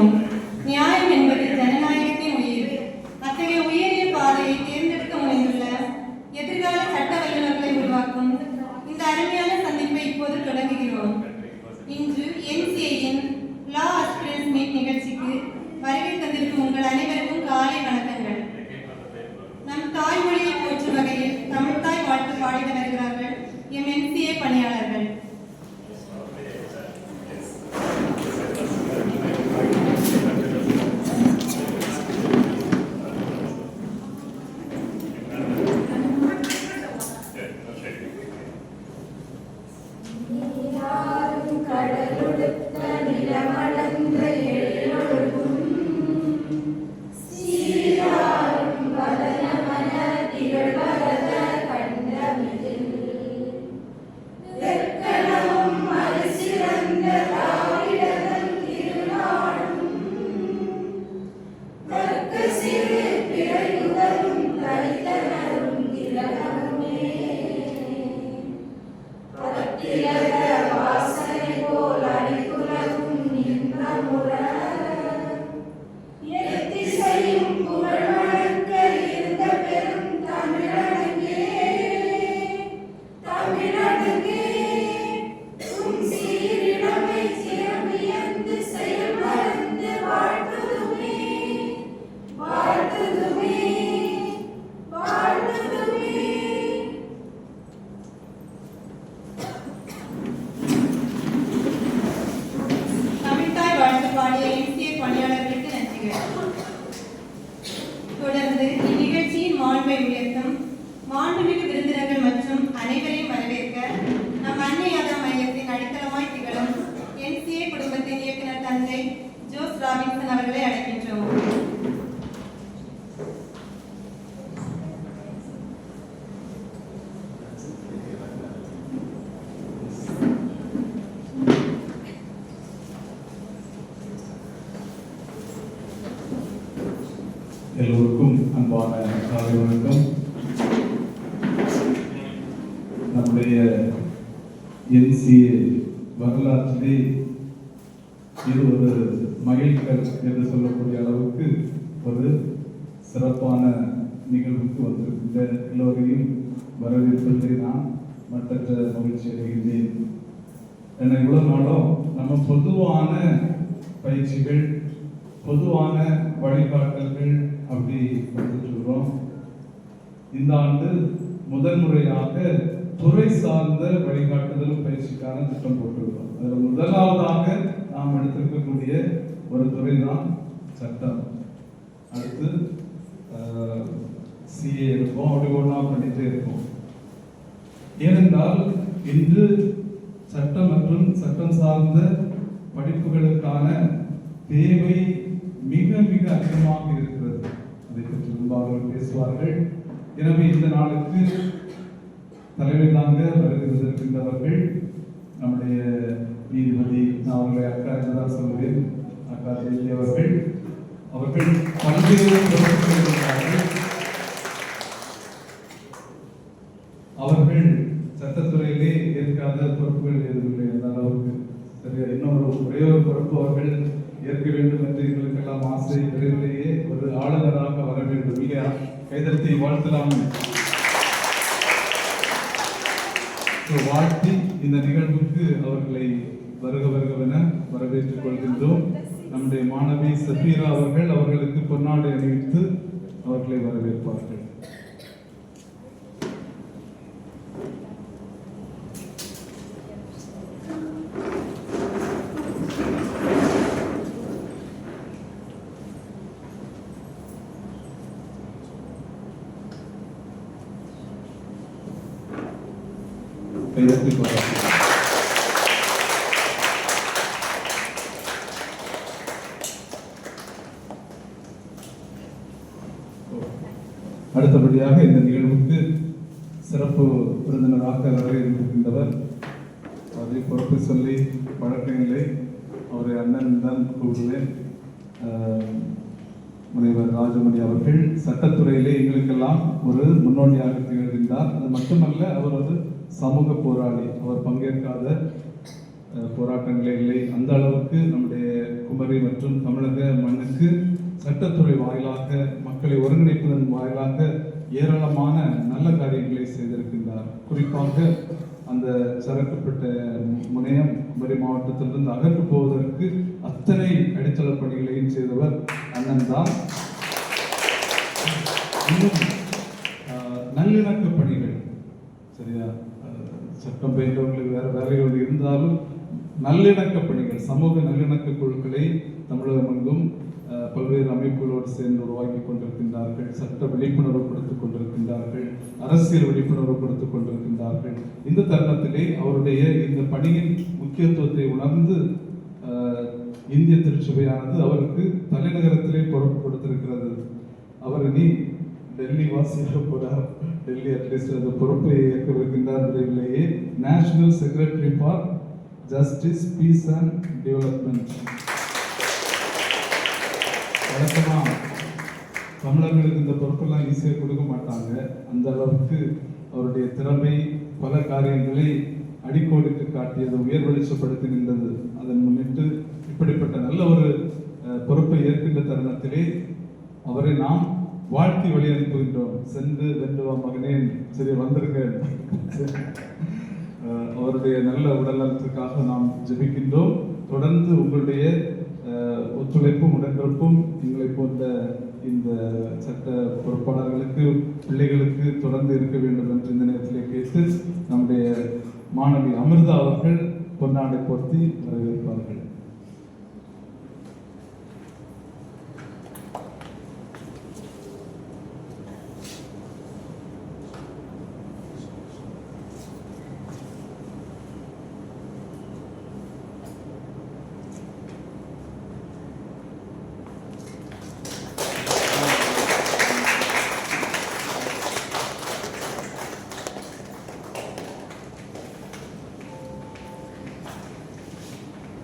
பேசுவோம். நியாயம் என்பது ஜனநாயகத்தின் உயிர். அத்தகைய உயரிய பாதையை தேர்ந்தெடுக்க முனைந்துள்ள எதிர்கால சட்ட வல்லுநர்களை உருவாக்கும் இந்த அருமையான சந்திப்பை இப்போது தொடங்குகிறோம். இன்று NCAயின் லா அஸ்பிரன்ஸ் மீட் நிகழ்ச்சிக்கு வருகை தந்திருக்கும் உங்கள் அனைவருக்கும் காலை வணக்கங்கள். நம் தாய்மொழியை போற்றும் வகையில் தமிழ்தாய் வாழ்த்து பாடிட வருகிறார்கள் எம் NCA பணியாளர்கள். தொடர்ந்து இந்நிகழ்ச்சியின் மாண்பை உயர்த்தும் மாண்புமிகு விருந்தினர்கள் மற்றும் அனைவரையும் வரவேற்க நம் அன்னை யாதா மையத்தின் அடித்தளமாய் திகழும் NCA குடும்பத்தின் இயக்குனர் தந்தை ஜோஸ் ராபின்சன் அவர்களை அழைக்கின்றோம். எல்லோருக்கும் அன்பான காலை வணக்கம். நம்முடைய NCA வரலாற்றிலே இது ஒரு மகிழ்கல் என்று சொல்லக்கூடிய அளவுக்கு ஒரு சிறப்பான நிகழ்வுக்கு வந்திருக்கின்ற எல்லோரையும் வரவேற்பதிலே நான் மற்றற்ற மகிழ்ச்சி அடைகின்றேன். ஏன்னா இவ்வளவு நாளும் நம்ம பொதுவான பயிற்சிகள், பொதுவான வழிகாட்டல்கள் அப்படி சொல்றோம். இந்த ஆண்டு முதல் முறையாக துறை சார்ந்த வழிகாட்டுதல் பயிற்சிக்கான திட்டம் போட்டிருக்கிறோம். அதில் முதலாவதாக நாம் எடுத்திருக்கக்கூடிய ஒரு துறை தான் சட்டம். அடுத்து CA இருக்கும், அப்படி ஒன்றா பண்ணிட்டே இருக்கும். ஏனென்றால் இன்று சட்டம் மற்றும் சட்டம் சார்ந்த படிப்புகளுக்கான தேவை மிக மிக அதிகமாக இருக்கிறது. அதை பற்றி முன்பாக பேசுவார்கள். எனவே இந்த நாளுக்கு தலைமை தாங்க வருகின்றவர்கள் நம்முடைய நீதிபதி, நான் அவர்களை அக்கா என்றுதான் சொல்வேன், அக்கா ஜெயந்தி அவர்கள். அவர்கள் பல்வேறு பொறுப்புகள், அவர்கள் சட்டத்துறையிலே ஏற்காத பொறுப்புகள் எதுவில்லை என்ற அளவுக்கு சரியா இன்னொரு ஒரே ஒரு பொறுப்பு அவர்கள் ஏற்க வேண்டும் என்று எங்களுக்கெல்லாம் ஆசை. விரைவிலேயே ஒரு ஆளுநராக வர வேண்டும் இல்லையா? கைதட்டி வாழ்த்தலாம். வாழ்த்தி இந்த நிகழ்வுக்கு அவர்களை வருக வருகவென வரவேற்றுக் கொள்கின்றோம். நம்முடைய மாணவி சபீரா அவர்கள் அவர்களுக்கு பொன்னாடை அணிவித்து அவர்களை வரவேற்பார்கள். அடுத்தபடியாக இந்த நிகழ்வுக்கு சிறப்பு விருந்தினராக வரவேற்கின்றவர், அதை பொறுப்பு சொல்லி வழக்கங்களை அவரை அண்ணன் தான் கூறுவேன், முனைவர் ராஜமணி அவர்கள். சட்டத்துறையிலே எங்களுக்கெல்லாம் ஒரு முன்னோடியாக திகழ்கின்றார். அது மட்டுமல்ல, அவர் ஒரு சமூக போராளி. அவர் பங்கேற்காத போராட்டங்களே இல்லை. அந்த அளவுக்கு நம்முடைய குமரி மற்றும் தமிழக மண்ணுக்கு சட்டத்துறை வாயிலாக மக்களை ஒருங்கிணைப்பதன் வாயிலாக ஏராளமான நல்ல காரியங்களை செய்திருக்கின்றார். குறிப்பாக அந்த சரக்குப்பட்ட முனையம் குமரி மாவட்டத்திலிருந்து அகற்று போவதற்கு அத்தனை அடித்தள பணிகளையும் செய்தவர் அண்ணன் தான். இன்னும் நல்லிணக்க பணிகள், சரியா, சட்டம் பயின்றவர்களுக்கு வேற வேலைகள் இருந்தாலும் நல்லிணக்க பணிகள், சமூக நல்லிணக்க குழுக்களை தமிழகம் எங்கும் பல்வேறு அமைப்புகளோடு சேர்ந்து உருவாக்கி கொண்டிருக்கின்றார்கள். சட்ட விழிப்புணர்வு கொடுத்துக் கொண்டிருக்கின்றார்கள், அரசியல் விழிப்புணர்வு கொடுத்துக் கொண்டிருக்கின்றார்கள். இந்த தருணத்திலே அவருடைய இந்த பணியின் முக்கியத்துவத்தை உணர்ந்து இந்திய திருச்சபையானது அவருக்கு தலைநகரத்திலே பொறுப்பு கொடுத்திருக்கிறது. அவர் இனி டெல்லி வாசியாக போறார். டெல்லி அட்லீஸ்ட் அந்த பொறுப்பை ஏற்கவிருக்கின்றார். விரைவிலேயே national secretary for justice, peace and development. வழக்கமா தமிழர்களுக்கு இந்த பொறுப்பெல்லாம் ஈஸியாக கொடுக்க மாட்டாங்க. அந்த அளவுக்கு அவருடைய திறமை பல காரியங்களை அடிக்கோடிட்டு காட்டியது, உயர் வெளிச்சப்படுத்துகின்றது. அதன் முன்னிட்டு இப்படிப்பட்ட நல்ல ஒரு பொறுப்பை ஏற்கின்ற தருணத்திலே அவரை நாம் வாழ்த்தி வழி அனுப்புகின்றோம். சென்று வென்று வா மகனே, சரி வந்திருக்க. அவருடைய நல்ல உடல்நலத்திற்காக நாம் ஜெபிக்கின்றோம். தொடர்ந்து உங்களுடைய ஒத்துழைப்பும் உடன்பிறப்பும் எங்களை போன்ற இந்த சட்ட பொறுப்பாளர்களுக்கு, பிள்ளைகளுக்கு தொடர்ந்து இருக்க வேண்டும் என்று இந்த நேரத்திலே கேட்டு நம்முடைய மாணவி அமிர்தா அவர்கள் பொன்னாடை போர்த்தி வரவேற்பார்கள்.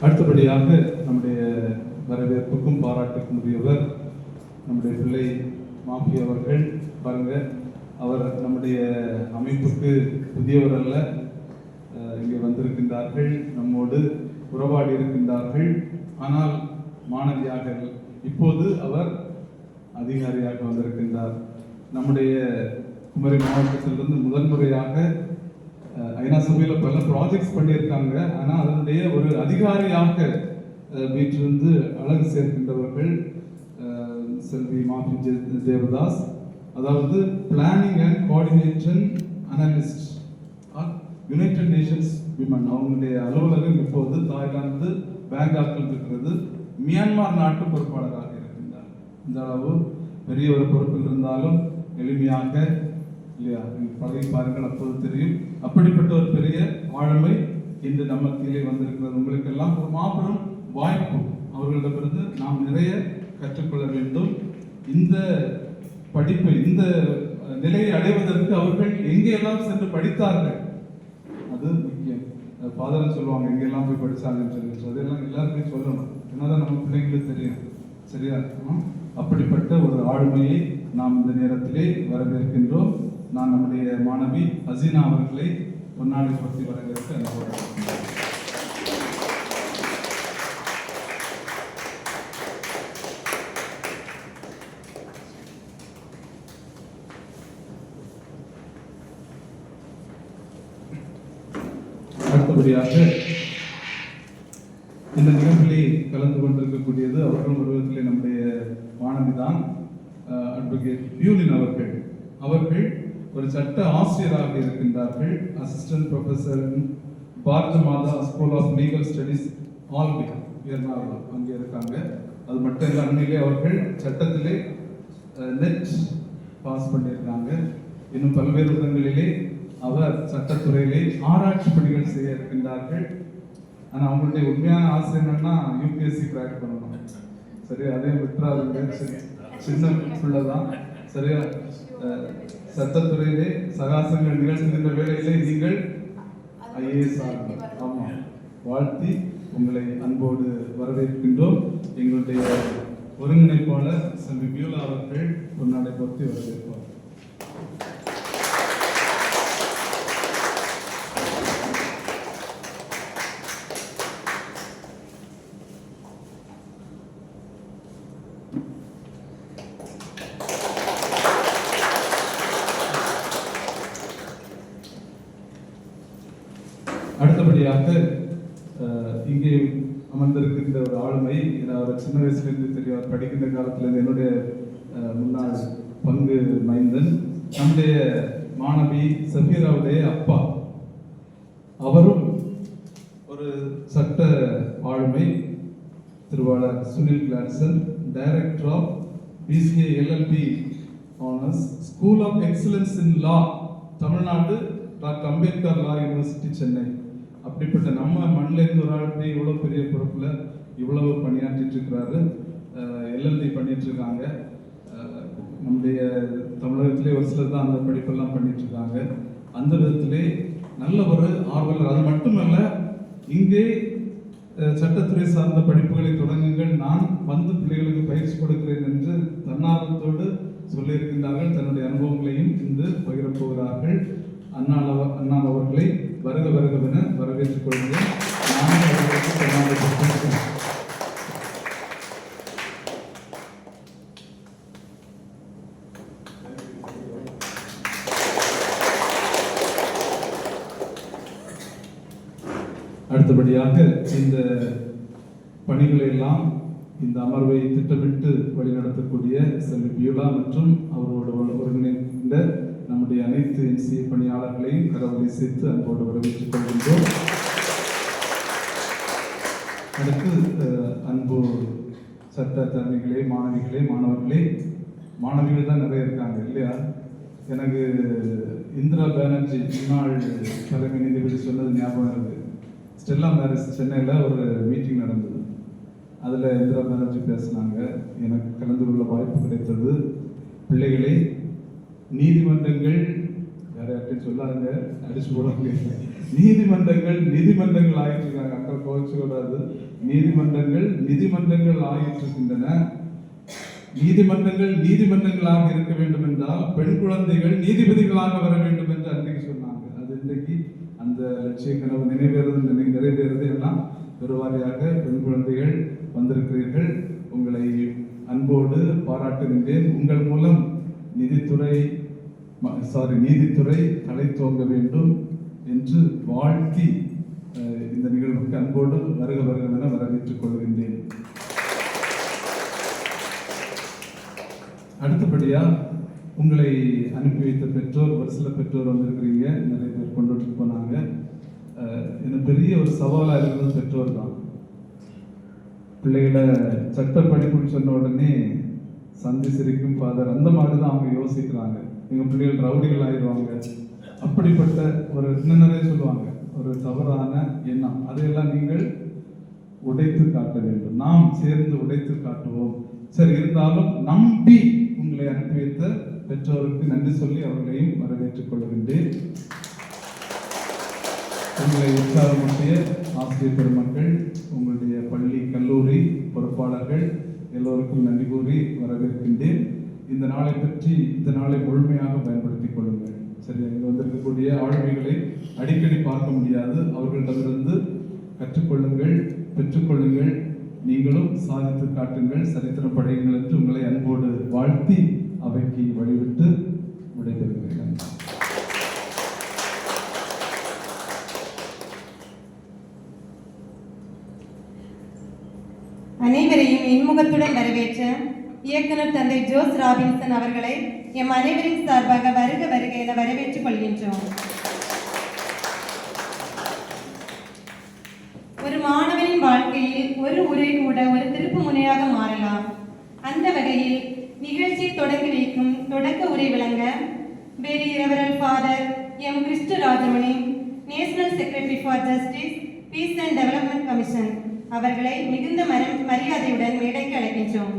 அடுத்தபடியாக நம்முடைய வரவேற்புக்கும் பாராட்டுக்கும் உரியவர் நம்முடைய பிள்ளை மாஃபி அவர்கள். பாருங்க, அவர் நம்முடைய அமைப்புக்கு புதியவர் அல்ல, இங்கே வந்திருக்கின்றார்கள், நம்மோடு உறவாடி இருக்கின்றார்கள். ஆனால் மாணவியாக இப்போது அவர் அதிகாரியாக வந்திருக்கின்றார். நம்முடைய குமரி மாவட்டத்திலிருந்து முதன்முறையாக ஐநா சபையில் பல ப்ராஜெக்ட்ஸ் பண்ணியிருக்காங்க. ஆனால் அதனுடைய ஒரு அதிகாரியாக வீட்டிலிருந்து அழகு சேர்க்கின்றவர்கள் செல்வி மாஃபி தேவதாஸ். அதாவது planning and coordination analyst United Nations women. அவங்களுடைய அலுவலகம் இப்போது தாய்லாந்து பேங்காக்கில் இருக்கிறது. மியான்மர் நாட்டு பொறுப்பாளராக இருக்கின்றார். இந்த அளவு பெரிய ஒரு பொறுப்பில் இருந்தாலும் எளிமையாக இல்லையா, பழகி பாருங்கள், அப்போது தெரியும். அப்படிப்பட்ட ஒரு பெரிய ஆளுமை இன்று நம்ம கீழே வந்திருக்கிறது. உங்களுக்கெல்லாம் ஒரு மாபெரும் வாய்ப்பு. அவர்களிடமிருந்து நாம் நிறைய கற்றுக்கொள்ள வேண்டும். இந்த படிப்பை, இந்த நிலையை அடைவதற்கு அவர்கள் எங்கெல்லாம் சென்று படித்தார்கள், அது முக்கியம். ஃபாதர் சொல்லுவாங்க எங்கெல்லாம் போய் படித்தாங்கன்னு சொல்லி, அதெல்லாம் எல்லாருக்கும் சொல்லணும். என்னதான் நம்ம பிள்ளைங்களுக்கு தெரியும். சரியா? அப்படிப்பட்ட ஒரு ஆளுமையை நாம் இந்த நேரத்திலே வரவேற்கின்றோம். நான் நம்முடைய மாணவி ஹசீனா அவர்களை பொன்னாடை போர்த்தி வரவேற்க அனுப்புகிறேன். அடுத்தபடியாக இந்த நிகழ்ச்சியை கலந்து கொண்டிருக்கக்கூடியது அவர்களும் ஒரு விதத்திலே நம்முடைய மாணவி தான், அட்வொகேட் பியூலின் அவர்கள். அவர்கள் ஒரு சட்ட ஆசிரியராக இருக்கின்றார்கள். Assistant professor Bharata Mata school of legal studies ஆல்பி எர்ணாகுளம் அங்கே இருக்காங்க. அது மட்டும் இல்லை, அண்மையிலே அவர்கள் சட்டத்திலே நெட் பாஸ் பண்ணியிருக்காங்க. இன்னும் பல்வேறு விதங்களிலே அவர் சட்டத்துறையிலே ஆராய்ச்சி பணிகள் செய்ய இருக்கின்றார்கள். ஆனால் அவங்களுடைய உண்மையான ஆசை என்னன்னா யூபிஎஸ்சி கிராக் பண்ணணும். சரியா? அதையும் விட்டுறாதுங்க, சின்ன பிள்ளைதான். சரியா? சட்டத்துறையிலே சகாசங்கள் நிகழ்த்துகின்ற வேலையிலே நீங்கள் ஐஏஎஸ் ஆகணும். ஆமாம், வாழ்த்தி உங்களை அன்போடு வரவேற்கின்றோம். எங்களுடைய ஒருங்கிணைப்பாளர் செல்வி பியூலா அவர்கள் பொன்னாடை போர்த்தி வரவேற்பார். அடுத்தபடியாக இங்கே அமர்ந்திருக்கின்ற ஒரு ஆளுமை, அவர் சின்ன வயசுலேருந்து தெரியும், அவர் படிக்கின்ற காலத்திலேருந்து என்னுடைய முன்னாள் பங்கு மைந்தன், நம்முடைய மாணவி சஃபீராவுடைய அப்பா. அவரும் ஒரு சட்ட ஆளுமை, திருவாளர் Sunil Gladson, director of BCA LLB honours, school of excellence in law, Tamil Nadu doctor Ambedkar law university, Chennai. அப்படிப்பட்ட நம்ம மண்ணிலேருந்து ஒரு ஆளுமே இவ்வளோ பெரிய பொறுப்பில் இவ்வளவு பணியாற்றிட்டு இருக்கிறாரு. LLB பண்ணிட்டு இருக்காங்க. நம்முடைய தமிழகத்திலே ஒரு சிலர் தான் அந்த படிப்பெல்லாம் பண்ணிட்டு இருக்காங்க. அந்த விதத்திலே நல்ல ஒரு ஆர்வலர். அது மட்டுமல்ல, இங்கே சட்டத்துறை சார்ந்த படிப்புகளை தொடங்குங்கள், நான் வந்து பிள்ளைகளுக்கு பயிற்சி கொடுக்கிறேன் என்று தன்னார்வத்தோடு சொல்லியிருக்கின்றார்கள். தன்னுடைய அனுபவங்களையும் இன்று பகிரப் போகிறார்கள். அண்ணா அவர்களை வருக வருகவென வரவேற்றுக் கொள்கிறேன். அடுத்தபடியாக இந்த பணிகளை எல்லாம் இந்த அமர்வை திட்டமிட்டு வழிநடத்தக்கூடிய செல்வி பியூலா மற்றும் அவரோடு ஒருங்கிணைந்த நம்முடைய அனைத்து NCA பணியாளர்களையும் கரவொலி சேர்த்து அன்போடு வரவேற்றுக் கொள்கின்றோம். அடுத்து அன்பு சட்டத்தரணிகளே, மாணவிகளே, மாணவர்களே, மாணவிகள் தான் நிறைய இருக்காங்க இல்லையா? எனக்கு இந்திரா பானர்ஜி முன்னாள் தலைமை நீதிபதி சொன்னது ஞாபகம் இருக்கு. ஸ்டெல்லா மேரிஸ் சென்னையில் ஒரு மீட்டிங் நடந்தது. அதில் இந்திரா பானர்ஜி பேசினாங்க. எனக்கு கலந்து கொள்ள வாய்ப்பு கிடைத்தது. பிள்ளைகளை நீதிமன்றங்கள் யாரையாட்டையும் சொல்லாங்க, அடிச்சு போட முடியாது. நீதிமன்றங்கள் ஆகிட்டு இருக்காங்க. அக்கா கோச்சு கூடாது. நீதிமன்றங்கள் ஆகிட்டு இருக்கின்றன. நீதிமன்றங்களாக இருக்க வேண்டும் என்றால் பெண் குழந்தைகள் நீதிபதிகளாக வர வேண்டும் என்று அன்றைக்கு சொன்னாங்க. அது இன்றைக்கு அந்த லட்சிய கனவு நிறைவேறது எல்லாம் பெருவாரியாக பெண் குழந்தைகள் வந்திருக்கிறீர்கள். உங்களை அன்போடு பாராட்டுகின்றேன். உங்கள் மூலம் நீதித்துறை தலை தோங்க வேண்டும் என்று வாழ்த்தி இந்த நிகழ்வுக்கு அன்போடு வருக வருகவென வரவேற்றுக் கொள்கின்றேன். அடுத்தபடியா உங்களை அனுப்பி வைத்த பெற்றோர், ஒரு சில பெற்றோர் வந்திருக்கிறீங்க, நிறைய பேர் கொண்டுட்டு போனாங்க. எனக்கு பெரிய ஒரு சவாலாக இருக்கிறது பெற்றோர் தான். பிள்ளைகளை சட்ட படிப்புன்னு சொன்ன உடனே சந்தி சிரிக்கும் ஃபாதர் அந்த மாதிரி தான் அவங்க யோசிக்கிறாங்க. எங்கள் பிள்ளைகள் ரவுடிகள் ஆயிடுவாங்க, அப்படிப்பட்ட ஒரு இன்னும் நிறைய சொல்லுவாங்க. ஒரு தவறான எண்ணம். அதையெல்லாம் நீங்கள் உடைத்து காட்ட வேண்டும். நாம் சேர்ந்து உடைத்து காட்டுவோம். சரி, இருந்தாலும் நம்பி உங்களை அனுப்பி வைத்த பெற்றோருக்கு நன்றி சொல்லி அவர்களையும் வரவேற்றுக் கொள்கின்றேன். உங்களை உற்சாகமூட்டிய ஆசிரியர் பெருமக்கள், உங்களுடைய பள்ளி கல்லூரி பொறுப்பாளர்கள் எல்லோருக்கும் நன்றி கூறி வரவேற்கின்றேன். இந்த நாளை முழுமையாக பயன்படுத்திக் கொள்ளுங்கள். சரி, இங்கே வந்திருக்கக்கூடிய ஆளுமைகளை அடிக்கடி பார்க்க முடியாது. அவர்களிடமிருந்து கற்றுக்கொள்ளுங்கள், பெற்றுக்கொள்ளுங்கள். நீங்களும் சாதித்து காட்டுங்கள், சரித்திரம் படையுங்கள் என்று உங்களை அன்போடு வாழ்த்தி அவைக்கு வழிவிட்டு விடைபெறுகிறேன். அனைவரையும் இன்முகத்துடன் வரவேற்ற இயக்குனர் தந்தை ஜோஸ் ராபின்சன் அவர்களை எம் அனைவரின் சார்பாக வருக வருக என வரவேற்றுக் கொள்கின்றோம். ஒரு மாணவனின் வாழ்க்கையில் ஒரு உரை கூட ஒரு திருப்பு முனையாக மாறலாம். அந்த வகையில் நிகழ்ச்சியை தொடங்கி வைக்கும் தொடக்க உரை வழங்க வேறு இரவரல் father M Kristu Rajamani, national secretary for justice, peace and development commission அவர்களை மிகுந்த மரியாதையுடன் மேடைக்கு அழைக்கின்றோம்.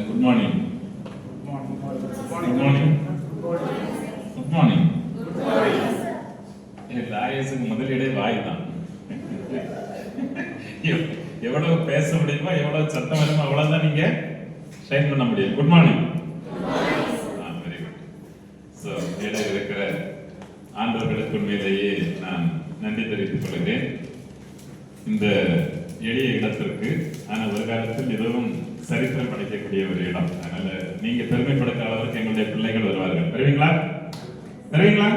Good morning. லாயர்ஸுக்கு முதலிடே வாய் தான். எவ்வளவு பேச முடியுமோ, எவ்வளவு சத்தம் வேணுமோ அவ்வளவுதான் நீங்க ஷைன் பண்ண முடியும். Good morning. Very good. So இடையே இருக்கிற ஆண்டவர்களுக்கு உண்மையிலேயே நான் நன்றி தெரிவித்துக் கொள்கிறேன். இந்த எளிய இடத்திற்கு ஆனா ஒரு காலத்தில் இதுவும் சரித்திரம் படைக்கக்கூடிய ஒரு இடம். அதனால நீங்க பெருமைப்படுத்த அளவுக்கு எங்களுடைய பிள்ளைகள் வருவார்கள். வருவீங்களா? வருவீங்களா?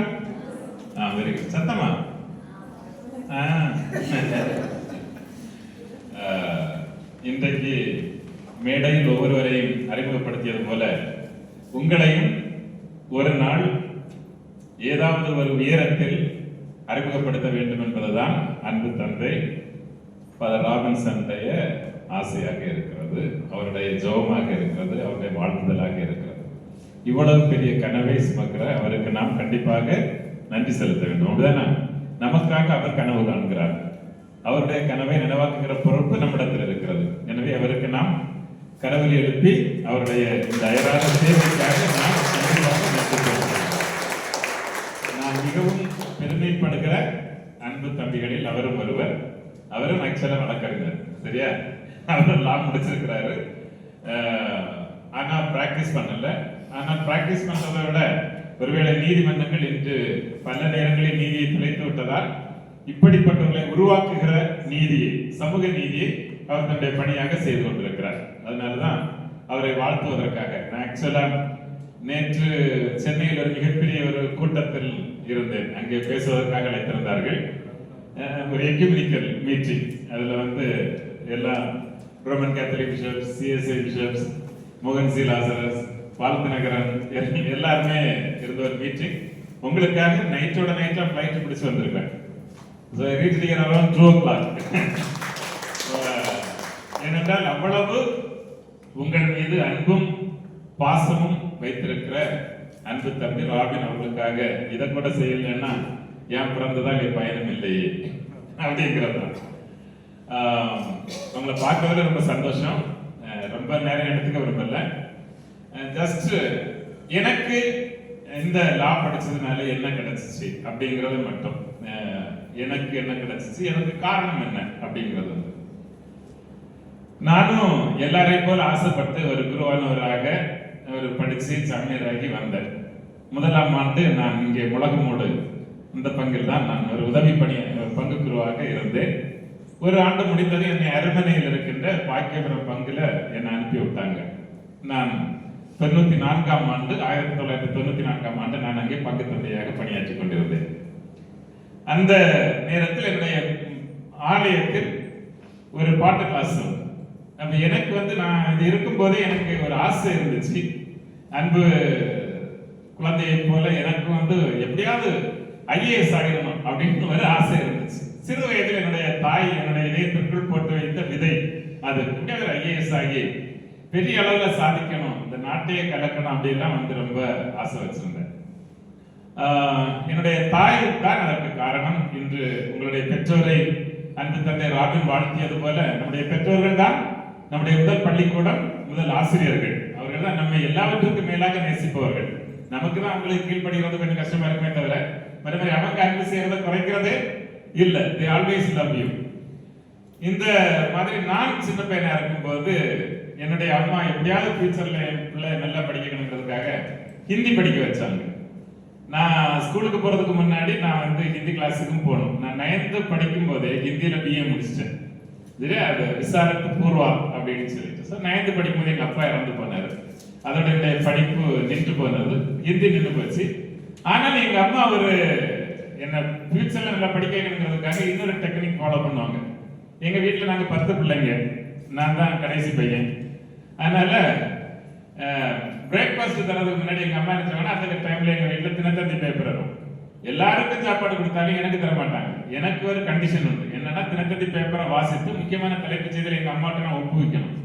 Very good. சத்தமா? இன்றைக்கு மேடையில் ஒவ்வொருவரையும் அறிமுகப்படுத்தியது போல உங்களையும் ஒரு நாள் ஏதாவது ஒரு உயரத்தில் அறிமுகப்படுத்த வேண்டும் என்பதுதான் அன்பு தந்தை ஃபாதர் ராபின்சனுடைய ஆசையாக இருக்கிறது, அவருடைய ஜெபமாக இருக்கிறது, அவருடைய வாழ்த்துதலாக இருக்கிறது. இவ்வளவு பெரிய கனவை சுமக்கிற அவருக்கு நாம் கண்டிப்பாக நன்றி செலுத்த வேண்டும். அப்படிதானே? நமக்காக அவர் கனவு காண்கிறார். அவருடைய கனவை நினைவாக்குகிற பொறுப்பு நம்மிடத்தில் இருக்கிறது. எனவே அவருக்கு நாம் கனவில் எழுப்பி அவருடைய இந்த அயராத சேவைக்காக நாம் கண்டிப்பாக நன்றி செலுத்துகிறோம். நான் மிகவும் பெருமைப்படுகிற அன்பு தம்பிகளில் அவரும் ஒருவர். அவரும் ஆக்சுவலா வழக்கறிஞர். சரியா? அவர் லா முடிச்சிருக்கிறாரு. ஆனா பிராக்டிஸ் பண்ணல. ஆனா பிராக்டிஸ் பண்றதை விட ஒருவேளை நீதிமன்றங்கள் இன்று பல நேரங்களில் நீதியை துளைத்து விட்டதால் இப்படிப்பட்டவர்களை உருவாக்குகிற நீதியை, சமூக நீதியை அவர் தன்னுடைய பணியாக செய்து கொண்டிருக்கிறார். அதனாலதான் அவரை வாழ்த்துவதற்காக நான் ஆக்சுவலா நேற்று சென்னையில் ஒரு மிகப்பெரிய ஒரு கூட்டத்தில் இருந்தேன். அங்கே பேசுவதற்காக அழைத்திருந்தார்கள். ஒரு எக்யூமெனிக்கல் மீட்டிங். அதுல எல்லா Roman Catholic bishops, CSI bishops, மோகன் சி லாசரஸ், வாழ்த்து நகரன் எல்லாருமே இருந்த ஒரு மீட்டிங். உங்களுக்காக நைட்டோட நைட்டா ஃபிளைட் பிடிச்சு வந்திருக்கேன். So I reached here around 2 o'clock. ஏனென்றால் அவ்வளவு உங்கள் மீது அன்பும் பாசமும் வைத்திருக்கிற அன்பு தம்பி ராபின் அவர்களுக்காக இதை கூட செய்யலைன்னா ஏன் பிறந்ததான் என் பயணம் இல்லையே அப்படிங்கிறது. உங்களை பார்க்கறதுல ரொம்ப சந்தோஷம். ரொம்ப நேரம் எடுத்துக்க விரும்பல. ஜஸ்ட் எனக்கு இந்த லா படிச்சதுனால என்ன கிடைச்சிச்சு அப்படிங்கறது மட்டும். எனக்கு என்ன கிடைச்சிச்சு, எனக்கு காரணம் என்ன அப்படிங்கிறது. நானும் எல்லாரையும் போல ஆசைப்பட்டு ஒரு குருவானவராக ஒரு படிச்சு சாமியாராகி வந்தேன். முதலாம் ஆண்டு நான் இங்கே முழகுமூடு இந்த பங்கில் தான் நான் ஒரு உதவி பங்கு குருவாக இருந்தேன். ஒரு ஆண்டு முடிந்தது என்னை அரண்மனையில் இருக்கின்ற பாக்கியபுரம் பங்குல என்னை அனுப்பி விட்டாங்க. நான் 1994ஆம் ஆண்டு நான் அங்கே பங்கு தந்தையாக பணியாற்றி கொண்டிருந்தேன். அந்த நேரத்தில் என்னுடைய ஆலயத்தில் ஒரு பாட்டு கிளாஸ். அப்ப எனக்கு நான் இது இருக்கும் போதே எனக்கு ஒரு ஆசை இருந்துச்சு. அன்பு குழந்தையை போல எனக்கு எப்படியாவது ஐஏஎஸ் ஆகிடணும் அப்படின்னு ஒரு ஆசை இருந்துச்சு. சிறு வயதில் என்னுடைய தாய் என்னுடைய இதயத்திற்குள் போட்டு வைத்த விதை அது எப்படியாவது ஐஏஎஸ் ஆகி பெரிய அளவுல சாதிக்கணும், இந்த நாட்டையே கலக்கணும் அப்படின்லாம் ரொம்ப ஆசை வச்சிருந்தேன். என்னுடைய தாய் தான் அதற்கு காரணம். இன்று உங்களுடைய பெற்றோரை அன்பு தந்தை ராபின் வாழ்த்தியது போல நம்முடைய பெற்றோர்கள் தான் நம்முடைய முதல் பள்ளிக்கூடம், முதல் ஆசிரியர்கள். அவர்கள் தான் நம்மை எல்லாவற்றுக்கும் மேலாக நேசிப்பவர்கள். நமக்கு தான் அவங்களுக்கு கீழ்படுகிறது கொஞ்சம் கஷ்டமா இருக்குமே தவிர மறுபடி அவங்க அன்பு செய்யறதை குறைக்கிறதே இல்லை. they always love you. இந்த மாதிரி நான் சின்ன பையனா இருக்கும்போது என்னுடைய அம்மா எப்படியாவது ஃபியூச்சர்ல என் பிள்ளை நல்லா படிக்கணுங்கிறதுக்காக ஹிந்தி படிக்க வச்சாங்க. நான் ஸ்கூலுக்கு போறதுக்கு முன்னாடி நான் ஹிந்தி கிளாஸுக்கும் போகணும். நான் 9th படிக்கும் போதே ஹிந்தியில பிஏ முடிச்சிட்டேன். அது விசாரத்து பூர்வா அப்படின்னு சொல்லிட்டு. ஸோ 9th படிக்கும் போது எங்க அப்பா இறந்து போனாரு. அதோட என்னுடைய படிப்பு நின்று போனது, ஹிந்தி நின்று போச்சு. ஆனால் எங்க அம்மா என்ன ஃபியூச்சர்ல நல்லா படிக்க வைக்கணுங்கிறதுக்காக இன்னொரு டெக்னிக் ஃபாலோ பண்ணுவாங்க. எங்க வீட்டுல நாங்க 10 பிள்ளைங்க, நான் தான் கடைசி பையன். அதனால பிரேக்ஃபாஸ்ட் தரதுக்கு முன்னாடி எங்க அம்மா என்ன அந்த டைம்ல எங்க வீட்டுல தினத்தந்தி பேப்பர் வரும். எல்லாருக்கும் சாப்பாடு கொடுத்தாலும் எனக்கு தர மாட்டாங்க. எனக்கு ஒரு கண்டிஷன் உண்டு. என்னன்னா தினத்தந்தி பேப்பரை வாசித்து முக்கியமான தலைப்பு செய்தியில் எங்க அம்மாட்ட நான் ஒப்புவிக்கணும்.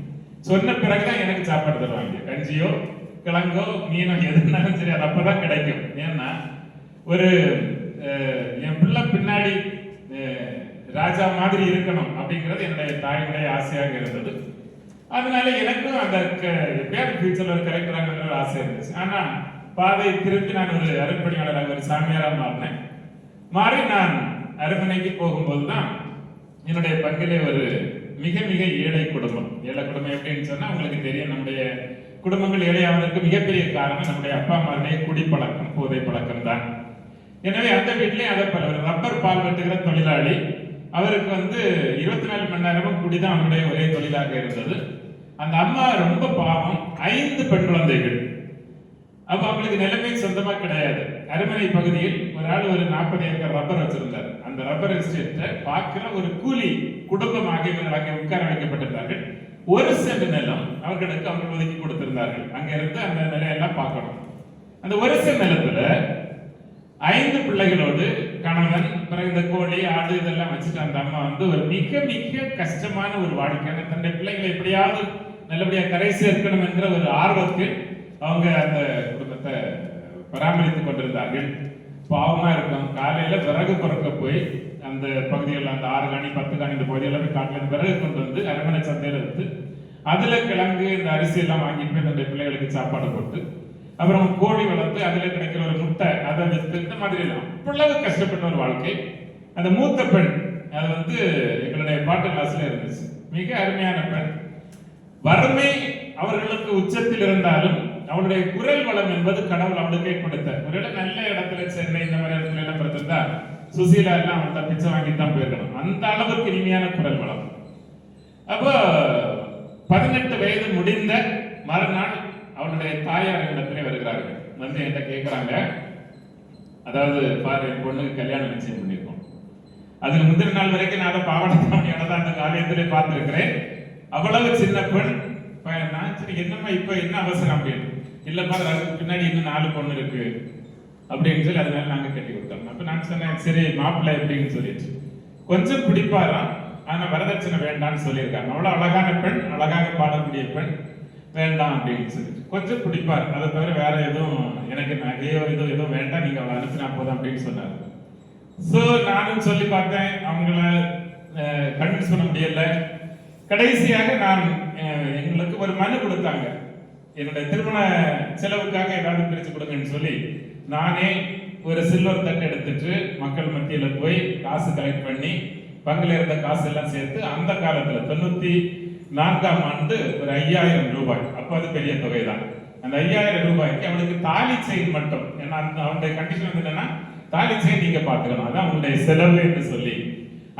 சொன்ன பிறகுதான் எனக்கு சாப்பாடு தருவாங்க. கஞ்சியோ கிழங்கோ மீனோ எதுனாலும் சரி, அது அப்பதான் கிடைக்கும். ஏன்னா என் பிள்ளை பின்னாடி ராஜா மாதிரி இருக்கணும் அப்படிங்கிறது என்னுடைய தாயினுடைய ஆசையாக இருந்தது. அதனால எனக்கும் அந்த எப்படியாவது ஃபியூச்சர்ல ஒரு கலெக்டராக ஒரு ஆசை இருந்துச்சு. ஆனா பாதை திருப்பி நான் ஒரு அருட்பணியாளராக ஒரு சாமியாராக மாறினேன். மாறி நான் அரண்மனைக்கு போகும்போது தான் என்னுடைய பங்கிலே ஒரு மிக மிக ஏழை குடும்பம். ஏழை குடும்பம் எப்படின்னு சொன்னா உங்களுக்கு தெரியும், நம்முடைய குடும்பங்கள் ஏழையாவதற்கு மிகப்பெரிய காரணம் நம்முடைய அப்பா அம்மாவுடைய குடிப்பழக்கம், போதை பழக்கம் தான். எனவே அந்த வீட்டிலே அதை ஒரு ரப்பர் பால் வெட்டுகிற தொழிலாளி, அவருக்கு வந்து 24 மணி நேரமும் குடிதான் அவருடைய ஒரே தொழிலாக இருந்தது. அந்த அம்மா ரொம்ப பாவம், 5 பெண் குழந்தைகள். அப்ப அவங்களுக்கு நிலைமை சொந்தமா கிடையாது. அரண்மனை பகுதியில் ஒரு ஆள் ஒரு 40 ஏக்கர் ரப்பர் வச்சிருந்தார். அந்த ரப்பர் எஸ்டேட்டை பார்க்கிற ஒரு கூலி குடும்பமாக இவர்கள் அங்கே உட்கார வைக்கப்பட்டிருந்தார்கள். 1 சென்ட் நிலம் அவர்களுக்கு அவர்கள் ஒதுக்கி கொடுத்திருந்தார்கள். அங்க இருந்து அந்த நிலையெல்லாம் பார்க்கணும். அந்த 1 சென்ட் நிலத்துல 5 பிள்ளைகளோடு கணவன், பிறகு இந்த கோழி, ஆடு இதெல்லாம் வச்சுட்டு அந்த அம்மா வந்து ஒரு மிக மிக கஷ்டமான ஒரு வாழ்க்கையான தன்னுடைய பிள்ளைகளை எப்படியாவது நல்லபடியா கரை சேர்க்கணும் என்கிற ஒரு ஆர்வத்தில் அவங்க அந்த குடும்பத்தை பராமரித்துக் கொண்டிருந்தார்கள். பாவமா இருக்கும். காலையில விறகு பொறுக்க போய் அந்த பகுதிகளில் அந்த 6 காணி 10 காணி இந்த பகுதியில் போய் காட்டில விறகு கொண்டு வந்து அரண்மனை சந்தையில விட்டு அதுல கிழங்கு இந்த அரிசி எல்லாம் வாங்கிட்டு போய் அந்த பிள்ளைகளுக்கு சாப்பாடு போட்டு அப்புறம் கோழி வளர்த்து அதுல கிடைக்கிற ஒரு முட்டை அதை வித்து இந்த மாதிரி எல்லாம் அவ்வளவு கஷ்டப்பட்ட ஒரு வாழ்க்கை. அந்த மூத்த பெண் அது வந்து எங்களுடைய பாட்டு கிளாஸ்ல இருந்துச்சு. மிக அருமையான பெண். வறுமை அவர்களுக்கு உச்சத்தில் இருந்தாலும் அவளுடைய குரல் வளம் என்பது கடவுள் அவளுக்கே கொடுத்த ஒரு நல்ல இடத்துல சென்னை இந்த மாதிரி இடத்துல எல்லாம் பிறந்திருந்தா சுசீலா எல்லாம் அவன் பிச்சை வாங்கித்தான் போயிருக்கணும். அந்த அளவுக்கு இனிமையான குரல் வளம். அப்போ 18 வயது முடிந்த மறுநாள் அவனுடைய தாயார் இடத்திலே வருகிறார்கள். வந்து என்கிட்ட கேட்கிறாங்க, அதாவது பாரு என் பொண்ணுக்கு கல்யாணம் நிச்சயம் பண்ணிருக்கோம். அதுக்கு முந்தின நாள் வரைக்கும் நான் அதை பாவாடை தாவணியோட தான் அந்த காலையத்திலே பார்த்திருக்கிறேன். அவ்வளவு சின்ன பெண். நான் சரி என்னம்மா இப்ப என்ன அவசரம் அப்படின்னு, இல்லப்பா அதுக்கு பின்னாடி இன்னும் 4 பொண்ணு இருக்கு அப்படின்னு சொல்லி அதனால நாங்க கட்டி கொடுத்தோம். அப்ப நான் சொன்னேன் சரி மாப்பிள்ளை அப்படின்னு சொல்லிட்டு கொஞ்சம் குடிப்பாராம், ஆனா வரதட்சணை வேண்டாம்னு சொல்லியிருக்காங்க. அவ்வளவு அழகான பெண், அழகாக பாடக்கூடிய பெண், வேண்டாம் அப்படின்னு சொல்லிட்டு கொஞ்சம் குடிப்பார். அதை தவிர வேற எதுவும் எனக்கு நகையோ எதுவும் வேண்டாம், நீங்க அவளை அனுப்பினா போதும் அப்படின்னு சொன்னார். சோ நானும் சொல்லி பார்த்தேன், அவங்கள கன்வின்ஸ் பண்ண முடியல. கடைசியாக நான் எங்களுக்கு ஒரு மனு கொடுத்தாங்க, என்னுடைய திருமண செலவுக்காக ஏதாவது பிரிச்சு கொடுங்கன்னு சொல்லி நானே ஒரு சில்வர் தட்டு எடுத்துட்டு மக்கள் மத்தியில போய் காசு கலெக்ட் பண்ணி பங்குல இருந்த காசு எல்லாம் சேர்த்து அந்த காலத்துல 94ஆம் ஆண்டு ஒரு 5000 ரூபாய், அப்ப அது பெரிய தொகை தான். அந்த 5000 ரூபாய்க்கு அவனுக்கு தாலி செயின் மட்டும், ஏன்னா அவனுடைய கண்டிஷன் வந்து என்னன்னா தாலி செயின் நீங்க பாத்துக்கணும், அதான் உங்களுடைய செலவு என்று சொல்லி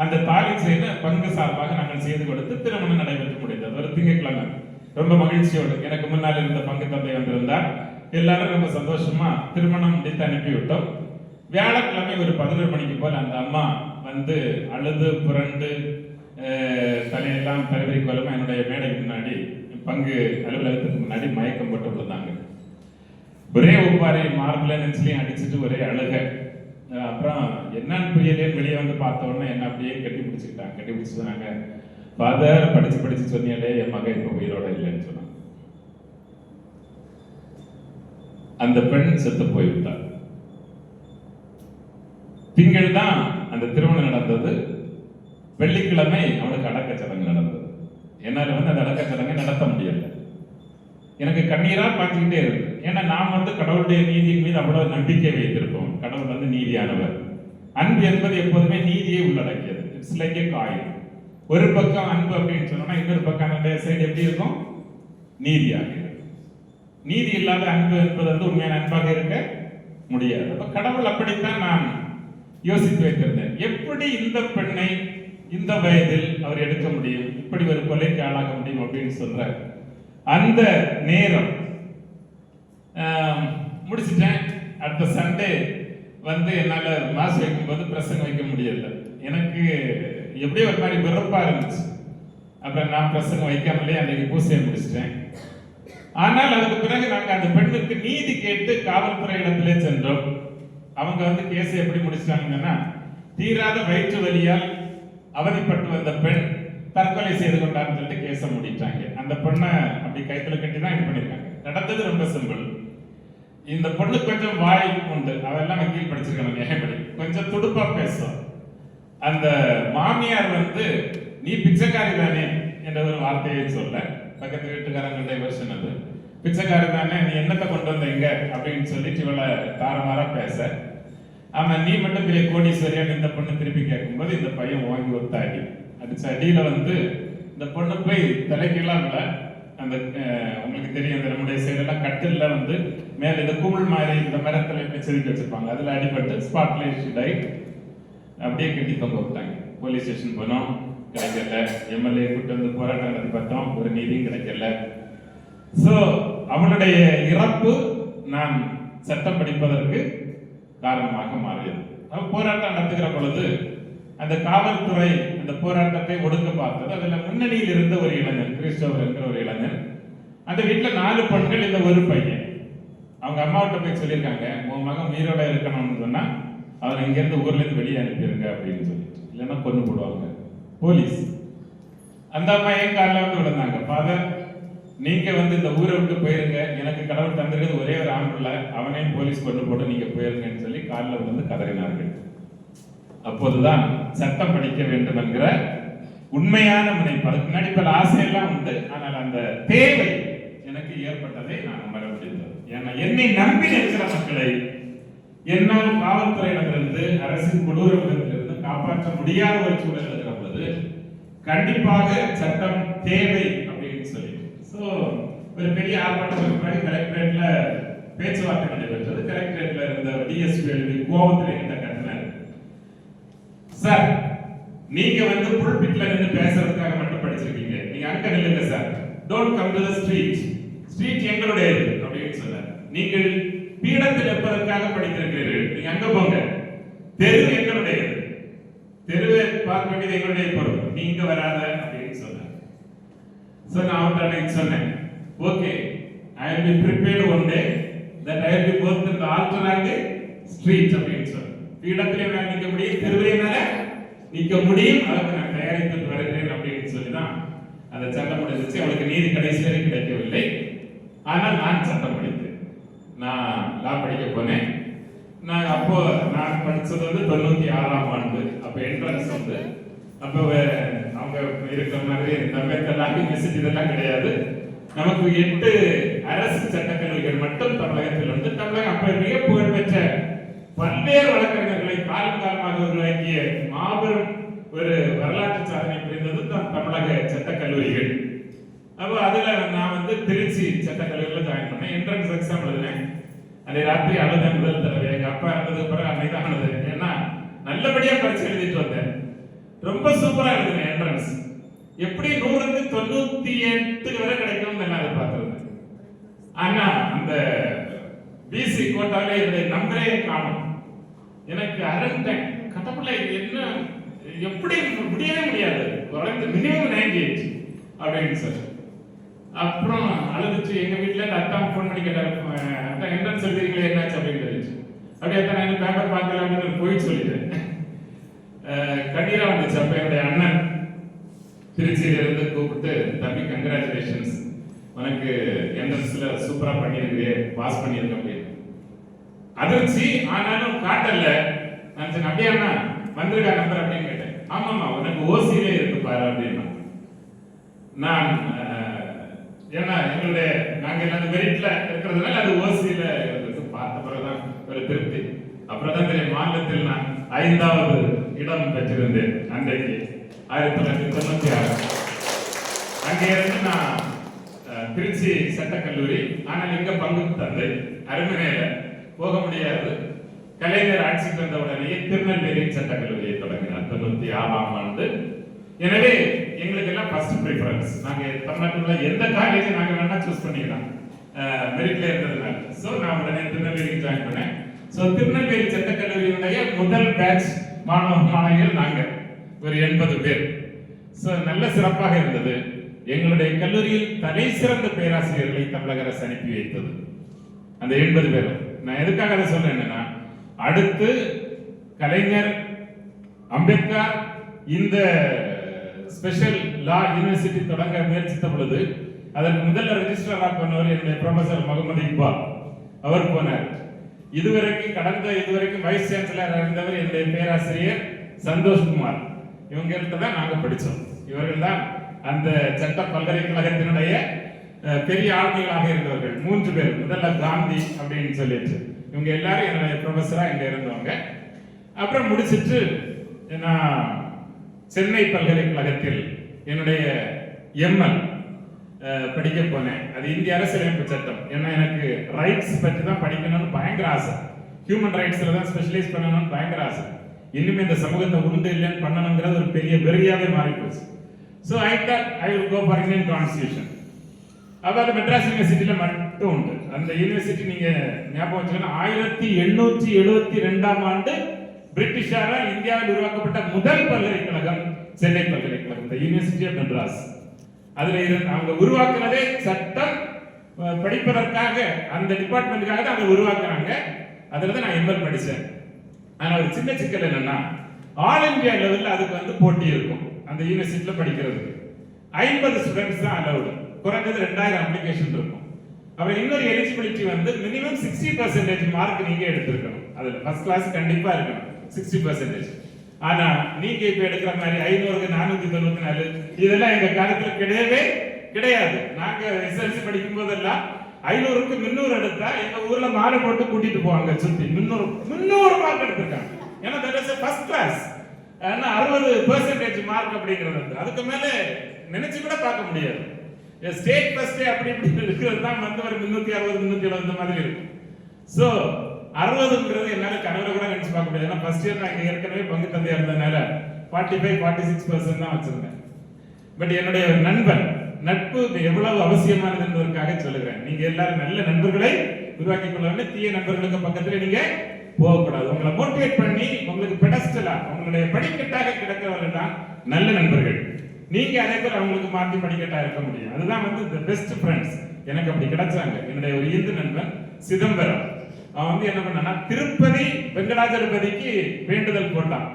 அந்த தாலி செயினை பங்கு சார்பாக நாங்கள் செய்து கொடுத்து திருமணம் நடைபெற்று முடிந்தது. ஒரு திங்கட்கிழமை ரொம்ப மகிழ்ச்சியோடு எனக்கு முன்னால் இருந்த பங்கு தந்தை வந்திருந்தார். எல்லாரும் ரொம்ப சந்தோஷமா திருமணம் முடித்து அனுப்பிவிட்டோம். வியாழக்கிழமை ஒரு 11 மணிக்கு போல அந்த அம்மா வந்து அழுது புரண்டு தலையெல்லாம் தலைவரி கோலமா என்னுடைய மேடைக்கு முன்னாடி பங்கு அலுவலகத்துக்கு முன்னாடி மயக்கம் போட்டு விழுந்தாங்க. ஒரே ஒப்பாரி மார்பிள் நெஞ்சிலையும் அடிச்சுட்டு ஒரே அழுக. அப்புறம் என்னன்னு புரியலேன்னு வெளியே வந்து பார்த்த உடனே என்ன அப்படியே கட்டி பிடிச்சிக்கிட்டாங்க. கட்டி பிடிச்சி சொன்னாங்க, ஃபாதர் படிச்சு சொன்னீங்களே என் மகன் இப்ப உயிரோட இல்லைன்னு சொன்னாங்க. அந்த பெண் செத்து போய்விட்டார். திங்கள் தான் அந்த திருமணம் நடந்தது. வெள்ளிக்கிழமை அவனுக்கு அடக்க சடங்கு நடந்தது. என்னால வந்து அந்த அடக்க சடங்கை நடத்த முடியல. எனக்கு கண்ணீரா பார்த்துக்கிட்டே இருக்கு. ஏன்னா நாம் வந்து கடவுளுடைய நீதியின் மீது அவ்வளவு நம்பிக்கை வைத்திருப்போம். கடவுள் வந்து நீதியானவர். அன்பு என்பது எப்போதுமே நீதியை உள்ளடக்கியது. It's like a coin. ஒரு பக்கம் அன்பு அப்படின்னு சொன்னோம்னா இன்னொரு பக்கம் சைடு எப்படி இருக்கும்? நீதியாக இருக்கும். நீதி இல்லாத அன்பு என்பது வந்து உண்மையான அன்பாக இருக்க முடியாது. அப்ப கடவுள் அப்படித்தான் நான் யோசித்து வைத்திருந்தேன். எப்படி இந்த பெண்ணை இந்த வயதில் அவர் எடுக்க முடியும், இப்படி ஒரு கொலைக்கு ஆளாக முடியும் அப்படின்னு சொல்ற அந்த நேரம் முடிச்சுட்டேன். அடுத்த சண்டே வந்து என்னால மாஸ் வைக்கும்போது பிரசங்கம் வைக்க முடியல. எனக்கு எப்படியோ ஒரு மாதிரி வெறுப்பா இருந்துச்சு. அப்புறம் நான் பிரசங்கம் வைக்காமலே அன்னைக்கு பூசையை முடிச்சிட்டேன். ஆனால் அதுக்கு பிறகு நாங்க அந்த பெண்ணுக்கு நீதி கேட்டு காவல்துறை இடத்திலே சென்றோம். அவங்க வந்து கேஸை எப்படி முடிச்சிட்டாங்கன்னா, தீராத வயிற்று வலியால் அவதிப்பட்டு வந்த பெண் தற்கொலை செய்து கொண்டான்னு சொல்லிட்டு கேஸை முடிட்டாங்க. அந்த பொண்ணை அப்படி கைத்துல கட்டி தான் இது பண்ணிருக்காங்க. நடந்தது ரொம்ப சிம்பிள். இந்த பொண்ணு கொஞ்சம் வாய் உண்டு, அவெல்லாம் வக்கீல் படிச்சிருக்காங்க, நியாயப்படி கொஞ்சம் துடுப்பா பேசும். அந்த மாமியார் வந்து நீ பிச்சைக்காரி தானே என்ற ஒரு வார்த்தையை சொல்ல, பக்கத்து வீட்டுக்காரங்களுடைய வெர்ஷன் அது, பிச்சைக்காரி தானே நீ என்னத்தை கொண்டு வந்த எங்க அப்படின்னு சொல்லிட்டு இவளை தாரமாரா பேச, ஆமா நீ மட்டும் பெரிய கோடீஸ்வரியான்னு இந்த பொண்ணு திருப்பி கேட்கும்போது இந்த பையன் வாங்கி ஒத்த அடி அடிச்ச அடியில வந்து இந்த பொண்ணு போய் தலைக்கெல்லாம் விட அந்த உங்களுக்கு தெரியும் அந்த நம்முடைய சைடெல்லாம் கட்டில வந்து மேல இந்த கூழ் மாதிரி இந்த மரத்துல செதுக்கி வச்சிருப்பாங்க, அதுல அடிபட்டு ஸ்பாட்ல ஷீட் ஆகி அப்படியே கட்டி தொங்க விட்டாங்க. போலீஸ் ஸ்டேஷன் போனோம், கிடைக்கல. எம்எல்ஏ கூட்டு வந்து போராட்டம் நடத்தி பார்த்தோம், ஒரு நீதியும் கிடைக்கல. சோ அவளுடைய இறப்பு நான் சட்டம் படிப்பதற்கு காரணமாக மாறியது. போராட்டம் நடத்துகிற பொழுது அந்த காவல்துறை அந்த போராட்டத்தை ஒடுக்க பார்த்தது. அதுல முன்னணியில் இருந்த ஒரு இளைஞன், கிறிஸ்டோபர் என்கிற ஒரு இளைஞன், அந்த வீட்டுல 4 பெண்கள், இந்த ஒரு பையன். அவங்க அம்மாவிட்ட போய் சொல்லியிருக்காங்க, உன் மகன் உயிரோட இருக்கணும்னு சொன்னா அவனை இங்க இருந்து ஊர்ல இருந்து வெளியே அனுப்பிடுங்க அப்படின்னு சொல்லிட்டு, இல்லைன்னா கொண்டு போடுவாங்க போலீஸ். அந்த அம்மா என் காலில் வந்து விழுந்தாங்க, ஃபாதர் நீங்க வந்து இந்த ஊரை விட்டு போயிருங்க, எனக்கு கடவுள் தந்திருக்கிறது ஒரே ஒரு ஆண் பிள்ளை, அவனையும் போலீஸ் கொண்டு போட்டு நீங்க போயிருங்கன்னு சொல்லி காலில் விழுந்து கதறினார்கள். அப்போதுதான் சட்டம் படிக்க வேண்டும் என்கிற உண்மையான முனைப்பு, அதுக்கு முன்னாடி பல ஆசையெல்லாம் உண்டு, ஆனால் அந்த தேவை எனக்கு ஏற்பட்டதை நான் உணர முடிந்தது. ஏன்னா என்னை நம்பி இருக்கிற மக்களை என்னால் காவல்துறையிடமிருந்து, அரசின் கொடூரத்திலிருந்து காப்பாற்ற முடியாத ஒரு சூழல் இருக்கிற பொழுது கண்டிப்பாக சட்டம் தேவை அப்படின்னு சொல்லி ஒரு பெரிய ஆர்ப்பாட்டத்துக்கு பிறகு கலெக்டரேட்ல பேச்சுவார்த்தை நடைபெற்றது. கலெக்டரேட்ல இருந்த டிஎஸ்பி எழுதி கோபத்தில் என்கிட்ட கத்தினார், சார் நீங்க வந்து புல்பிட்ல நின்று பேசுறதுக்காக மட்டும் படிச்சிருக்கீங்க, நீங்க அங்க நில்லுங்க sir, don't come to the street, street எங்களுடையது அப்படின்னு சொன்னார். நீங்கள் பீடத்தில் இருப்பதற்காக படித்திருக்கிறீர்கள், நீங்க அங்க போங்க, தெரு எங்களுடையது, தெருவை பார்க்க வேண்டியது எங்களுடைய பொருள், நீங்க வராத அப்படின்னு சொன்னார். So நான் அவர்கிட்ட சொன்னேன், okay I will be prepared one day that I will be both in the altar and the street அப்படின்னு சொன்னேன். பீடத்திலே நான் நிற்க முடியும், தெருவிலே நிற்க முடியும், அதற்கு நான் தயாரித்து வருகிறேன் அப்படின்னு சொல்லி தான் அந்த சட்டம் முடிஞ்சிச்சு. அவளுக்கு நீதி கடைசி வரை கிடைக்கவில்லை, ஆனால் நான் சட்டம் படித்தேன். நான் லா படிக்க போனேன். அப்போ நான் படிச்சது வந்து 96ஆம் ஆண்டு. அப்போ என்ட்ரன்ஸ் வந்து அப்போ அவங்க இருக்கிற மாதிரி தமிழகத்தெல்லாம் மெசேஜ் இதெல்லாம் கிடையாது. நமக்கு 8 அரசு சட்டக்கல்லூரிகள் மட்டும் தமிழகத்தில் வந்து, தமிழகம் அப்ப மிக புகழ்பெற்ற பல்வேறு வழக்கறிஞர்களை காலம் காலமாக உருவாக்கிய மாபெரும் ஒரு வரலாற்று சாதனை புரிந்தது தமிழக சட்டக்கல்லூரிகள். அப்போ அதுல நான் வந்து திருச்சி சட்டக்கல்லூரியில் ஜாயின் பண்ணேன். என்ட்ரன்ஸ் எக்ஸாம் எழுதினேன். அன்றைய ராத்திரி அழுத முதல் தடவை. எங்க அப்பா இருந்ததுக்கு பிறகு அன்னைக்கு அழுது, ஏன்னா நல்லபடியா பரிசு எழுதிட்டு வந்தேன், ரொம்ப சூப்பரா எழுதினேன். என்ட்ரன்ஸ் எப்படி 100க்கு 98 வரை கிடைக்கும்னு நான் எதிர்பார்த்திருந்தேன். ஆனா அந்த பிசி கோட்டாலே என்னுடைய நம்பரே காணும். எனக்கு அரண்டேன், கடவுளை என்ன எப்படி முடியவே முடியாது, குறைந்த மினிமம் 98 அப்படின்னு சொல்லி. அப்புறம் அழுதுச்சு. எங்க வீட்டுல அத்தா போன் பண்ணி கேட்டாரு, அத்தா என்ட்ரன்ஸ் எழுதிருக்கீங்களே என்னாச்சு அப்படின்னு சொல்லிச்சு. அப்படியே அத்தா நான் பேப்பர் பார்க்கல அப்படின்னு போய் சொல்லிட்டேன். கண்ணீரா வந்துச்சு. அப்ப என்னுடைய அண்ணன் திருச்சியில இருந்து கூப்பிட்டு, தம்பி கங்க்ராச்சுலேஷன்ஸ், உனக்கு என்ட்ரன்ஸ்ல சூப்பரா பண்ணிருக்கே, பாஸ் பண்ணிருக்க அப்படின்னு. அதிர்ச்சி, ஆனாலும் காட்டல. நான் சொன்னேன், அப்படியே அண்ணா வந்திருக்கா நம்பர் அப்படின்னு கேட்டேன். ஆமாமா உனக்கு ஓசியிலே இருக்கு பாரு அப்படின்னா. நான் ஏன்னா எங்களுடைய நாங்க எல்லாரும் மெரிட்ல இருக்கிறதுனால அது ஓசியில பார்த்த பிறகுதான் ஒரு திருப்தி. அப்புறம் தான் தெரியும், மாநிலத்தில் நான் 5வது இடம் பெற்றிருந்தேன் அன்றைக்கு 1996. அங்கே இருந்து நான் திருச்சி சட்டக்கல்லூரி, ஆனால் எங்க பங்கு தந்தை அருமனையில போக முடியாது. கலைஞர் ஆட்சிக்கு வந்த உடனே திருநெல்வேலி சட்டக்கல்லூரியை தொடங்கினார் 96ஆம் ஆண்டு. எனவே எங்களுக்கு எல்லாம் ஃபர்ஸ்ட் ப்ரிஃபரன்ஸ். நாங்க தமிழ்நாட்டில் எந்த காலேஜ் நாங்க வேணா சூஸ் பண்ணிக்கலாம் மெரிட்ல இருந்ததுனால. ஸோ நான் உடனே திருநெல்வேலிக்கு ஜாயின் பண்ணேன். ஸோ திருநெல்வேலி சட்டக்கல்லூரியினுடைய முதல் பேட்ச் மாணவிகள் நாங்க ஒரு 80 பேர். ஸோ நல்ல சிறப்பாக இருந்தது. எங்களுடைய கல்லூரியில் தலை சிறந்த பேராசிரியர்களை தமிழக அரசு அனுப்பி வைத்தது அந்த 80 பேர். நான் எதுக்காக அதை சொல்றேன் என்னன்னா, அடுத்து கலைஞர், அம்பேத்கர் இந்த ஸ்பெஷல் லா யூனிவர்சிட்டி தொடங்க முயற்சித்த பொழுது அதற்கு முதல்ல ரெஜிஸ்ட்ராரா போனவர் என்னுடைய ப்ரொஃபசர் முகமது இக்பால், அவர் போனார். இதுவரைக்கும் வைஸ் சான்சலர் இருந்தவர் என்னுடைய பேராசிரியர் சந்தோஷ்குமார். இவங்கள்ட்ட தான் நாங்க படிச்சோம். இவர்கள் தான் அந்த சட்ட பல்கலைக்கழகத்தினுடைய பெரிய ஆளுமைகளாக இருந்தவர்கள் 3 பேர். முதல்ல காந்தி அப்படின்னு சொல்லிட்டு இவங்க எல்லாரும் என்னுடைய ப்ரொஃபஸரா இங்க இருந்தவங்க. அப்புறம் முடிச்சிட்டு நான் சென்னை பல்கலைக்கழகத்தில் என்னுடைய எம்எல் படிக்க போனேன். அது இந்திய அரசியலமைப்பு சட்டம். ஏன்னா எனக்கு ரைட்ஸ் பற்றி தான் படிக்கணும்னு பயங்கர ஆசை, ஹியூமன் ரைட்ஸ்ல தான் ஸ்பெஷலைஸ் பண்ணணும்னு பயங்கர ஆசை. இன்னுமே இந்த சமூகத்தை உண்டு இல்லைன்னு பண்ணணுங்கிறது ஒரு பெரிய வெறியாவே மாறி போச்சு. So I thought I will go for Indian constitution. அப்போ அது மெட்ராஸ் யூனிவர்சிட்டியில் மட்டும் உண்டு. அந்த யூனிவர்சிட்டி நீங்க ஞாபகம் வச்சுக்கணும், 1872ஆம் ஆண்டு பிரிட்டிஷாரால் இந்தியாவில் உருவாக்கப்பட்ட முதல் பல்கலைக்கழகம் சென்னை பல்கலைக்கழகம், இந்த யூனிவர்சிட்டி ஆஃப் மெட்ராஸ். அதுல அவங்க உருவாக்குனதே சட்டம் படிப்பதற்காக, அந்த டிபார்ட்மெண்ட்டுக்காக தான் அவங்க உருவாக்குறாங்க. அதுல தான் நான் எம்எல் படிச்சேன். ஆனா ஒரு சின்ன சிக்கல் என்னன்னா, ஆல் இந்தியா லெவல்ல அதுக்கு வந்து போட்டி இருக்கும். அந்த யூனிவர்சிட்டியில படிக்கிறதுக்கு 50 ஸ்டூடெண்ட்ஸ் தான் அலௌடு. குறைஞ்சது 2000 அப்ளிகேஷன் இருக்கும். அப்புறம் இன்னொரு எலிஜிபிலிட்டி வந்து மினிமம் 60% மார்க் நீங்க எடுத்திருக்கணும். அதுல ஃபர்ஸ்ட் கிளாஸ் கண்டிப்பா இருக்கணும் 60%. ஆனா நீங்க இப்ப எடுக்கிற மாதிரி 500க்கு 494 இதெல்லாம் எங்க காலத்துல கிடையவே கிடையாது. நாங்க எஸ்எல்சி படிக்கும் போதெல்லாம் 500க்கு 300 எடுத்தா எங்க ஊர்ல மாலை போட்டு கூட்டிட்டு போவாங்க சுத்தி. 300 மார்க் எடுத்திருக்காங்க. ஏன்னா தட் இஸ் ஃபர்ஸ்ட் கிளாஸ். ஆனா 60% மார்க் அப்படிங்கிறது அதுக்கு மேல நினைச்சு கூட பார்க்க முடியாது. ஸ்டேட் ஃபர்ஸ்ட் அப்படி இப்படி இருக்கிறது தான் வந்து ஒரு 360 370 இந்த மாதிரி இருக்கும். சோ 60ங்கிறது என்னால கனவுல கூட நினைச்சு பார்க்க முடியாது. ஏன்னா ஃபர்ஸ்ட் இயர் நான் ஏற்கனவே பங்கு தந்தையா இருந்ததுனால 45-46% தான் வச்சிருந்தேன். பட் என்னுடைய நண்பன் நட்பு எவ்வளவு அவசியமானது என்பதற்காக சொல்லுகிறேன். நீங்க எல்லாரும் நல்ல நண்பர்களை உருவாக்கி கொள்ள வேண்டும். தீய நண்பர்களுக்கு பக்கத்துல நீங்க போகக்கூடாது. உங்களை மோட்டிவேட் பண்ணி உங்களுக்கு பெடஸ்டலா உங்களுடைய படிக்கட்டாக கிடக்கிறவர்கள் தான் நல்ல நண்பர்கள். நீங்க அதே போல அவங்களுக்கு மாற்றி படிக்கட்டா இருக்க முடியும். அதுதான் வந்து தி பெஸ்ட் ஃப்ரெண்ட்ஸ். எனக்கு அப்படி கிடைச்சாங்க. என்னுடைய ஒரு இந்து நண்பன் சிதம்பரம், அவன் வந்து என்ன பண்ணானா, திருப்பதி வெங்கடாஜலபதிக்கு வேண்டுதல் போட்டான்.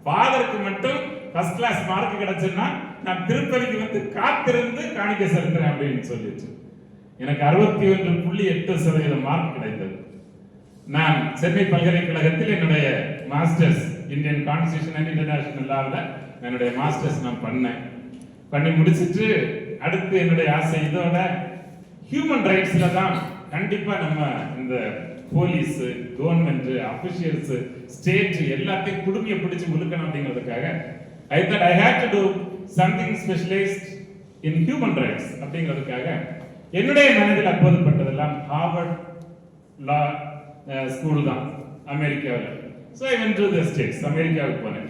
ஃபாதருக்கு மட்டும் ஃபர்ஸ்ட் கிளாஸ் மார்க் கிடைச்சுன்னா நான் திருப்பதிக்கு வந்து காத்திருந்து காணிக்கை செலுத்துறேன் அப்படின்னு சொல்லிட்டு எனக்கு 61.8% மார்க் கிடைத்தது. நான் சென்னை பல்கலைக்கழகத்தில் என்னுடைய masters Indian constitution and international லாவில் என்னுடைய மாஸ்டர்ஸ் நான் பண்ணி முடிச்சிட்டு அடுத்து என்னுடைய ஆசை இதோட ஹியூமன் ரைட்ஸ்ல தான் கண்டிப்பா நம்ம இந்த போலீஸ், கவர்மெண்ட், அபிஷியல்ஸ், ஸ்டேட் எல்லாத்தையும் குடுமையை பிடிச்சு முழுக்கணும் அப்படிங்கிறதுக்காக I thought I had to do something specialized in human rights அப்படிங்கிறதுக்காக என்னுடைய மனதில் அப்போதுப்பட்டதெல்லாம் ஹார்வர்ட் லா ஸ்கூல் தான் அமெரிக்காவில். So I went to the states, அமெரிக்காவுக்கு போனேன்.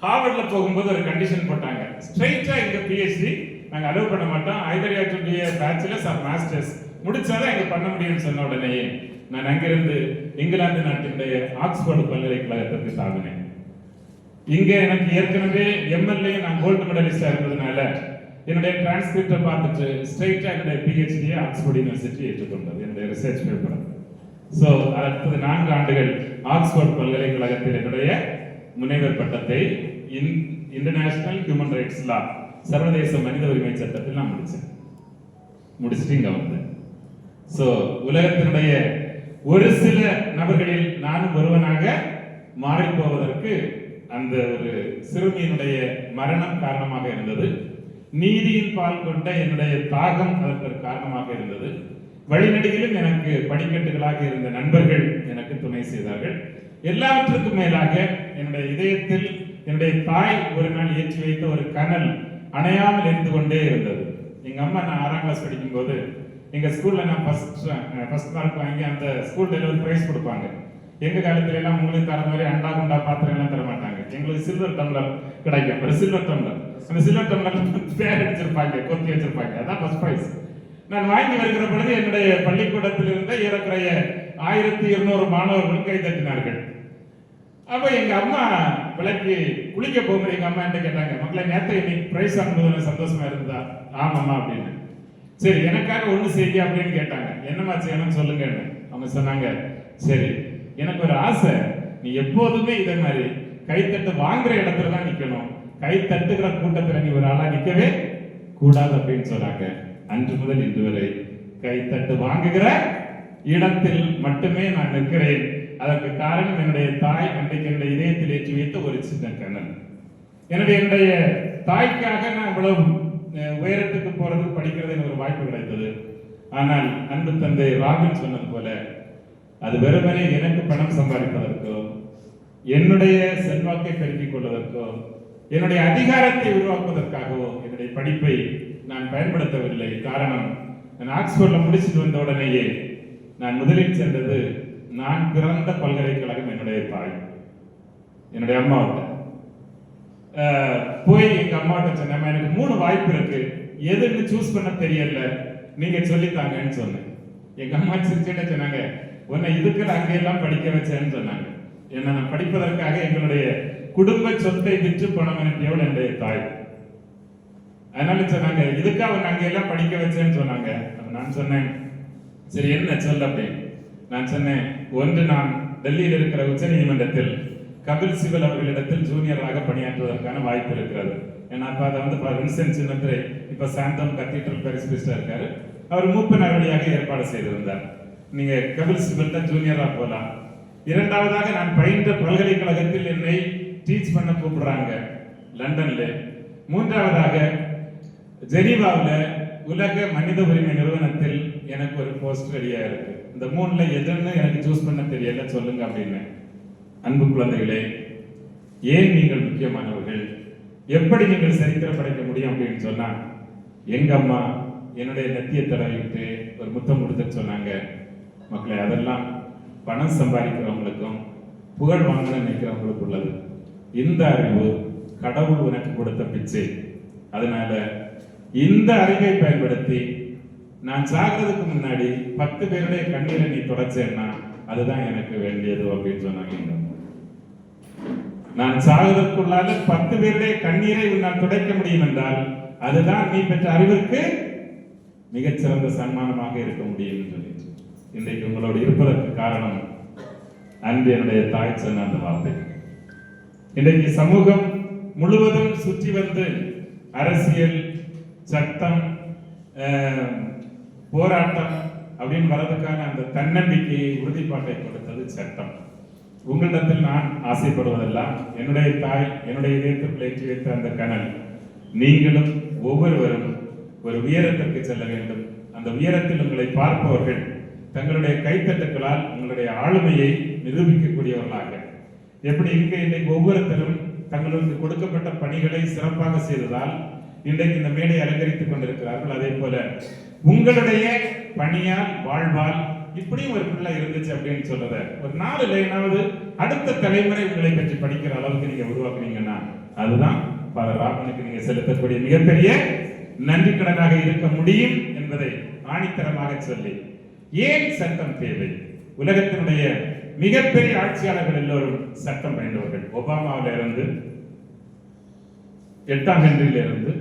ஹார்வர்ட்ல போகும்போது ஒரு கண்டிஷன் போட்டாங்க, ஸ்ட்ரைட்டா இங்க பிஹெச்டி நாங்க அலோவ் பண்ண மாட்டோம், either you have to be a bachelors or masters முடிச்சாதான் இங்க பண்ண முடியும்னு சொன்ன உடனேயே நான் அங்கிருந்து இங்கிலாந்து நாட்டினுடைய ஆக்ஸ்போர்டு பல்கலைக்கழகத்திற்கு சாதினேன். இங்க எனக்கு ஏற்கனவே எம்எல்ஏ நான் கோல்டு மெடலிஸ்டா இருந்ததுனால என்னுடைய டிரான்ஸ்கிரிப்டை பார்த்துட்டு ஸ்ட்ரைட்டா என்னுடைய பிஹெச்டியை ஆக்ஸ்போர்ட் யூனிவர்சிட்டி ஏற்றுக்கொண்டது என்னுடைய ரிசர்ச் பேப்பர். ஸோ அடுத்தது 4 ஆண்டுகள் ஆக்ஸ்போர்ட் பல்கலைக்கழகத்தில் என்னுடைய முனைவர் பட்டத்தை இன்டர்நேஷனல் ஹியூமன் ரைட்ஸ் லா, சர்வதேச மனித உரிமை சட்டத்தில் நான் முடிச்சுட்டு இங்க வந்தேன். ஸோ உலகத்தினுடைய ஒரு சில நபர்களில் நானும் ஒருவனாக மாறி போவதற்கு அந்த ஒரு சிறுமியினுடைய மரணம் காரணமாக இருந்தது. நீதியின் பால் கொண்ட என்னுடைய தாகம் அதற்கு காரணமாக இருந்தது. வழிநெடுகிலும் எனக்கு படிக்கட்டுகளாக இருந்த நண்பர்கள் எனக்கு துணை செய்தார்கள். எல்லாவற்றுக்கும் மேலாக என்னுடைய இதயத்தில் என்னுடைய தாய் ஒரு நாள் ஏற்றி வைத்த ஒரு கனல் அணையாமல் இருந்து கொண்டே இருந்தது. எங்க அம்மா நான் 6ஆம் கிளாஸ் படிக்கும் போது எங்க ஸ்கூல்ல நான் ஃபர்ஸ்ட் மார்க் வாங்கி அந்த ஸ்கூல் ஒரு பிரைஸ் கொடுப்பாங்க. எங்க காலத்துல எல்லாம் உங்களுக்கு தர மாதிரி அண்டா குண்டா பாத்திரம் எல்லாம் தர மாட்டாங்க. எங்களுக்கு சில்வர் டம்ளர் கிடைக்கும், ஒரு சில்வர் டம்ளர். அந்த சில்வர் டம்ளர் பேர் அடிச்சிருப்பாங்க, கொத்தி வச்சிருப்பாங்க. அதான் ஃபர்ஸ்ட் பிரைஸ். நான் வாங்கி வருகிற பொழுது என்னுடைய பள்ளிக்கூடத்தில் இருந்த ஏறக்குறைய 1200 மாணவர்கள் கை தட்டினார்கள். அப்ப எங்க அம்மா விளக்கி குளிக்க போகும்போது எங்க அம்மா என்ன கேட்டாங்க, மக்களை நேற்று இன்னைக்கு பிரைஸ் வாங்கும்போது சந்தோஷமா இருந்தா? ஆமாம்மா அப்படின்னு. சரி எனக்காக ஒண்ணு செய்ய அப்படின்னு கேட்டாங்க. என்னமா செய்யணும்னு சொல்லுங்கன்னு அவங்க சொன்னாங்க. சரி எனக்கு ஒரு ஆசை, நீ எப்போதுமே இதே மாதிரி கைத்தட்டு வாங்குற இடத்துல தான் நிக்கணும், கை தட்டுகிற கூட்டத்துல நீ ஒரு ஆளா நிக்கவே கூடாது அப்படின்னு சொன்னாங்க. அன்று முதல் இன்று வரை கைத்தட்டு வாங்குகிற இடத்தில் மட்டுமே நான் நிற்கிறேன். அதற்கு காரணம் என்னுடைய தாய் அன்றைக்கு என்னுடைய இதயத்தில் ஏற்றி வைத்த ஒரு சின்ன கனல். எனவே என்னுடைய தாய்க்காக நான் இவ்வளவு உயரத்துக்கு போறதுக்கு படிக்கிறது எனக்கு ஒரு வாய்ப்பு கிடைத்தது. ஆனால் அன்பு தந்தை ராபின் சொன்னது போல அது வெறுமனே எனக்கு பணம் சம்பாதிப்பதற்கோ, என்னுடைய செல்வாக்கை பெருக்கிக் கொள்வதற்கோ, என்னுடைய அதிகாரத்தை உருவாக்குவதற்காகவோ என்னுடைய படிப்பை நான் பயன்படுத்தவில்லை. காரணம், நான் ஆக்ஸ்போர்ட்ல முடிச்சுட்டு வந்த உடனேயே நான் முதலில் சென்றது நான் பிறந்த பல்கலைக்கழகம் என்னுடைய தாய். என்னுடைய அம்மாவிட்ட போய் எங்க அம்மாவிட்ட சொன்னேன், எனக்கு 3 வாய்ப்பு இருக்கு, எதுன்னு சூஸ் பண்ண தெரியல, நீங்க சொல்லித்தாங்கன்னு சொன்னேன். எங்க அம்மா சிரிச்சுட்டு சொன்னாங்க, உன்னை இதுக்கு அங்கெல்லாம் படிக்க வச்சேன்னு சொன்னாங்க. என்ன நான் படிப்பதற்காக எங்களுடைய குடும்ப சொத்தை விற்று பணம் அனுப்பியவள் என்னுடைய தாய். அதனால சொன்னாங்க, இதுக்காக அவன் அங்கெல்லாம் படிக்க வச்சேன்னு சொன்னாங்க. நான் சொன்னேன், சரி என்ன சொல்ல அப்படின்னு. நான் சொன்னேன், ஒன்று நான் டெல்லியில் இருக்கிற உச்ச நீதிமன்றத்தில் கபில் சிபல் அவர்களிடத்தில் ஜூனியராக பணியாற்றுவதற்கான வாய்ப்பு இருக்கிறது. ஏன்னா அப்ப அதை வந்து வின்சென்ட் சின்னத்திரை இப்ப சாந்தம் கத்தீட்ரல் பாரிஸ் பிரிஸ்டா இருக்காரு, அவர் மூப்பினர் வழியாக ஏற்பாடு செய்திருந்தார். நீங்க கபில் சிபல் தான் ஜூனியரா போலாம். இரண்டாவதாக நான் பயின்ற பல்கலைக்கழகத்தில் என்னை டீச் பண்ண கூப்பிடுறாங்க லண்டன்ல. மூன்றாவதாக ஜெனீவாவில் உலக மனித உரிமை நிறுவனத்தில் எனக்கு ஒரு போஸ்ட் ரெடியா இருக்கு. இந்த 3ல எதுன்னு எனக்கு சூஸ் பண்ண தெரியல, சொல்லுங்க அப்படின்னு. அன்பு குழந்தைகளே, ஏன் நீங்கள் முக்கியமானவர்கள், எப்படி நீங்கள் சரித்திரம் படைக்க முடியும் அப்படின்னு சொன்னா, எங்க அம்மா என்னுடைய நெத்தியை தடவிட்டு ஒரு முத்தம் கொடுத்து சொன்னாங்க, மக்களே அதெல்லாம் பணம் சம்பாதிக்கிறவங்களுக்கும் புகழ் வாங்க நினைக்கிறவங்களுக்கு உள்ளது. இந்த அறிவு கடவுள் உனக்கு கொடுத்த பிச்சை. அதனால இந்த அறிவை பயன்படுத்தி நான் சாகிறதுக்கு முன்னாடி 10 பேருடைய கண்ணீரை நீ தொடச்சேன்னா அதுதான் எனக்கு வேண்டியது அப்படின்னு சொன்னாங்க. நான் சாகிறதுக்குள்ளால 10 பேருடைய கண்ணீரை உன்னால் துடைக்க முடியும் என்றால் அதுதான் நீ பெற்ற அறிவிற்கு மிகச்சிறந்த சன்மானமாக இருக்க முடியும் சொல்லிட்டு இன்றைக்கு உங்களோடு இருப்பதற்கு காரணம் அன்பு என்னுடைய தாய் சொன்ன அந்த வார்த்தை. இன்றைக்கு சமூகம் முழுவதும் சுற்றி வந்து அரசியல், சட்டம், போராட்டம் அப்படின்னு வர்றதுக்கான அந்த தன்னம்பிக்கையை, உறுதிப்பாட்டை கொடுத்தது சட்டம். உங்களிடத்தில் நான் ஆசைப்படுவதெல்லாம் என்னுடைய தாய் என்னுடைய இதயத்தில் ஏற்றி வைத்த அந்த கனல், நீங்களும் ஒவ்வொருவரும் ஒரு உயரத்திற்கு செல்ல வேண்டும். அந்த உயரத்தில் உங்களை பார்ப்பவர்கள் தங்களுடைய கைத்தட்டுகளால் உங்களுடைய ஆளுமையை நிரூபிக்கக்கூடியவர்களாக, எப்படி இன்றைக்கு ஒவ்வொருத்தரும் தங்களுக்கு கொடுக்கப்பட்ட பணிகளை சிறப்பாக செய்ததால் இன்றைக்கு இந்த மேடை அலங்கரித்துக் கொண்டிருக்கிறார்கள். அதே போல உங்களுடைய பணியால் வாழ்வால் இப்படியும் ஒரு பிள்ளை இருந்துச்சு அப்படின்னு சொல்றத ஒரு 4 லைனாவது அடுத்த தலைமுறை உங்களை பற்றி படிக்கிற அளவுக்கு நீங்க உருவாக்குனீங்கன்னா அதுதான் ஃபாதர் ராமனுக்கு நீங்க செலுத்தக்கூடிய மிகப்பெரிய நன்றி கடனாக இருக்க முடியும் என்பதை ஆணித்தரமாக சொல்லி, ஏன் சட்டம் தேவை? உலகத்தினுடைய மிகப்பெரிய ஆட்சியாளர்கள் எல்லோரும் சட்டம் பயின்றவர்கள். ஒபாமாவில இருந்து 8ஆம் ஹென்ரியில இருந்து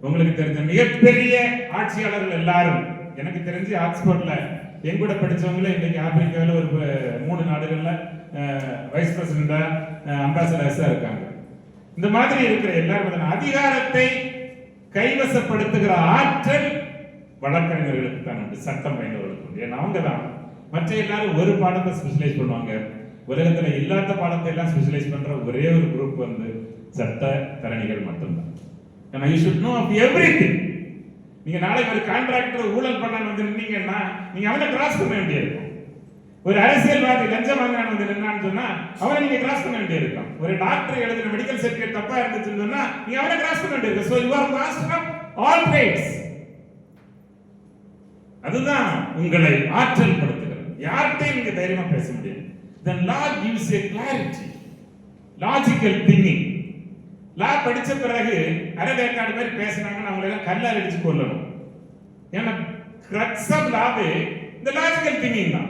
உங்களுக்கு தெரிஞ்ச மிகப்பெரிய ஆட்சியாளர்கள் எல்லாரும், எனக்கு தெரிஞ்சு ஆக்ஸ்போர்ட்ல என் கூட படிச்சவங்களே இன்னைக்கு ஆப்பிரிக்காவில் ஒரு 3 நாடுகள்ல வைஸ் பிரசிடண்டா, அம்பாசடர்ஸா இருக்காங்க. இந்த மாதிரி இருக்கிற எல்லாரும் அதிகாரத்தை கைவசப்படுத்துகிற ஆற்றல் வழக்கறிஞர்களுக்கு தான் உண்டு, சட்டம் பயின்றவர்களுக்கு உண்டு. ஏன்னா அவங்க தான், மற்ற எல்லாரும் ஒரு பாடத்தை ஸ்பெஷலைஸ் பண்ணுவாங்க. உலகத்துல இல்லாத பாடத்தை எல்லாம் ஸ்பெஷலைஸ் பண்ற ஒரே ஒரு குரூப் வந்து சட்ட தரணிகள் மட்டும்தான். ஏன்னா you should know of everything. நீங்க நாளைக்கு ஒரு கான்ட்ராக்டர் ஊழல் பண்ணான்னு வந்து நின்னீங்கன்னா நீங்க அவனை கிராஸ் பண்ண வேண்டியிருக்கும். ஒரு அரசியல்வாதி லஞ்சம் வாங்கினான்னு வந்து நின்னான்னு சொன்னா அவனை நீங்க கிராஸ் பண்ண வேண்டியிருக்கும். ஒரு டாக்டர் எழுதின மெடிக்கல் சர்டிபிகேட் தப்பா இருந்துச்சுன்னு சொன்னா நீங்க அவனை கிராஸ் பண்ண வேண்டியிருக்கும். So you are master of all trades. அதுதான் உங்களை ஆற்றல் படுத்துகிறது. யார்கிட்டையும் நீங்க தைரியமா பேச முடியும். Then law gives a clarity, logical thinking. லா படிச்ச பிறகு அரவேக்காடு மாதிரி பேசினாங்கன்னா அவங்களை எல்லாம் கல்லால் அடிச்சு கொள்ளணும். ஏன்னா கிரக்ஸ் ஆஃப் லாவே இந்த லாஜிக்கல் திங்கிங் தான்.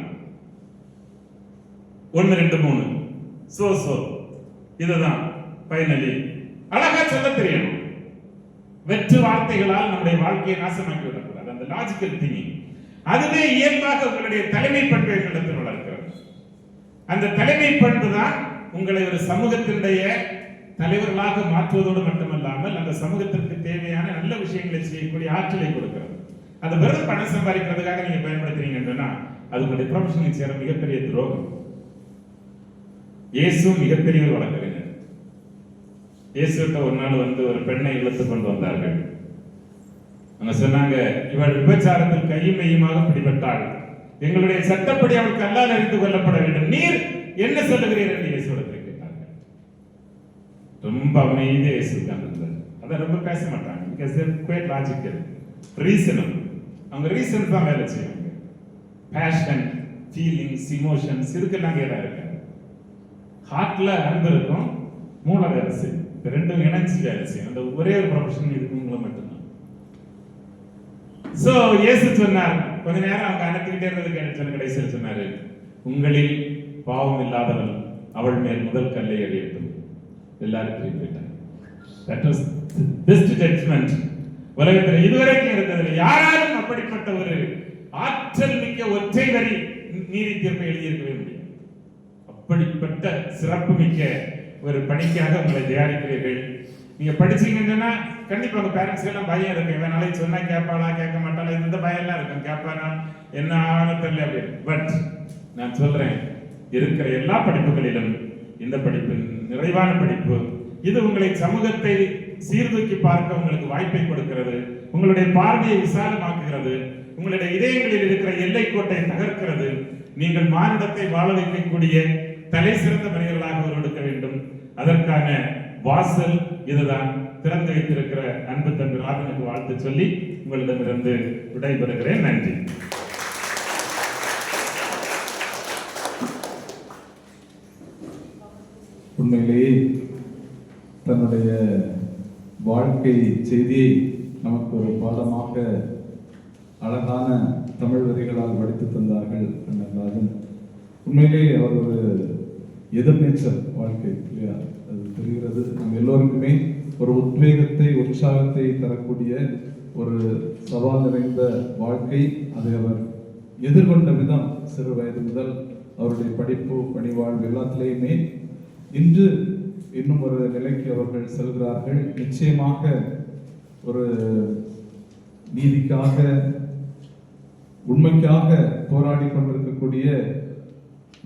1 2 3 சோ இதுதான் ஃபைனலி அழகா சொல்ல தெரியணும். வெற்று வார்த்தைகளால் நம்முடைய வாழ்க்கையை நாசமாக்கி விடக்கூடாது. அந்த லாஜிக்கல் திங்கிங் அதுவே இயல்பாக உங்களுடைய தலைமை பண்பை இடத்தில் வளர்க்கிறது. அந்த தலைமை பண்பு தான் உங்களை ஒரு சமூகத்தினுடைய தலைவர்களாக மாற்றுவதோடு மட்டுமல்லாமல் அந்த சமூகத்திற்கு தேவையான நல்ல விஷயங்களை செய்யக்கூடிய ஆற்றலை கொடுக்கிறது. அந்த வெறும் பணம் சம்பாதிக்கிறதுக்காக நீங்க பயன்படுத்துறீங்கன்னா அது உங்களுடைய ப்ரொஃபஷனுக்கு சேர மிகப்பெரிய துரோகம். இயேசு மிகப்பெரிய ஒரு வழக்கறிஞர். இயேசுட்ட ஒரு நாள் வந்து ஒரு பெண்ணை இழுத்து கொண்டு வந்தார்கள். அவங்க சொன்னாங்க, இவள் விபச்சாரத்தில் கையும் மெய்யுமாக பிடிபட்டாள், எங்களுடைய சட்டப்படி அவள் கல்லால் அறிந்து கொல்லப்பட வேண்டும், நீர் என்ன சொல்லுகிறீர் என்று இயேசுவிடத்தில் கேட்டார்கள். ரொம்ப அமைதியா இயேசு உட்கார்ந்திருந்தார். அதை ரொம்ப பேச மாட்டாங்க. because they are quite logical, reasonable. அவங்க ரீசன் தான் வேலை செய்வாங்க. பேஷன், ஃபீலிங்ஸ், இமோஷன்ஸ் இதுக்கெல்லாம் கேட்டா இருக்காங்க. ஹார்ட்ல அன்பு இருக்கும், மூல வேலை செய்யும். இந்த ரெண்டும் இணைஞ்சு வேலை செய்யும். அந்த ஒரே ஒரு ப்ரொஃபஷன் இதுக்கு உங்களை மட்டும்தான். சோ இயேசு சொன்னார், கொஞ்ச நேரம் அவங்க அனுப்பிக்கிட்டே இருந்ததுக்கு சொன்ன கடைசியில் சொன்னாரு, உங்களில் பாவம் இல்லாதவள் அவள் மேல் முதல் கல்லை எறியட்டும். எல்லாரும் திரும்பி போயிட்டாங்க. That was the best judgment. உலகத்தில் இதுவரைக்கும் இருந்ததில்லை. யாராலும் அப்படிப்பட்ட ஒரு ஆற்றல் மிக்க ஒற்றை வரி நீதி தீர்ப்பை எழுதியிருக்கவே முடியும். அப்படிப்பட்ட சிறப்பு மிக்க ஒரு பணிக்காக உங்களை தயாரிக்கிறீர்கள். நீங்க படிச்சீங்கன்னா கண்டிப்பா உங்க பேரண்ட்ஸ் எல்லாம் பயம் இருக்கு. இவன் நாளைக்கு சொன்னா கேட்பாளா கேட்க மாட்டாளா, இந்த பயம் எல்லாம் இருக்கும். கேட்பானா என்ன ஆகணும் தெரியல அப்படின்னு. பட் நான் சொல்றேன், இருக்கிற எல்லா படிப்புகளிலும் இந்த படிப்பு நிறைவான படிப்பு. இது உங்களை சமூகத்தை சீர்தூக்கி பார்க்க உங்களுக்கு வாய்ப்பை கொடுக்கிறது. உங்களுடைய பார்வையை விசாலமாக்குகிறது. உங்களுடைய இதயங்களில் இருக்கிற எல்லை கோட்டை தகர்க்கிறது. நீங்கள் மானிடத்தை வாழ வைக்கக்கூடிய தலை சிறந்த மனிதர்களாக உருவெடுக்க வேண்டும். அதற்கான வாசல் இதுதான். திறந்து வைத்திருக்கிற அன்பு தம்பி ராஜனுக்கு வாழ்த்து சொல்லி உங்களிடமிருந்து விடைபெறுகிறேன். நன்றி. உண்மையிலேயே தன்னுடைய வாழ்க்கை செய்தியை நமக்கு ஒரு பாடமாக அழகான தமிழ் வரிகளால் வடித்து தந்தார்கள் ராஜன். உண்மையிலேயே அவர் ஒரு எதிர்நீச்சல் வாழ்க்கை இல்லையா, அது தெரிகிறது. நம்ம எல்லோருக்குமே ஒரு உத்வேகத்தை உற்சாகத்தை தரக்கூடிய ஒரு சவால் நிறைந்த வாழ்க்கை. அதை அவர் எதிர்கொண்ட விதம் சிறு வயது முதல் அவருடைய படிப்பு பணிவாழ்வு எல்லாத்திலேயுமே இன்று இன்னும் ஒரு நிலைக்கு அவர்கள் செல்கிறார்கள். நிச்சயமாக ஒரு நீதிக்காக உண்மைக்காக போராடி கொண்டிருக்கக்கூடிய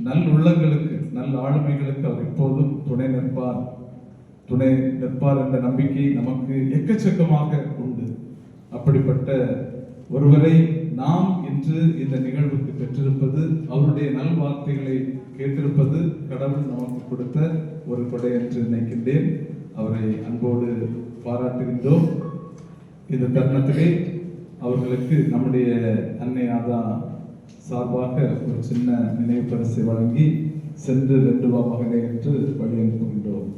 நல் உள்ளங்களுக்கு நல் ஆளுமைகளுக்கு அவர் எப்போதும் துணை நிற்பார் என்ற நம்பிக்கை நமக்கு எக்கச்சக்கமாக உண்டு. அப்படிப்பட்ட ஒருவரை நாம் இன்று இந்த நிகழ்வுக்கு பெற்றிருப்பது, அவருடைய நல் வார்த்தைகளை கேட்டிருப்பது கடவுள் நமக்கு கொடுத்த ஒரு கொடை என்று நினைக்கின்றேன். அவரை அன்போடு பாராட்டுகின்றோம். இந்த தருணத்திலே அவர்களுக்கு நம்முடைய அன்னை ஆதா சார்பாக ஒரு சின்ன நினைவு பரிசை வழங்கி சென்று வென்று வா மகனே என்று வழி அனுப்புகின்றோம்.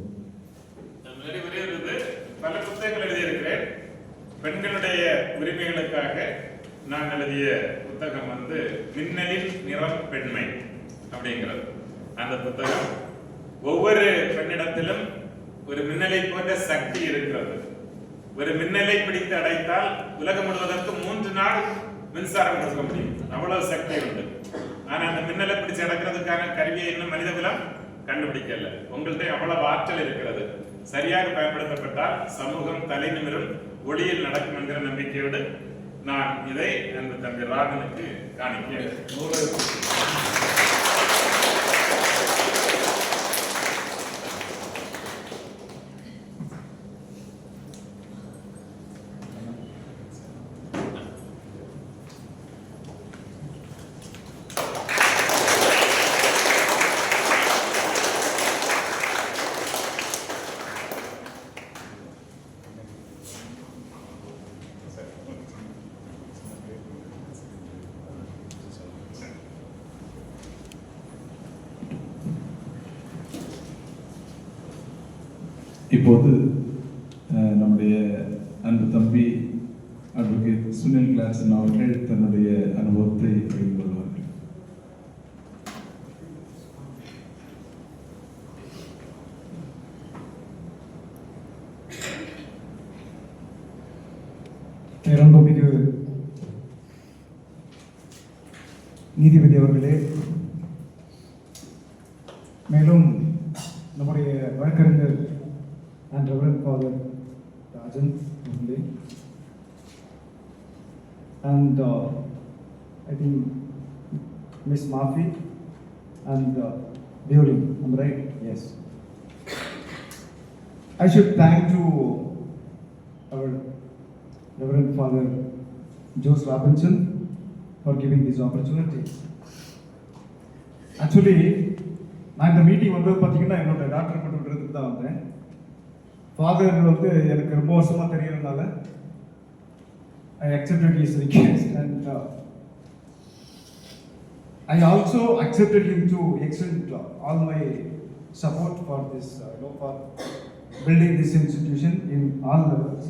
பல புத்தகங்கள் எழுதியிருக்கிறேன். பெண்களுடைய உரிமைகளுக்காக நான் எழுதிய புத்தகம் மின்னலில் நிறம் பெண்மை அப்படிங்கிறது. அந்த புத்தகம் ஒவ்வொரு பெண்ணிடத்திலும் ஒரு மின்னலை போன்ற சக்தி இருக்கிறது. ஒரு மின்னலை பிடித்து அடைத்தால் உலகம் முழுவதற்கும் 3 நாள் மின்சாரம் கொடுக்க முடியும். அவ்வளவு சக்தி உண்டு. ஆனா அந்த மின்னலை பிடிச்சு அடக்கிறதுக்கான கருவியை இன்னும் மனித குலம் கண்டுபிடிக்கல. உங்கள்கிட்ட அவ்வளவு ஆற்றல் இருக்கிறது. சரியாக பயன்படுத்தப்பட்டால் சமூகம் தலை நிமிரும், ஒளியில் நடக்கும் என்கிற நம்பிக்கையோடு நான் இதை அந்த தம்பி ராகனுக்கு காணிக்கிறேன். இப்போது நம்முடைய அன்பு தம்பி அட்வொகேட் சுனில் கிளாசன் அவர்கள் தன்னுடைய அனுபவத்தை பகிர்ந்து கொள்வார்கள். பேரன்புமிகு நீதிபதி அவர்களே, மேலும் நம்முடைய வழக்கறிஞர் and Reverend Father Rajan Mundle, and I think Miss Mafi and Violin, am I right? Yes. I should thank to our Reverend Father Jose Robinson for giving this opportunity. Actually, நான் இந்த மீட்டிங் பார்த்தீங்கன்னா என்னோட doctor பண்ணுறதுக்கு தான் வந்தேன். Father எனக்கு ரொம்ப வருஷமாக தெரியறதுனால I accepted his request and I also accepted him to extend all my support for this, for building this institution in all levels.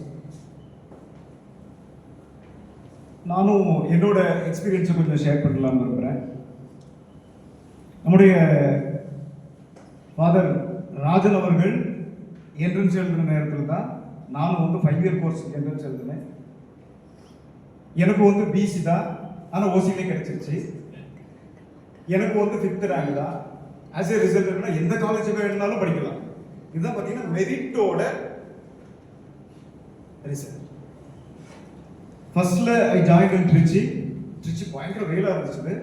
நானும் என்னோட எக்ஸ்பீரியன்ஸை கொஞ்சம் ஷேர் பண்ணலாம்னு இருக்கிறேன். நம்முடைய ஃபாதர் ராஜன் அவர்கள் என்ட்ரன்ஸ் எழுதுன நேரத்தில் தான் நானும் வந்து 5 இயர் கோர்ஸ் என்ட்ரன்ஸ் எழுதுனேன். எனக்கு வந்து பிசி தான், ஆனால் ஓசிலே கிடைச்சிருச்சு. எனக்கு வந்து 5th ரேங்க் தான். ஆஸ் ஏ ரிசல்ட் என்ன, எந்த காலேஜுக்கு வேணும்னாலும் படிக்கலாம். இதுதான் பார்த்தீங்கன்னா மெரிட்டோட ரிசல்ட். ஃபர்ஸ்ட்ல ஐ ஜாயின் இன் திருச்சி பயங்கர வெயிலாக இருந்துச்சு.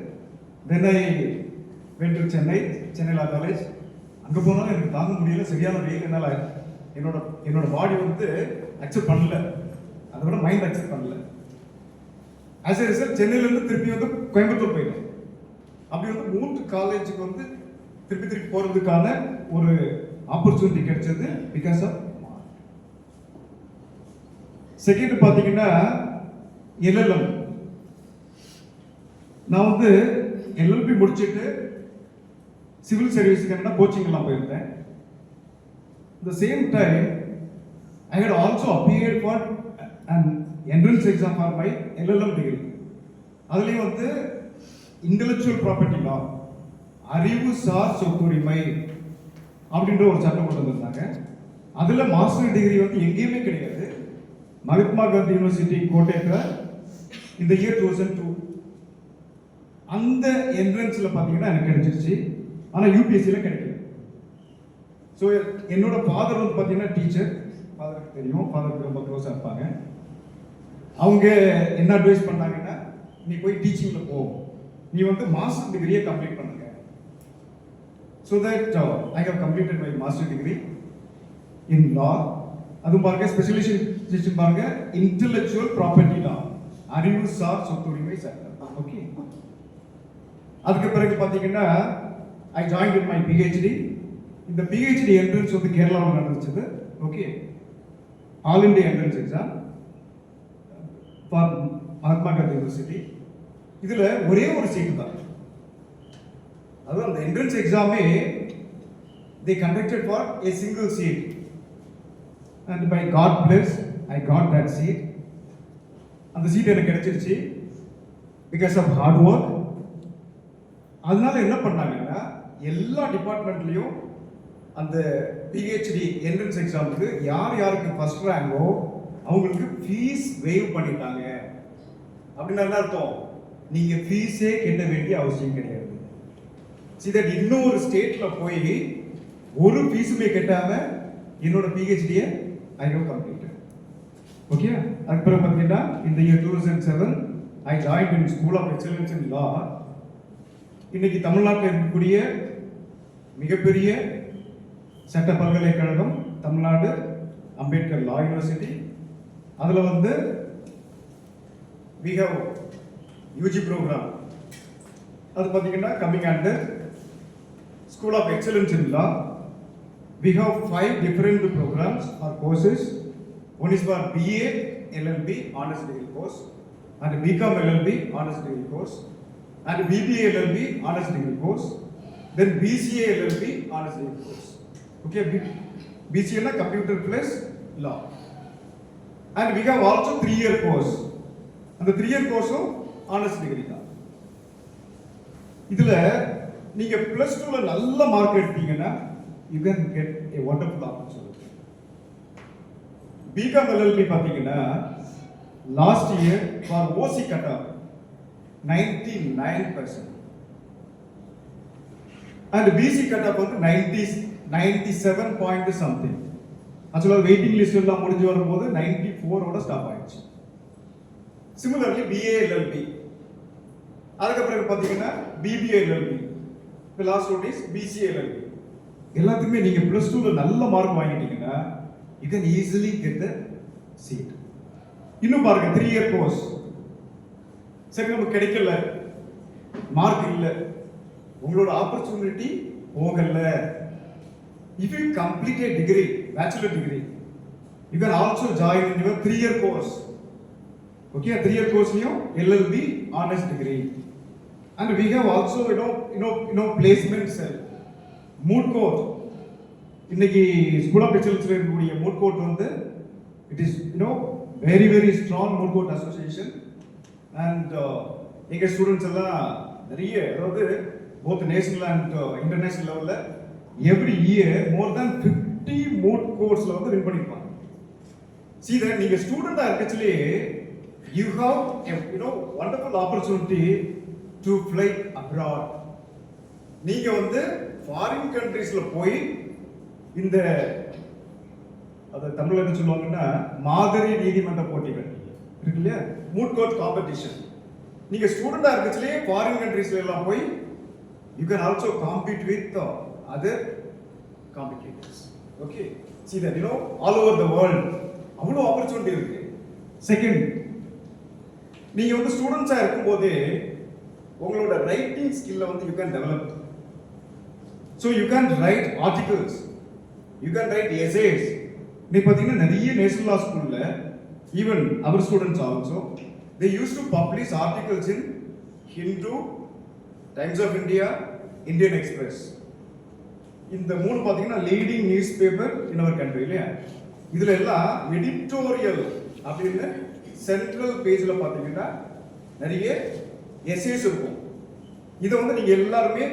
Then I went to Chennai college. அங்கே போனாலும் எனக்கு தாங்க முடியல, சரியான வெயில். என்னால் என்னோட பாடி வந்து அக்செப்ட் பண்ணல, அதை விட மைண்ட் அக்செப்ட் பண்ணல. ஆஸ் ஏ ரிசல்ட் சென்னையிலேருந்து திருப்பி வந்து கோயம்புத்தூர் போயிட்டேன். அப்படி வந்து 3 காலேஜுக்கு வந்து திருப்பி போகிறதுக்கான ஒரு ஆப்பர்ச்சுனிட்டி கிடைச்சது பிகாஸ் ஆஃப் செகண்ட் பார்த்தீங்கன்னா எல்எல்எம். நான் வந்து எல்எல்பி முடிச்சுட்டு சிவில் சர்வீஸுக்கு என்ன கோச்சிங்லாம் போயிருந்தேன். the same time I had also appeared for an entrance exam for my LLM degree. அதுலேயும் வந்து இன்டெலெக்சுவல் ப்ராப்பர்ட்டி லா, அறிவுசார் சொத்துரிமை அப்படின்ற ஒரு சட்டம் கொண்டு வந்திருந்தாங்க. அதில் மாஸ்டர் டிகிரி வந்து எங்கேயுமே கிடையாது. மகாத்மா காந்தி யூனிவர்சிட்டி கோட்டையில் இந்த இயர் 2002 அந்த என்ட்ரன்ஸில் பார்த்தீங்கன்னா எனக்கு கிடைச்சிருச்சு. ஆனால் யூபிஎஸ்சியில் கிடைக்கல. ஸோ என்னோட ஃபாதர் வந்து பார்த்தீங்கன்னா டீச்சர், ஃபாதருக்கு தெரியும், ஃபாதருக்கு ரொம்ப க்ளோஸாக இருப்பாங்க. அவங்க என்ன அட்வைஸ் பண்ணாங்கன்னா, நீ போய் டீச்சிங்கில் போ, நீ வந்து மாஸ்டர் டிகிரியை கம்ப்ளீட் பண்ணுங்க. So that I have completed my master degree in law. அதுவும் பாருங்க ஸ்பெஷலைசேஷன் பாருங்க இன்டெலெக்சுவல் ப்ராப்பர்ட்டி லா, அறிவுசார் சொத்துரிமை சட்டம். ஓகே, அதுக்கு பிறகு பார்த்தீங்கன்னா I join with my PhD. இந்த பிஹெச்டி என்ட்ரன்ஸ் வந்து கேரளாவில் நடந்துச்சு. Okay, all India entrance exam for Mahatma Gandhi university. இதில் ஒரே ஒரு சீட்டு தான். அதுவும் அந்த entrance எக்ஸாமே they conducted for a single seat, and by God bless I got that seat. அந்த சீட் எனக்கு கிடைச்சிருச்சு பிகாஸ் ஆஃப் ஹார்ட் ஒர்க். அதனால என்ன பண்ணாங்கன்னா, எல்லா டிபார்ட்மெண்ட்லையும் அந்த பிஹெச்டி என்ட்ரன்ஸ் எக்ஸாமுக்கு யாருக்கு ஃபர்ஸ்ட் ரேங்கோ அவங்களுக்கு ஃபீஸ் வேவ் பண்ணிட்டாங்க. அப்படின்னு என்ன அர்த்தம், நீங்க ஃபீஸே கட்ட வேண்டிய அவசியம் கிடையாது. See that இன்னொரு ஸ்டேட்ல போய் ஒரு ஃபீஸுமே கட்டாம என்னோட பிஹெச்டியை ஐ ஹவ் கம்ப்ளீட்டட். ஓகே, அதுக்கப்புறம் பார்த்தீங்கன்னா இந்த year 2007 I join in school of excellence in law. இன்னைக்கு தமிழ்நாட்டில் இருக்கக்கூடிய மிகப்பெரிய சட்ட பல்கலைக்கழகம் தமிழ்நாடு அம்பேத்கர் லா யூனிவர்சிட்டி. அதில் வந்து we have UG program. அது பார்த்தீங்கன்னா coming under School of Excellence in Law. We have 5 different programs or courses. One is for BA LLB honors degree course, and BCom LLB honors degree course, and BBA LLB honors degree course, then BCA LLB honors degree course. Okay, BCA na computer plus law, and we have also 3-year course. And the 3-year course honors degree தான். இதுல நீங்க +2ல நல்ல mark எடுத்தீங்கன்னா you can get a wonderful opportunity. BCom LLB பாத்தீங்கன்னா last year for OC cutoff 99%, and BC cutoff வந்து 97 point something. ஆக்சுவலாக waiting list எல்லாம் முடிஞ்சு வரும்போது 94ஓட ஸ்டாப் ஆயிடுச்சு. சிமிலர்லி BA LLB, அதுக்கப்புறம் பார்த்தீங்கன்னா BBA LLB, the last one is BCA LLB. எல்லாத்துக்குமே நீங்க +2ல நல்ல mark வாங்கிட்டீங்கன்னா you can easily get the seat. இன்னும் பாருங்க 3-year course. சரி, நமக்கு கிடைக்கல, மார்க் இல்ல, உங்களோட ஆப்பர்ச்சுனிட்டி போகல. If you complete a degree, bachelor degree, you can also join in your 3-year course. Okay, 3-year course liyo LLB honors degree, and we have also you know placement cell, moot court, இன்னைக்கு school of எக்ஸலன்ஸ்ல இருக்கக்கூடிய mood court வந்து it is very very strong mood court association. And எங்க students எல்லாம் நிறைய, அதாவது both national and international லெவல்ல every year மோர் தென் 50 mood கோர்ட்ஸ்ல வந்து win பண்ணிருப்பாங்க. See that நீங்க ஸ்டூடெண்டா இருக்கச்சலே you have a wonderful opportunity to fly abroad. நீங்க வந்து ஃபாரின் கண்ட்ரீஸ்ல போய் இந்த அத தமிழ்ல என்ன சொல்லுவாங்கன்னா மாதிரி நீதிமன்ற போட்டிகள் இருக்கு இல்லையா, மூட் கோர்ட் காம்படிஷன். நீங்க ஸ்டூடெண்டா இருக்கச்சலே ஃபாரின் கண்ட்ரீஸ்ல எல்லாம் போய் you can also compete with other competitors. Okay, see that all over the world அவ்வளவு ஆப்பர்ச்சுனிட்டி இருக்கு. செகண்ட், நீங்க வந்து ஸ்டூடெண்ட்ஸா இருக்கும்போது உங்களோட ரைட்டிங் ஸ்கில்ல வந்து you can develop. So you can write articles, you can write essays. நீ பார்த்தீங்கன்னா நிறைய நேஷனல் லா ஸ்கூல்ல even our students also they used to publish articles in Hindu, Times of India, Indian Express. இந்த மூணு பார்த்தீங்கன்னா leading news paper in our country இல்லையா. இதுல எல்லாம் எடிட்டோரியல் அப்படின்னு சென்ட்ரல் பேஜ்ல பாத்தீங்கன்னா நிறைய எஸ்ஏஸ் இருக்கும். இதை வந்து நீங்க எல்லாருமே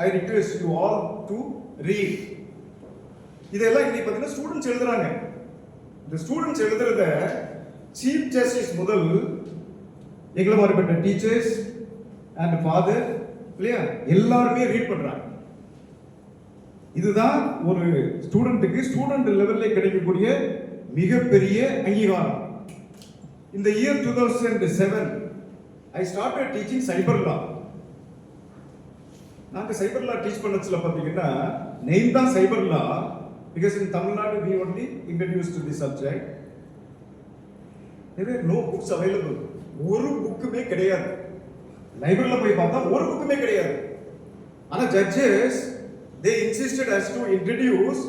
I request you all to read. இதெல்லாம் இன்னைக்கு பாத்தீங்கன்னா ஸ்டூடெண்ட்ஸ் எழுதுறாங்க. இந்த ஸ்டூடெண்ட்ஸ் எழுதுறத சீஃப் ஜஸ்டிஸ் முதல் எங்களை மாதிரிப்பட்ட டீச்சர்ஸ் அண்ட் ஃபாதர் இல்லையா எல்லாருமே ரீட் பண்றாங்க. இதுதான் ஒரு ஸ்டூடெண்ட்டுக்கு ஸ்டூடெண்ட் லெவல்ல கிடைக்கக்கூடிய மிகப்பெரிய அங்கீகாரம். இந்த இயர் 2007 I started teaching சைபர் லா. நாங்க சைபர் லா டீச் பண்ணதுல பாத்தீங்கன்னா நேம் தான் சைபர் லா, because in Tamil Nadu we only introduced to the subject. There were no books available. ஒரு புக்குமே கிடையாது. லைப்ரரியில போய் பார்த்தா ஒரு புக்குமே கிடையாது. ஆனா judges they insisted as to introduce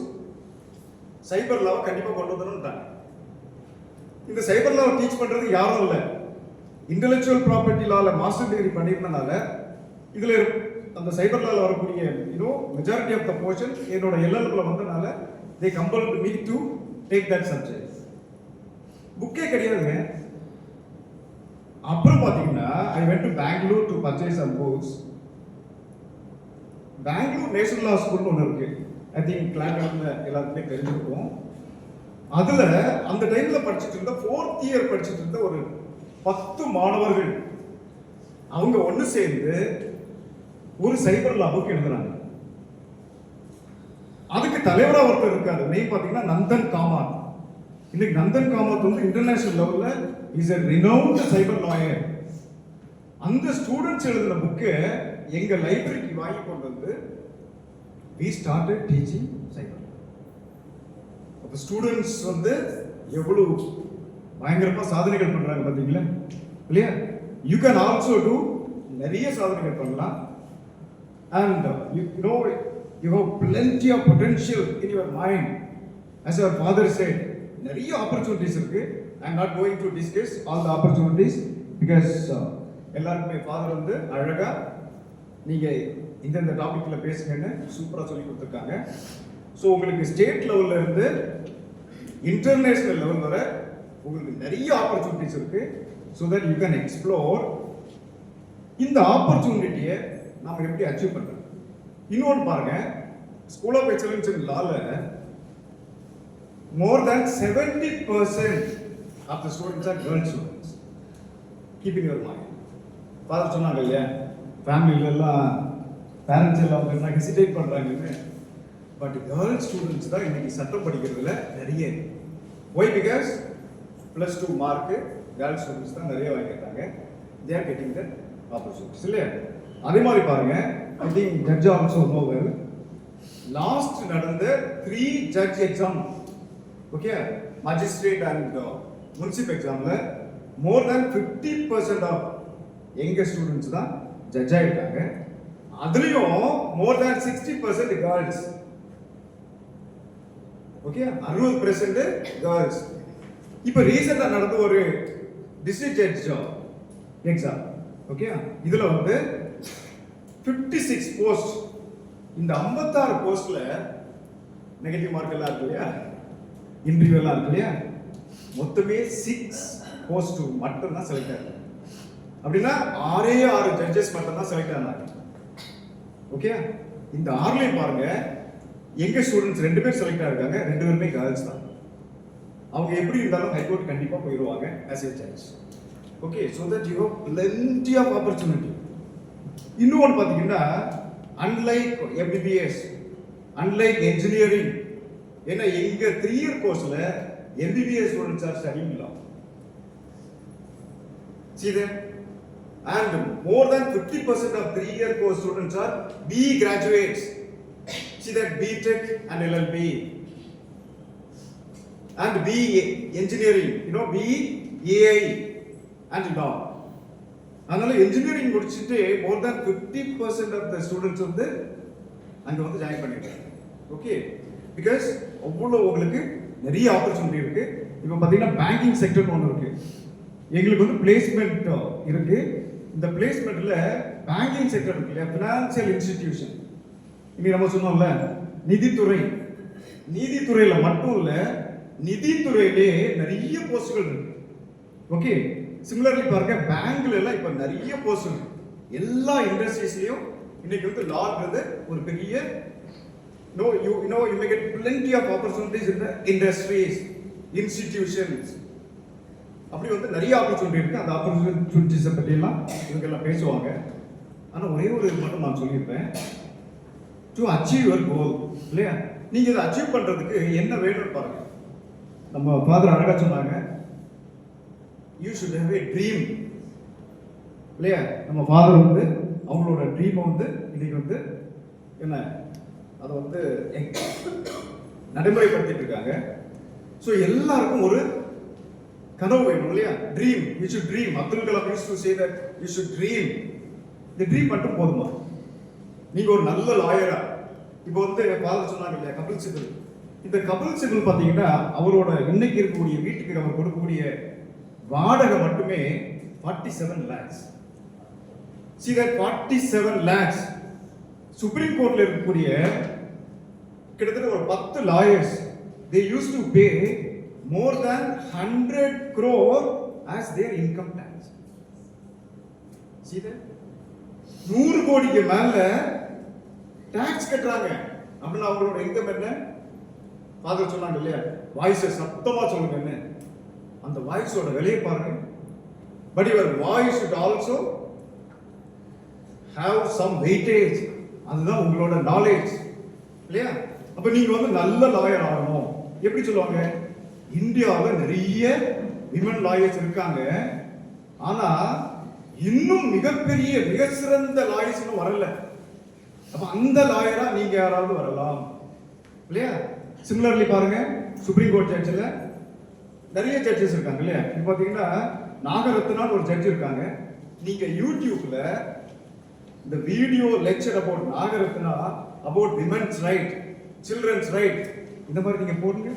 சைபர் லா கண்டிப்பா கொண்டு வரணும்ட்டாங்க. இந்த சைபர் லா டீச் பண்றது யாரும் இல்ல, இன்டெலெக்சுவல் ப்ராப்பர்ட்டி லால மாஸ்டர் டிகிரி பண்ணிருந்தனால இதுல அந்த சைபர் லால வரக்கூடிய மெஜாரிட்டி ஆஃப் த போர்ஷன் என்னோட எல்எல்ல வந்தனால they compelled me to take that subject. புக்கே கிடையாதுங்க. அப்புறம் பாத்தீங்கன்னா I went to Bangalore to purchase some books. Bangalore national law ஸ்கூல்னு ஒன்று இருக்கு. ஐ திங்க் கிளாட்ல எல்லாருக்குமே தெரிஞ்சிருக்கும். அதுல அந்த டைம்ல படிச்சுட்டு இருந்த 4th இயர் படிச்சுட்டு இருந்த ஒரு 10 மாணவர்கள் அவங்க ஒன்று சேர்ந்து ஒரு சைபர் லா புக் எழுதுறாங்க. அதுக்கு தலைவரா ஒருத்தர் இருக்காரு. நேம் பாத்தீங்கன்னா நந்தன் காமாத். இன்னைக்கு நந்தன் காமாத் வந்து இன்டர்நேஷனல் லெவல்ல is a renowned cyber lawyer. அந்த ஸ்டூடெண்ட்ஸ் எழுதின புக்கு எங்க லைப்ரரிக்கு வாங்கி கொண்டு வந்து we started teaching cyber. அப்ப ஸ்டூடெண்ட்ஸ் வந்து எவ்வளவு பயங்கரமா சாதனைகள் பண்றாங்க பாத்தீங்களா இல்லையா. you can also do நிறைய சாதனைகள் பண்ணலாம். and you have plenty of potential in your mind. as our father said, நிறைய opportunities இருக்கு. I am not going to discuss all the opportunities because எல்லாருக்குமே ஃபாதர் வந்து அழகா நீங்க இந்த டாபிக்ல பேசுங்கன்னு சூப்பரா சொல்லி கொடுத்துருக்காங்க. ஸோ உங்களுக்கு ஸ்டேட் லெவல்ல இருந்து இன்டர்நேஷனல் லெவல் வரை உங்களுக்கு நிறைய ஆப்பர்ச்சுனிட்டிஸ் இருக்கு. So that you can explore. இந்த ஆப்பர்ச்சுனிட்டியை நாம எப்படி அச்சீவ் பண்றோம். இன்னொன்று பாருங்க, ஸ்கூல் ஆஃப் எக்ஸலன்ஸ் இன் லால more than 70% of the students are girls students. Keep in your mind. Father சொன்னாங்க இல்லையா, ஃபேமிலியில எல்லாம் பேரண்ட்ஸ் எல்லாம் வந்து ஹெசிடேட் பண்றாங்கன்னு. பட் கேர்ள்ஸ் ஸ்டூடெண்ட்ஸ் தான் இன்னைக்கு சட்டம் படிக்கிறதுல நிறைய. Why? Because +2 mark girls students தான் நிறைய வாங்கிட்டாங்க. They are getting the opportunities இல்லையா. அதே மாதிரி பாருங்க, I think judge also know well. Last நடந்த 3 judge exam, okay, magistrate and municipal எக்ஸாம்ல மோர் தேன் 50% ஆஃப் எங்க ஸ்டூடெண்ட்ஸ் தான் ஜட்ஜ் ஆயிட்டாங்க. அதுலயும் more than 60% girls. Okay, 60% girls. இப்ப ரீசெண்டா நடந்த ஒரு டிஸ்ட்ரிக்ட் ஜட்ஜ் எக்ஸாம், ஓகே, இதுல வந்து 56 போஸ்ட். இந்த 56 போஸ்ட்ல நெகட்டிவ் மார்க் எல்லாம் இருக்கு இல்லையா, இன்டர்வியூ எல்லாம் இருக்கு இல்லையா, மொத்தமே 6 போஸ்ட் மட்டும் தான் செலக்ட் ஆகுது. அப்படின்னா 6 ஜட்ஜஸ் மட்டும் தான் செலக்ட் ஆனாங்க. ஓகே, இந்த 6லயும் பாருங்க எங்க ஸ்டூடெண்ட்ஸ் 2 பேர் செலக்ட் ஆயிருக்காங்க, 2 பேருமே கேர்ள்ஸ் தான். அவங்க எப்படி இருந்தாலும் ஹைகோர்ட் கண்டிப்பா போயிடுவாங்க as a judge. Okay, so that you have plenty of opportunity. இன்னொன்று பார்த்தீங்கன்னா unlike MBBS, unlike engineering, ஏன்னா எங்க 3 year கோர்ஸ்ல MBBS students are studying law. See that? And more than 50% of 3 year course students are BE graduates. See that? BTech and LLB and BE engineering, you know, BE AI and law. அதனால engineering முடிச்சிட்டு more than 50% of the students வந்து அங்க வந்து join பண்ணிருக்காங்க. Okay, because அவ்வளோ உங்களுக்கு நிறைய opportunity இருக்கு. இப்போ பார்த்தீங்கன்னா பேங்கிங் செக்டர்னு ஒன்று இருக்கு, எங்களுக்கு வந்து பிளேஸ்மெண்ட் இருக்கு. இந்த பிளேஸ்மெண்ட்ல பேங்கிங் செக்டர் இருக்கு இல்லையா, ஃபினான்சியல் இன்ஸ்டிடியூஷன், இன்னைக்கு நம்ம சொன்னோம்ல நிதித்துறை, நீதித்துறையில மட்டும் இல்ல நிதித்துறையிலே நிறைய போஸ்ட்கள் இருக்கு. ஓகே, சிமிலர்லி பாருங்க பேங்க்ல எல்லாம் இப்ப நிறைய போஸ்ட் இருக்கு. எல்லா இண்டஸ்ட்ரீஸ்லயும் இன்னைக்கு வந்து லாங்கிறது ஒரு பெரிய you may get plenty of opportunities in the industries, institutions. அப்படி வந்து நிறைய ஆப்பர்ச்சுனிட்டி இருக்கு. அந்த ஆப்பர்ச்சுனிட்டிஸை பற்றி எல்லாம் இவங்க எல்லாம் பேசுவாங்க. ஆனா ஒரே ஒரு மட்டும் நான் சொல்லியிருப்பேன், டு அச்சீவ் யுவர் கோல் இல்லையா, நீங்க இதை அச்சீவ் பண்றதுக்கு என்ன வேணும்னு பாருங்க. நம்ம ஃபாதர் அழகா சொன்னாங்க, you should have A dream இல்லையா. நம்ம ஃபாதர் வந்து அவங்களோட ட்ரீமை வந்து இன்னைக்கு வந்து என்ன அதை வந்து நடைமுறைப்படுத்திட்டு இருக்காங்க. ஸோ எல்லாருக்கும் ஒரு கனவு வேணும் இல்லையா, dream. You should dream. Abdul Kalam use to say that you should dream. இந்த ட்ரீம் மட்டும் போதுமா? நீங்க ஒரு நல்ல லாயரா, இப்போ வந்து ஃபாதர் சொன்னாங்க இல்லையா கபில் சிபல், இந்த கபில் சிபல் பார்த்தீங்கன்னா அவரோட இன்னைக்கு இருக்கக்கூடிய வீட்டுக்கு அவர் கொடுக்கக்கூடிய வாடகை மட்டுமே 47 lakhs. See that 47 lakhs. Supreme கோர்ட்ல இருக்கக்கூடிய கிட்டத்தட்ட ஒரு 10 lawyers, they used to pay more than 100 crore as their income tax. See that? 100 கோடிக்கு மேல டாக்ஸ் கட்டுறாங்க. அப்படின்னா அவங்களோட இன்கம் என்ன? ஃபாதர் சொன்னாங்க இல்லையா, வாய்ஸ் சத்தமா சொல்லுங்கன்னு. அந்த வாய்ஸோட விலையை பாருங்க. But your voice should also have some weightage. அதுதான் உங்களோட நாலேஜ் இல்லையா. அப்ப நீங்க வந்து நல்ல லாயர் ஆகணும். எப்படி சொல்லுவாங்க, இந்தியாவில் நிறைய விமன் லாயர்ஸ் இருக்காங்க, ஆனா இன்னும் மிகப்பெரிய மிக சிறந்த லாயர்ஸ் இன்னும் வரல. அப்ப அந்த லாயரா நீங்க யாராவது வரலாம் இல்லையா. சிமிலர்லி பாருங்க, சுப்ரீம் கோர்ட் ஜட்ஜில் நிறைய ஜட்ஜஸ் இருக்காங்க இல்லையா. இப்போ பார்த்தீங்கன்னா நாகரத்னான்னு ஒரு ஜட்ஜ் இருக்காங்க. நீங்க யூடியூப்ல இந்த video lecture about Nagaratna, about women's right, children's right, இந்த மாதிரி நீங்க போடுங்க,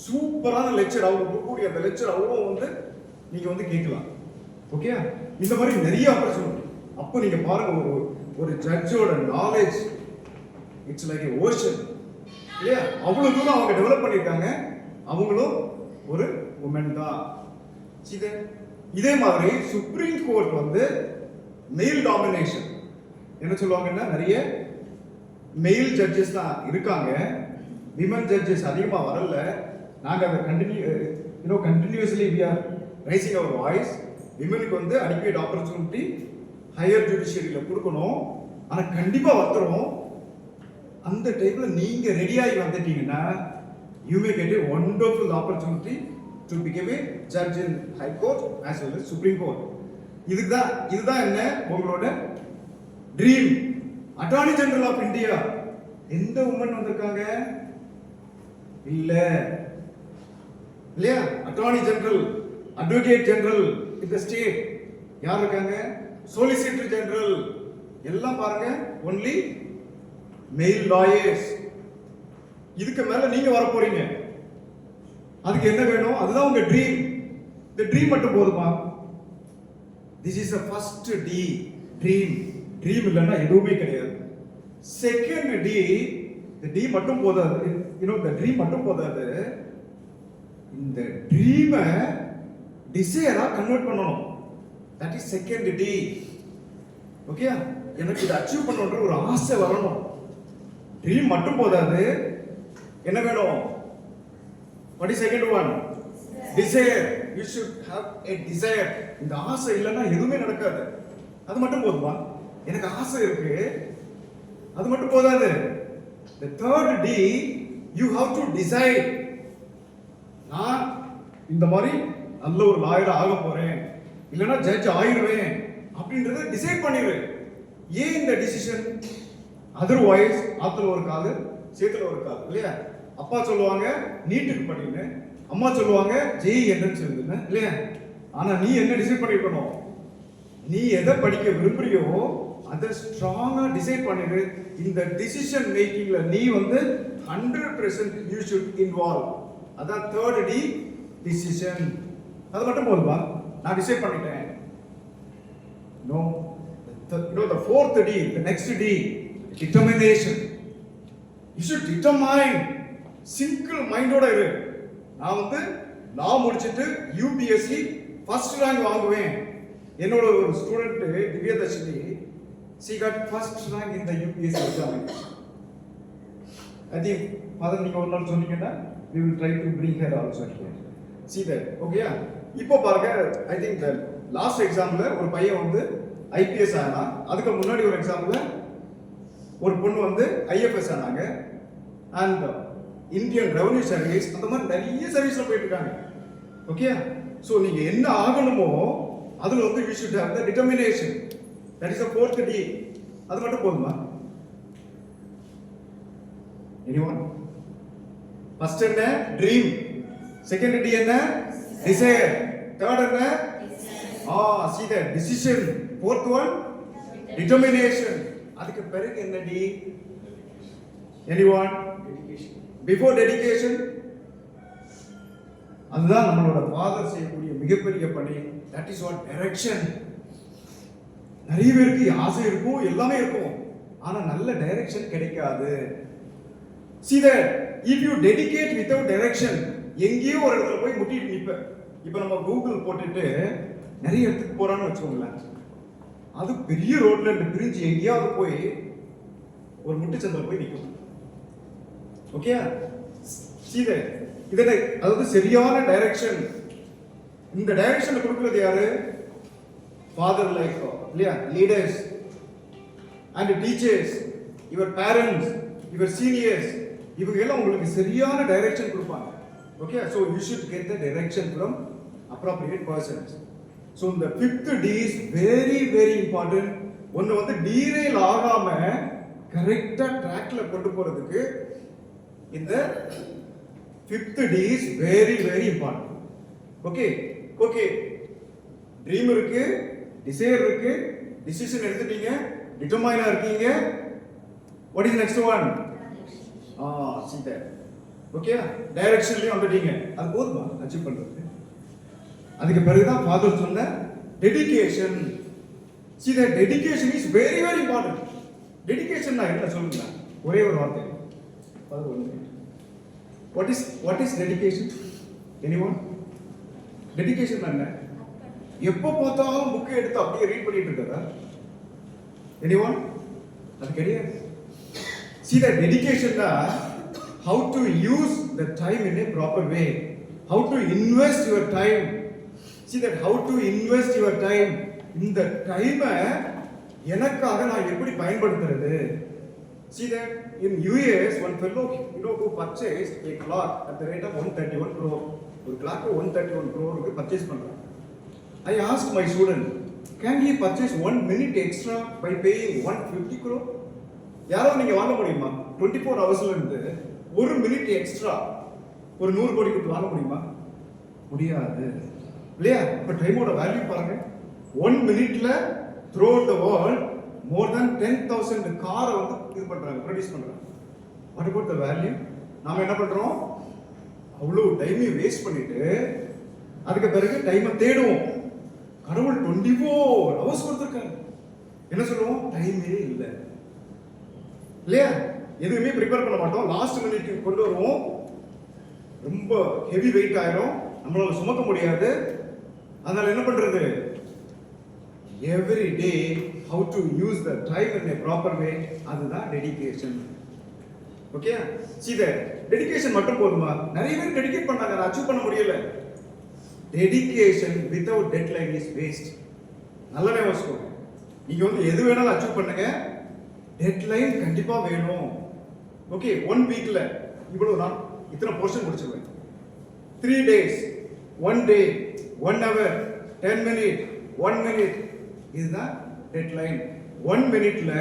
சூப்பரான லெக்சர். அவங்க கொடுக்கக்கூடிய அந்த லெக்சர் அவ்வளோ வந்து நீங்க வந்து கேட்கலாம். ஓகே, இந்த மாதிரி நிறைய ஆப்பர்ச்சுனிட்டி. அப்போ நீங்க பாருங்க, ஒரு ஜட்ஜோட knowledge it's like a ocean இல்லையா. அவ்வளவு தூரம் அவங்க டெவலப் பண்ணியிருக்காங்க. அவங்களும் ஒரு உமன் தான். இதே மாதிரி சுப்ரீம் கோர்ட் வந்து மெயில் டாமினேஷன் என்ன சொல்லுவாங்கன்னா, நிறைய மெயில் ஜட்ஜஸ் தான் இருக்காங்க, விமன் ஜட்ஜஸ் அதிகமா வரல. நாங்க அதை continuously we are raising our voice. விமனுக்கு வந்து அடிக்கடி ஆப்பர்ச்சுனிட்டி ஹையர் ஜுடிஷியரியில கொடுக்கணும். ஆனா கண்டிப்பா வந்துடும். அந்த டைம்ல நீங்க ரெடியாகி வந்துட்டீங்கன்னா you may get a wonderful opportunity to become a judge in High Court as well as Supreme Court. இதுதான் என்ன உங்களோட dream. Attorney general of India எந்த உமன் வந்திருக்காங்க? இல்ல இல்லையா. அட்டார்னி ஜெனரல், அட்வொகேட் ஜெனரல் இந்த ஸ்டேட் யார் இருக்காங்க? சொலிசிட்டர் ஜெனரல் எல்லாம் பாருங்க ஒன்லி மெயில் லாயர்ஸ். இதுக்கு மேல நீங்க வர போறீங்க. அதுக்கு என்ன வேணும்? அதுதான் உங்க ட்ரீம். இந்த ட்ரீம் மட்டும் போதுமா? This is the first D, dream. Dream இல்லைன்னா எதுவுமே கிடையாது. Second D, இந்த டி மட்டும் போதாது, இந்த ட்ரீம் மட்டும் போதாது, இந்த ட்ரீமை டிசையரா கன்வெர்ட் பண்ணணும். That is second D. Okay, எனக்கு இதை அச்சீவ் பண்ணணுன்ற ஒரு ஆசை வரணும். ட்ரீம் மட்டும் போதாது, என்ன வேணும்? What is second one? Desire. You should have a desire. இந்த ஆசை இல்லைன்னா எதுவுமே நடக்காது. அது மட்டும் போதுமா? எனக்கு ஆசை இருக்கு, அது மட்டும் போதாது. The third D, you have to decide. நான் இந்த மாதிரி நல்ல ஒரு லாயர் ஆக போறேன், இல்லைன்னா ஜட்ஜ் ஆயிடுவேன் அப்படின்றத டிசைட் பண்ணிடுவேன். ஏன் இந்த டிசிஷன்? அதர்வைஸ் ஆத்துல ஒரு காது சேத்துல ஒரு காது இல்லையா? அப்பா சொல்லுவாங்க நீட்டுக்கு படின்னு, அம்மா சொல்லுவாங்க ஜெய் என்னன்னு சொல்லுங்க இல்லையா? ஆனா நீ என்ன டிசைட் பண்ணிருக்கணும்? நீ எதை படிக்க விரும்புறியோ அதை ஸ்ட்ராங்கா டிசைட் பண்ணிடு. இந்த டிசிஷன் மேக்கிங்ல நீ 100% யூ ஷுட் இன்வால்வ். அதான் தேர்ட் டி, டிசிஷன். அது மட்டும் போதுமா? நான் டிசைட் பண்ணிட்டேன். No, the fourth D, the next D, determination. You should determine. Single மைண்டோட இரு. நான் லா முடிச்சிட்டு யூபிஎஸ்சி ஃபர்ஸ்ட் ரேங்க் வாங்குவேன். என்னோட ஒரு student Divyadharshini, she got first rank in the UPSC examination. I think father நீங்க ஒரு நாள் சொன்னீங்கன்னா we will try to bring her also here. See that, okay? இப்போ பாருங்க, I think the last examல ஒரு பையன் ஐபிஎஸ் ஆனா, அதுக்கு முன்னாடி ஒரு எக்ஸாம்ல ஒரு பொண்ணு ஐஎஃப்எஸ் ஆனாங்க. அண்ட் இந்தியன் ரெவன்யூ சர்வீஸ், அந்த மாதிரி நிறைய சர்வீஸ்ல போயிட்டு இருக்காங்க. ஓகே, சோ நீங்க என்ன ஆகணுமோ அதுல you should have the determination. That is the fourth D. அது மட்டும் போதுமா? Anyone? First என்ன? Dream. Second D என்ன? Desire. Third என்ன? See that, decision. Fourth one, determination. அதுக்கு பிறகு என்ன D? Anyone? Before dedication. அதுதான் நம்மளோட ஃபாதர் செய்யக்கூடிய மிகப்பெரிய பணி. That is what direction. நிறைய பேருக்கு ஆசை இருக்கும், எல்லாமே இருக்கும், ஆனா நல்ல டைரக்ஷன் கிடைக்காது. See that, if you dedicate without direction, எங்கேயோ ஒரு இடத்துல போய் முட்டிட்டு நிப்ப. இப்போ நம்ம கூகுள் போட்டுட்டு நிறைய இடத்துக்கு போறான்னு வச்சுக்கோங்களேன், அது பெரிய ரோட்ல இருந்து பிரிஞ்சு எங்கேயாவது போய் ஒரு முட்டுச்சந்தில் போய் நிற்கும். ஓகே, see that, இதனை அதாவது சரியான டைரக்ஷன். இந்த டைரக்ஷனை கொடுக்கிறது யாரு? ஃபாதர் லைக் இல்லையா? Leaders and teachers, your parents, your seniors, இவங்க எல்லாம் உங்களுக்கு சரியான டைரக்ஷன் கொடுப்பாங்க. Okay, so you should get the direction from appropriate persons. So the fifth D is very very important. ஒன்னு டீரெயில் ஆகாம கரெக்டா ட்ராக்ல கொண்டு போறதுக்கு இந்த fifth D is very very important. Okay, okay, dream இருக்கு, டிசைர் இருக்கு, டிசிஷன் எடுத்துட்டீங்க, டிட்டர்மைனா இருக்கீங்க. What is next one? see that. Okay, டைரக்ஷன்லயும் வந்துட்டீங்க. அது போதுமா அச்சீவ் பண்றது? அதுக்கு பிறகுதான் ஃபாதர் சொன்ன dedication. see that, dedication is very very important. Dedication என்ன சொல்லுங்க? ஒரே ஒரு வார்த்தை. what is dedication? anyone? டெடிகேஷன் என்ன? எப்போ பார்த்தாலும் புக்கை எடுத்து அப்படியே ரீட் பண்ணிட்டு இருக்கதா? anyone? அது கிடையாது. see that, dedication na how to use the time in a proper way, how to invest your time. see that, how to invest your time. இந்த டைமை எனக்காக நான் எப்படி பயன்படுத்துறது? see that, in US one fellow who purchased a clock at the rate of 131 crore. ஒரு clock 131 crore purchase பண்றாங்க. I asked my student, can he purchase 1 minute extra by paying 150 crore? யாரோ நீங்க வாங்க முடியுமா? 24 ஹவர்ஸ்ல இருந்து 1 மினிட் எக்ஸ்ட்ரா ஒரு 100 கோடி கொடுத்து வாங்க முடியுமா? முடியாது இல்லையா? இப்ப டைமோட வேல்யூ பாருங்க. 1 மினிட்ல throughout the world more than 10,000 காரை இது பண்றாங்க, ப்ரொடியூஸ் பண்றாங்க. What about the value? நாம என்ன பண்றோம்? அவ்வளவு டைமையும் வேஸ்ட் பண்ணிட்டு அதுக்கு பிறகு டைமை தேடுவோம். கடவுள் 24 ஹவர்ஸ் கொடுத்துருக்காரு. என்ன சொல்லுவோம்? டைமே இல்லை இல்லையா? எதுவுமே ப்ரிப்பேர் பண்ண மாட்டோம், லாஸ்ட் மினிட் கொண்டு வருவோம், ரொம்ப ஹெவி வெயிட் ஆயிரும், நம்மளால சுமக்க முடியாது. அதனால என்ன பண்றது, every day how to use the time in a proper way, அதுதான் dedication. Okay, see the dedication மட்டும் போதுமா? நிறைய பேர் டெடிகேட் பண்ணாங்க, அதை அச்சீவ் பண்ண முடியல. Dedication without deadline is waste. நல்லாவே யோசிக்கோங்க. நீங்க வந்து எது வேணாலும் அச்சீவ் பண்ணுங்க, டெட்லைன் கண்டிப்பா வேணும். ஓகே, 1 வீக்ல இவ்வளவு நான் இத்தனை போர்ஷன் முடிச்சிருவேன். 3 days, 1 day, 1 hour, 10 minutes, 1 minute, இதுதான் டெட்லைன். 1 மினிட்ல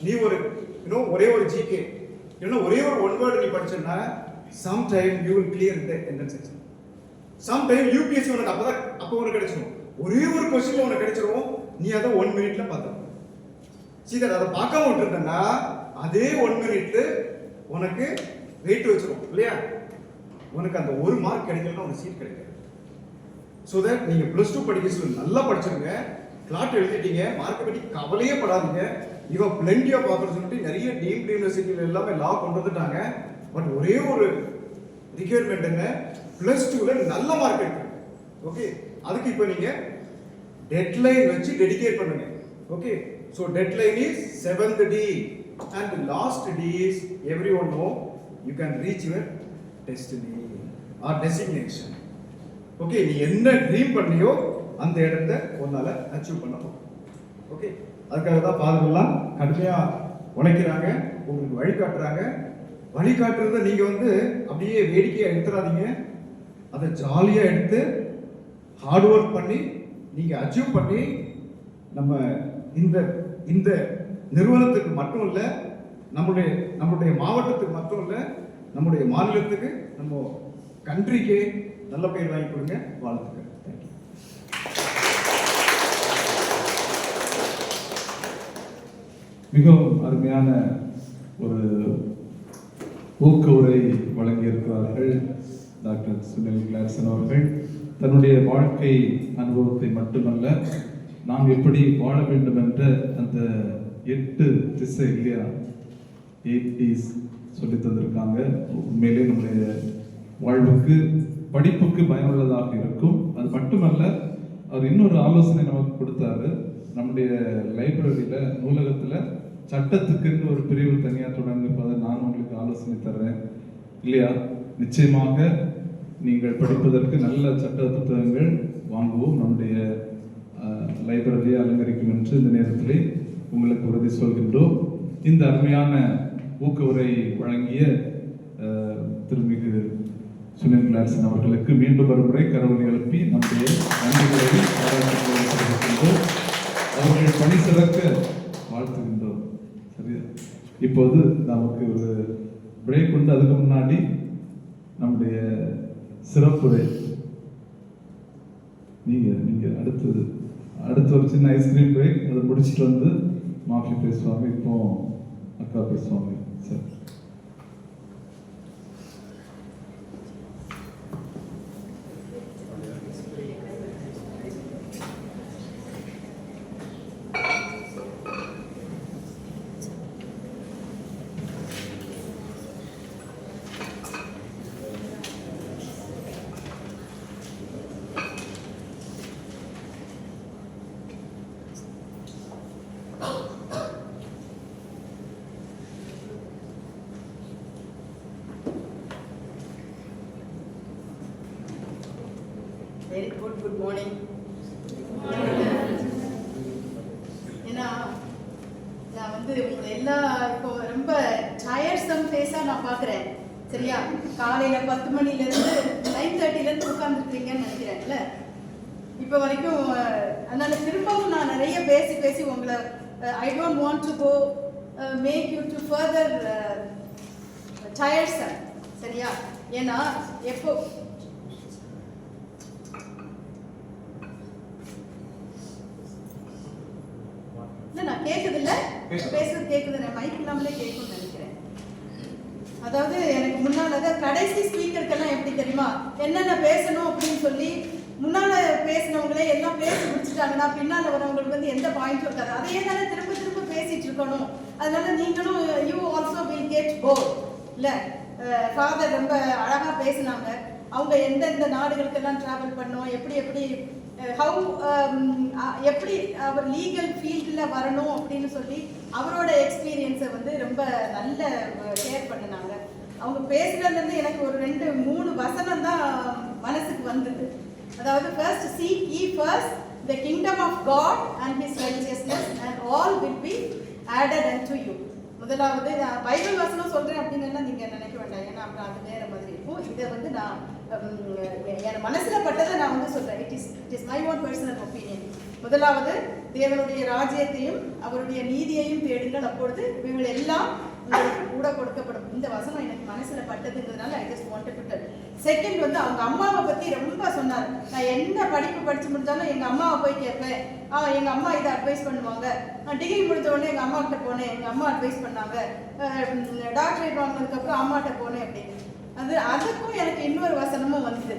நீ ஒரு ஒரே ஒரு ஜிகே இல்லைன்னா ஒரே ஒரு 1 வேர்டு நீ படிச்சேன்னா sometime you will clear the entrance exam. sometime UPSC உனக்கு அப்போ உனக்கு கிடைச்சிடும், ஒரே ஒரு கொஸ்டின்ல உனக்கு கிடைச்சிரும், நீ அதை 1 மினிட்ல பார்த்த. சீக்கிரம் அதை பார்க்காம விட்டுருந்தா அதே 1 மினிட் உனக்கு வெயிட் வச்சிரும் இல்லையா, உனக்கு அந்த 1 மார்க் கிடைக்கலன்னா உனக்கு சீட் கிடைக்காது. ஸோ தட் நீங்க +2 படிக்க சொல்லி நல்லா படிச்சிருங்க, கிளாட் எழுதிட்டீங்க, மார்க்கை பற்றி கவலையே படாதீங்க. இவன் பிளென்டி ஆஃப் ஆப்பர்ச்சுனிட்டி, நிறைய டீம்டு யூனிவர்சிட்டியில் எல்லாமே லா கொண்டு வந்துட்டாங்க. பட் ஒரே ஒரு ரிக்யர்மெண்ட் என்ன, +2ல நல்ல மார்க் எடுக்கணும். ஓகே, அதுக்கு இப்போ நீங்க டெட்லைன் வச்சு டெடிகேட் பண்ணுங்க. Okay, so deadline is 7th D and the last D is everyone know you can reach your destiny or designation. Okay, நீ என்ன ட்ரீம் பண்ணியோ அந்த இடத்தை உன்னால அச்சீவ் பண்ண போகும். ஓகே, அதுக்காக தான் ஃபாதர்லாம் கடுமையா உழைக்கிறாங்க, உங்களுக்கு வழிகாட்டுறாங்க. வழிகாட்டுறத நீங்க வந்து அப்படியே வேடிக்கையா எடுத்துறாதீங்க, அதை ஜாலியா எடுத்து ஹார்ட் ஒர்க் பண்ணி நீங்க அச்சீவ் பண்ணி நம்ம இந்த நிறுவனத்துக்கு மட்டும் இல்ல, நம்மளுடைய மாவட்டத்துக்கு மட்டும் இல்ல, நம்முடைய மாநிலத்துக்கு, நம்ம கண்ட்ரிக்கே நல்ல பேர் வாங்கி கொடுங்க. வாழ்த்துக்கள். மிகவும் அருமையான ஒரு ஊக்க உரை வழங்கியிருக்கிறார்கள் டாக்டர் சுனில் கிளார்சன் அவர்கள். தன்னுடைய வாழ்க்கை அனுபவத்தை மட்டுமல்ல, நாம் எப்படி வாழ வேண்டும் என்ற அந்த 8 திசை இல்லையா, 8 Ds சொல்லி தந்திருக்காங்க. உண்மையிலே நம்முடைய வாழ்வுக்கு படிப்புக்கு பயனுள்ளதாக இருக்கும். அது மட்டுமல்ல, அவர் இன்னொரு ஆலோசனை நமக்கு கொடுத்தாரு. நம்முடைய லைப்ரரியில, நூலகத்துல சட்டத்துக்குன்னு ஒரு பிரிவு தனியாக தொடங்குவதை நான் உங்களுக்கு ஆலோசனை தர்றேன் இல்லையா. நிச்சயமாக நீங்கள் படிப்பதற்கு நல்ல சட்ட புத்தகங்கள் வாங்குவோம். நம்முடைய லைப்ரரியை அலங்கரிக்கும் என்று இந்த நேரத்திலே உங்களுக்கு உறுதி சொல்கின்றோம். இந்த அருமையான ஊக்க உரை வழங்கிய திருமிகு சுனில் கிளார்சன் அவர்களுக்கு மீண்டும் ஒரு முறை கரவொலி எழுப்பி நம்முடைய நன்றிகளை பாராட்டுகின்றோம். அவர்கள் பணி சிறக்க வாழ்த்துகின்றோம். சரியா, இப்போது நமக்கு ஒரு பிரேக் உண்டு. அதுக்கு முன்னாடி நம்முடைய சிறப்புரை நீங்க அடுத்து ஒரு சின்ன ஐஸ்கிரீம் பிரேக், அதை முடிச்சுட்டு வந்து மாஃபி பேசுவாங்க, இப்போ அக்கா பேசுவாங்க. சரி, வெரி குட் மார்னிங். ஏன்னா நான் வந்து உங்களை இப்போ ரொம்ப டயர்சம் ஃபேஸாக நான் பார்க்குறேன். சரியா, காலையில் 10 மணிலேருந்து 9:30 உட்காந்துருக்கீங்கன்னு நினைக்கிறேன்ல இப்போ வரைக்கும். அதனால திரும்பவும் நான் நிறைய பேசி உங்களை I don't want to go make you to further tiresome. சரியா, ஏன்னா எப்போ நான் கேட்குதில்ல, பேசுறது கேட்குது, நான் மைக் இல்லாமலே கேட்கும்னு நினைக்கிறேன். அதாவது எனக்கு முன்னால் கடைசி ஸ்பீக்கருக்கெல்லாம் எப்படி தெரியுமா, என்னென்ன பேசணும் அப்படின்னு சொல்லி முன்னால் பேசினவங்களே எல்லாம் பேசி முடிச்சுட்டாங்கன்னா பின்னால் வரவங்களுக்கு வந்து எந்த பாயிண்ட்டும் இருக்காது. அதையே தானே திரும்ப பேசிட்டு இருக்கணும் அதனால நீங்களும் யூ ஆல்சோ வில் கெட் போர் இல்லை. ஃபாதர் ரொம்ப அழகாக பேசினாங்க. அவங்க எந்தெந்த நாடுகளுக்கெல்லாம் ட்ராவல் பண்ணோம், எப்படி எப்படி ஹவு எப்படி அவர் லீகல் ஃபீல்டில் வரணும் அப்படின்னு சொல்லி அவரோட எக்ஸ்பீரியன்ஸை வந்து ரொம்ப நல்ல ஷேர் பண்ணினாங்க. அவங்க பேசுனதுலேருந்து எனக்கு ஒரு 2-3 வசனம் தான் மனசுக்கு வந்தது. அதாவது first seek ye first the kingdom of God and his righteousness and all will be added unto you. முதலாவது நான் பைபிள் வசனம் சொல்றேன் அப்படின்னு நீங்க நினைக்க வேண்டாம், ஏன்னா அப்புறம் அது வேற மாதிரி இருக்கும். இதை வந்து நான் என் மனசுல பட்டதை நான் வந்து சொல்றேன். It is my own personal opinion. முதலாவது தேவனுடைய ராஜ்யத்தையும் அவருடைய நீதியையும் தேடுங்கள், அப்பொழுது இவர்கள் எல்லாம் உங்களுக்கு கூட கொடுக்கப்படும். இந்த வசனம் எனக்கு மனசுல பட்டதுன்றதுனால I just wanted to tell. Second வந்து அவங்க அம்மாவை பத்தி ரொம்ப சொன்னார். நான் என்ன படிப்பு படிச்சு முடிச்சாலும் எங்க அம்மாவை போய் கேட்பேன். எங்க அம்மா இதை அட்வைஸ் பண்ணுவாங்க. டிகிரி முடிஞ்ச உடனே எங்க அம்மா கிட்ட போனேன், எங்க அம்மா அட்வைஸ் பண்ணாங்க. டாக்டரேட் வாங்கினதுக்கு அப்புறம் அம்மாட்ட போனேன் அப்படின்னு. அதுக்கும் எனக்கு இன்னொரு வசனமும் வந்தது.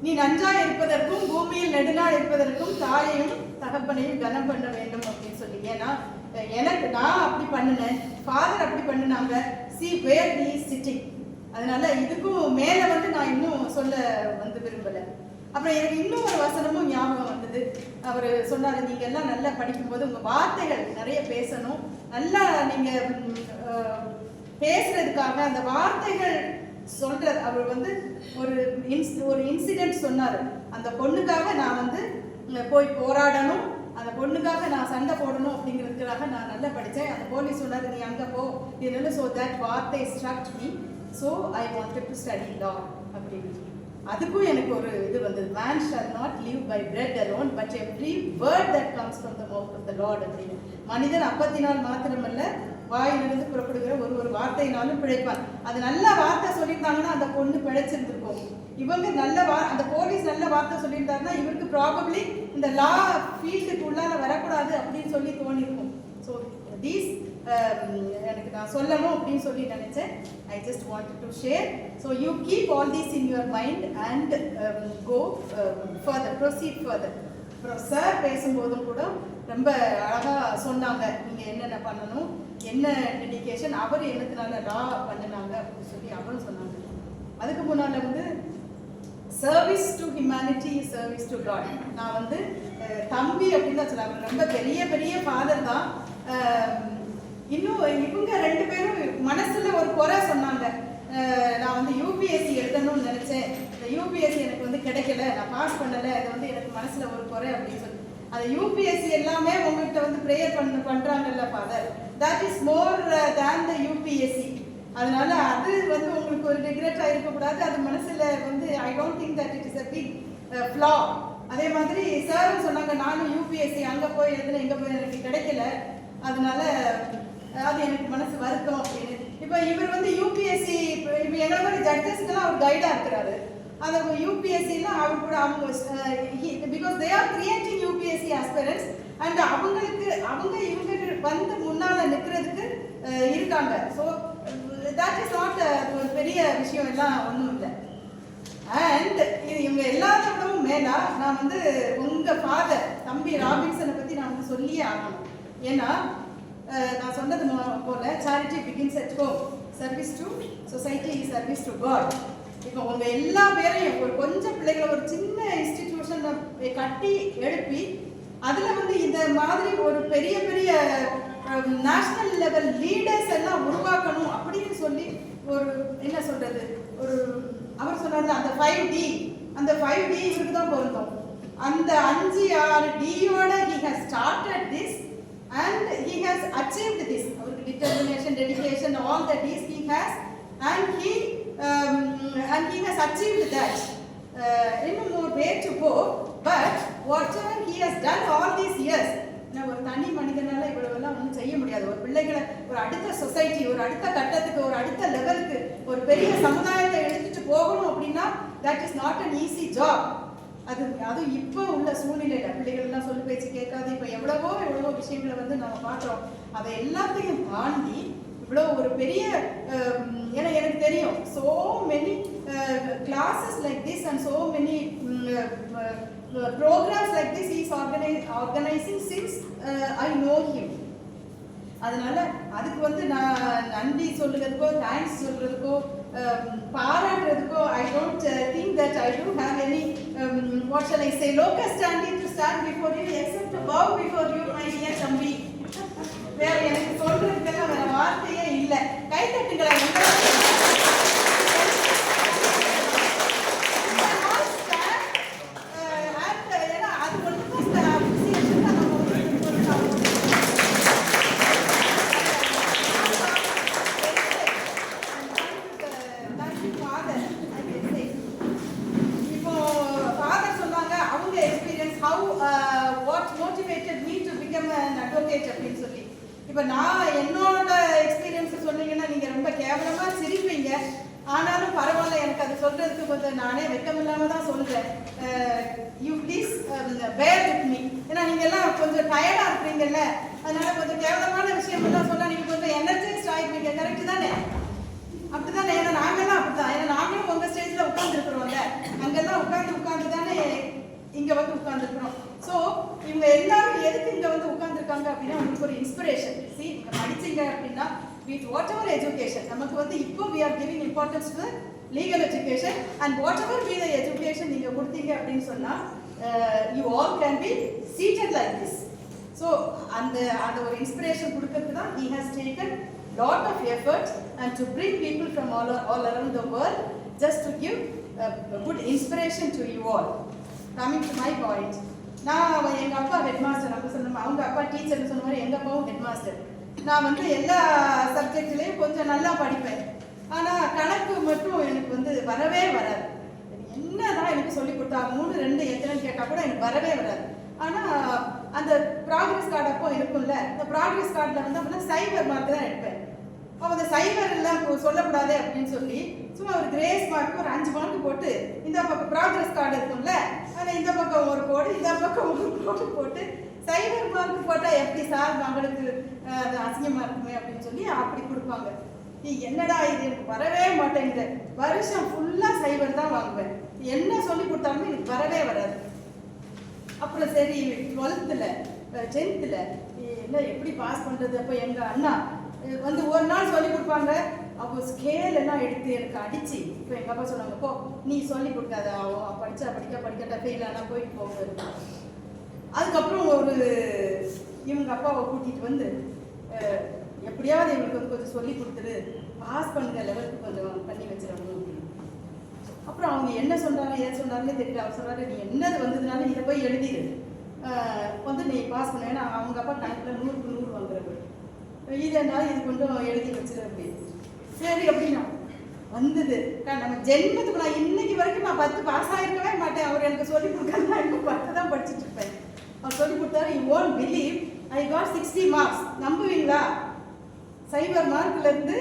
நீ நன்றா இருப்பதற்கும் பூமியில் நெடுநாள் இருப்பதற்கும் தாயையும் தகப்பனையும் கனம் பண்ண வேண்டும் அப்படின்னு சொல்லி. ஏன்னா எனக்கு நான் அப்படி பண்ணினேன், ஃபாதர் அப்படி பண்ணினாங்க. see where he is sitting. அதனால இதுக்கும் மேல வந்து நான் இன்னும் சொல்ல வந்து விரும்பல. அப்புறம் எனக்கு இன்னும் ஒரு வசனமும் ஞாபகம் வந்தது. அவர் சொன்னாரு, நீங்க எல்லாம் நல்லா படிக்கும்போது உங்க வார்த்தைகள் நிறைய பேசணும், நல்லா நீங்க பேசுறதுக்காக அந்த வார்த்தைகள் சொல்றது. அவர் வந்து ஒரு இன்சிடென்ட் சொன்னாரு. அந்த பொண்ணுக்காக நான் வந்து போய் போராடணும், அந்த பொண்ணுக்காக நான் சண்டை போடணும் அப்படிங்கிறதுக்காக நான் நல்லா படித்தேன். அந்த போலீஸ் சொன்னாரு, நீ அங்கே போ இதனால. ஸோ தட் வார்த்தை struck me. So I wanted to study law அப்படின்னு. அதுக்கும் எனக்கு ஒரு இது வந்தது. Man shall not live by bread alone but every word that comes from the mouth of the lord அப்படின்னு. மனிதன் அப்பத்தினால் மாத்திரமல்ல வாயிலிருந்து புறப்படுகிற ஒரு வார்த்தையினாலும் பிழைப்பான். அது நல்ல வார்த்தை சொல்லியிருந்தாங்கன்னா அந்த பொண்ணு பிழைச்சிருந்துருக்கும். இவங்க நல்ல அந்த போலீஸ் நல்ல வார்த்தை சொல்லியிருந்தாருன்னா இவருக்கு ப்ராபப்ளி இந்த லா ஃபீல்டுக்கு உள்ளால வரக்கூடாது அப்படின்னு சொல்லி தோணியிருக்கும். ஸோ தீஸ் எனக்கு நான் சொல்லணும் அப்படின்னு சொல்லி நினைச்சேன். I just wanted to share. So you keep all these in your mind and go further, proceed further. அப்புறம் சார் பேசும்போதும் கூட ரொம்ப அழகாக சொன்னாங்க, நீங்கள் என்னென்ன பண்ணணும், என்ன டெடிகேஷன், அவர் என்னத்தினால லா பண்ணினாங்க அப்படின்னு சொல்லி அவரும் சொன்னாங்க. அதுக்கு முன்னால் வந்து service to humanity, service to God. நான் வந்து தம்பி அப்படின்னு தான் சொன்னாங்க. ரொம்ப பெரிய பெரிய ஃபாதர் தான். இன்னும் இவங்க 2 பேரும் மனசுல ஒரு குறை சொன்னாங்க. நான் வந்து யூபிஎஸ்சி எழுதணும்னு நினைச்சேன், இந்த யூபிஎஸ்சி எனக்கு வந்து கிடைக்கல, நான் பாஸ் பண்ணலை, அது வந்து எனக்கு மனசுல ஒரு குறை அப்படின்னு சொல்லி. அந்த யூபிஎஸ்சி எல்லாமே உங்கள்கிட்ட வந்து ப்ரேயர் பண்றாங்கல்ல father, that is more than the UPSC. அதனால அது வந்து உங்களுக்கு ஒரு ரிக்ரெட் ஆகிருக்கக்கூடாது. அது மனசுல வந்து I don't think that it is a big flaw. அதே மாதிரி சாரும் சொன்னாங்க, நானும் யூபிஎஸ்சி அங்கே போய் எழுதுன இங்கே போய் எனக்கு கிடைக்கல, அதனால அது எனக்கு மனசு வருத்தம் அப்படின்னு. இப்போ இவர் வந்து யூபிஎஸ்சி இப்போ எங்களை மாதிரி ஜட்ஜஸ்க்கெல்லாம் அவர் கைடாக இருக்கிறாரு. அந்த யூபிஎஸ்சிலாம் அவர் கூட அவங்க because they are creating UPSC aspirants and அவங்க இவங்க வந்து முன்னால் நிற்கிறதுக்கு இருக்காங்க. ஸோ தட் இஸ் நாட் ஒரு பெரிய விஷயம் எல்லாம் ஒன்றும் இல்லை. அண்ட் இது இவங்க எல்லாத்தோடவும் மேலா நான் வந்து உங்கள் ஃபாதர் தம்பி ராபின்சனை பற்றி நான் வந்து சொல்லியே ஆகணும். ஏன்னா நான் சொன்னது போல charity begins at home, service to society, service to God. இப்போ உங்க எல்லா பேரையும் ஒரு கொஞ்சம் பிள்ளைகளை ஒரு சின்ன இன்ஸ்டிடியூஷன்ல கட்டி எழுப்பி அதுல வந்து இந்த மாதிரி ஒரு பெரிய பெரிய நேஷனல் லெவல் லீடர்ஸ் எல்லாம் உருவாக்கணும் அப்படின்னு சொல்லி ஒரு என்ன சொல்றது, ஒரு அவர் சொன்னார்ல அந்த 5D, அந்த 5D இவருக்கு தான் பொருந்தும். அந்த 5-6 Dயோட he has started this and he has achieved this. அவருக்கு determination, dedication, all the D's he has and he has achieved that. இன்னும் more way to go, but whatever he has done all these years, நான் ஒரு தனி மனிதனால இவ்வளவெல்லாம் ஒன்றும் செய்ய முடியாது. ஒரு பிள்ளைகளை ஒரு அடுத்த சொசைட்டி, ஒரு அடுத்த கட்டத்துக்கு, ஒரு அடுத்த லெவலுக்கு, ஒரு பெரிய சமுதாயத்தை எடுத்துட்டு போகணும் அப்படின்னா that is not an easy job. அது இப்போ உள்ள சூழ்நிலையில பிள்ளைகள்லாம் சொல்லி பேச்சு கேட்காது. இப்போ எவ்வளவோ விஷயங்களை வந்து நம்ம பார்க்குறோம். அதை எல்லாத்தையும் தாண்டி இவ்வளோ ஒரு பெரிய ஏன்னா எனக்கு தெரியும் so many classes like this and so many programs like this he is organizing since I know him. அதனால அதுக்கு வந்து நான் நன்றி சொல்லுறதுக்கோ தேங்க்ஸ் சொல்றதுக்கோ பாராட்டுறதுக்கோ I don't think that I do have any what shall I say locus standing to stand before you except to bow before you my dear தம்பி. வேற எனக்கு சொல்றதுக்கெல்லாம் வேற வார்த்தையே இல்லை. கைத்தட்டுங்களா அப்படின்னு சொல்லி. இப்ப நான் என்னோட எக்ஸ்பீரியன்ஸ் சொன்னீங்கன்னா நீங்க ரொம்ப கேவலமா சிரிப்பீங்க. ஆனாலும் பரவாயில்ல, எனக்கு அது சொல்றதுக்கு கொஞ்சம் நானே வெக்கமில்லாம தான் சொல்றேன். You please bear with me. ஏன்னா நீங்க எல்லாம் கொஞ்சம் டயர்டா இருக்கிறீங்கல்ல, அதனால கொஞ்சம் கேவலமான விஷயம் எல்லாம் சொன்னா நீங்க கொஞ்சம் எனர்ஜைஸ்ட் ஆயிடுவீங்க. கரெக்ட் தானே? அப்படித்தானே? ஏன்னா நாங்கெல்லாம் அப்படித்தான். ஏன்னா நாங்களும் உங்க ஸ்டேஜ்ல உட்கார்ந்து இருக்கிறோம்ல, அங்கெல்லாம் உட்கார்ந்து தானே இங்க வந்து உட்கார்ந்துருக்கிறோம். ஸோ இவங்க எல்லாரும் எதுக்கு இங்க வந்து உட்கார்ந்துருக்காங்க அப்படின்னா உங்களுக்கு ஒரு இன்ஸ்பிரேஷன். சி, நீங்க படிச்சீங்க அப்படின்னா வித் வாட் எவர் எஜுகேஷன் நமக்கு வந்து இப்போ we are giving importance to the legal education and whatever be the education நீங்க கொடுத்தீங்க அப்படின்னு சொன்னா you all can be seated like this. So அந்த ஒரு இன்ஸ்பிரேஷன் கொடுக்கிறதுக்கு தான் he has taken lot of effort and to bring people from all around the world just to give a good inspiration to you all. Coming to my point, நான் எங்க அப்பா head master, நம்ம சொன்ன அவங்க அப்பா டீச்சர்னு சொன்ன மாதிரி எங்க அப்பாவும் ஹெட் மாஸ்டர். நான் வந்து எல்லா சப்ஜெக்ட்லயும் கொஞ்சம் நல்லா படிப்பேன். ஆனா கணக்கு மட்டும் எனக்கு வந்து வரவே வராது. என்னதான் எனக்கு சொல்லி கொடுத்தா 3 2 எத்தனைன்னு கேட்டா கூட எனக்கு வரவே வராது. ஆனா அந்த ப்ராக்ரஸ் கார்டு அப்போ இருக்கும்ல, அந்த ப்ராக்ரஸ் கார்டில் வந்து அப்படின்னா சைபர் மார்க் தான் எடுப்பேன். அப்போ அந்த சைபர் எல்லாம் சொல்லக்கூடாது அப்படின்னு சொல்லி சும்மா ஒரு கிரேஸ் மார்க் ஒரு 5 மார்க் போட்டு இந்த பக்கம் ப்ராக்ரஸ் கார்டு இருக்கும்ல, ஆனால் இந்த பக்கம் ஒரு கோடு இந்த பக்கம் ஒரு கோடு போட்டு சைபர் மார்க் போட்டால் எப்படி சார் மகளுக்கு அது அசிங்கமாக இருக்குமே அப்படின்னு சொல்லி அப்படி கொடுப்பாங்க. நீ என்னடா இது எனக்கு வரவே மாட்டேங்குது, வருஷம் ஃபுல்லாக சைபர் தான் வாங்குவேன். என்ன சொல்லி கொடுத்தாலுமே எனக்கு வரவே வராது. அப்புறம் சரி 12th 10th என்ன எப்படி பாஸ் பண்ணுறது. அப்போ எங்கள் அண்ணா வந்து ஒரு நாள் சொல்லி கொடுப்பாங்க. அப்போ ஸ்கேல் எல்லாம் எடுத்து எனக்கு அடிச்சு, இப்போ எங்கள் அப்பா சொன்னாங்க, போ நீ சொல்லி கொடுக்காத, அவன் படிக்கட்ட ஃபெயில் ஆனால் போயிட்டு போக. அதுக்கப்புறம் ஒரு இவங்க அப்பாவை கூட்டிகிட்டு வந்து எப்படியாவது இவங்களுக்கு வந்து கொஞ்சம் சொல்லி கொடுத்துரு, பாஸ் பண்ணுற லெவலுக்கு கொஞ்சம் பண்ணி வச்சிடணும் அப்படின்னு. அப்புறம் அவங்க என்ன சொன்னாங்க ஏன் சொன்னாங்கன்னு தெரியல. அவர் சொன்னாரு, நீ என்னது வந்ததுனால இதை போய் எழுதிடு வந்து நீ பாஸ் பண்ண. ஏன்னா அவங்க அப்பா கணக்கில் 100க்கு 100 வாங்குறப்ப இதனால இது கொஞ்சம் எழுதி வச்சிரு அப்படின்னு. சரி அப்படின்னா வந்தது. நம்ம ஜென்மத்துக்கு நான் இன்னைக்கு வரைக்கும் நான் 10 பாஸ் ஆகிருக்கவே மாட்டேன். அவர் எனக்கு சொல்லி கொடுக்காது, நான் இன்னும் 10 தான் படிச்சுட்டு இருப்பேன். அவர் சொல்லி கொடுத்தாரு, you won't believe I got 60 marks. நம்புவீங்களா? சைபர் மார்க்ல இருந்து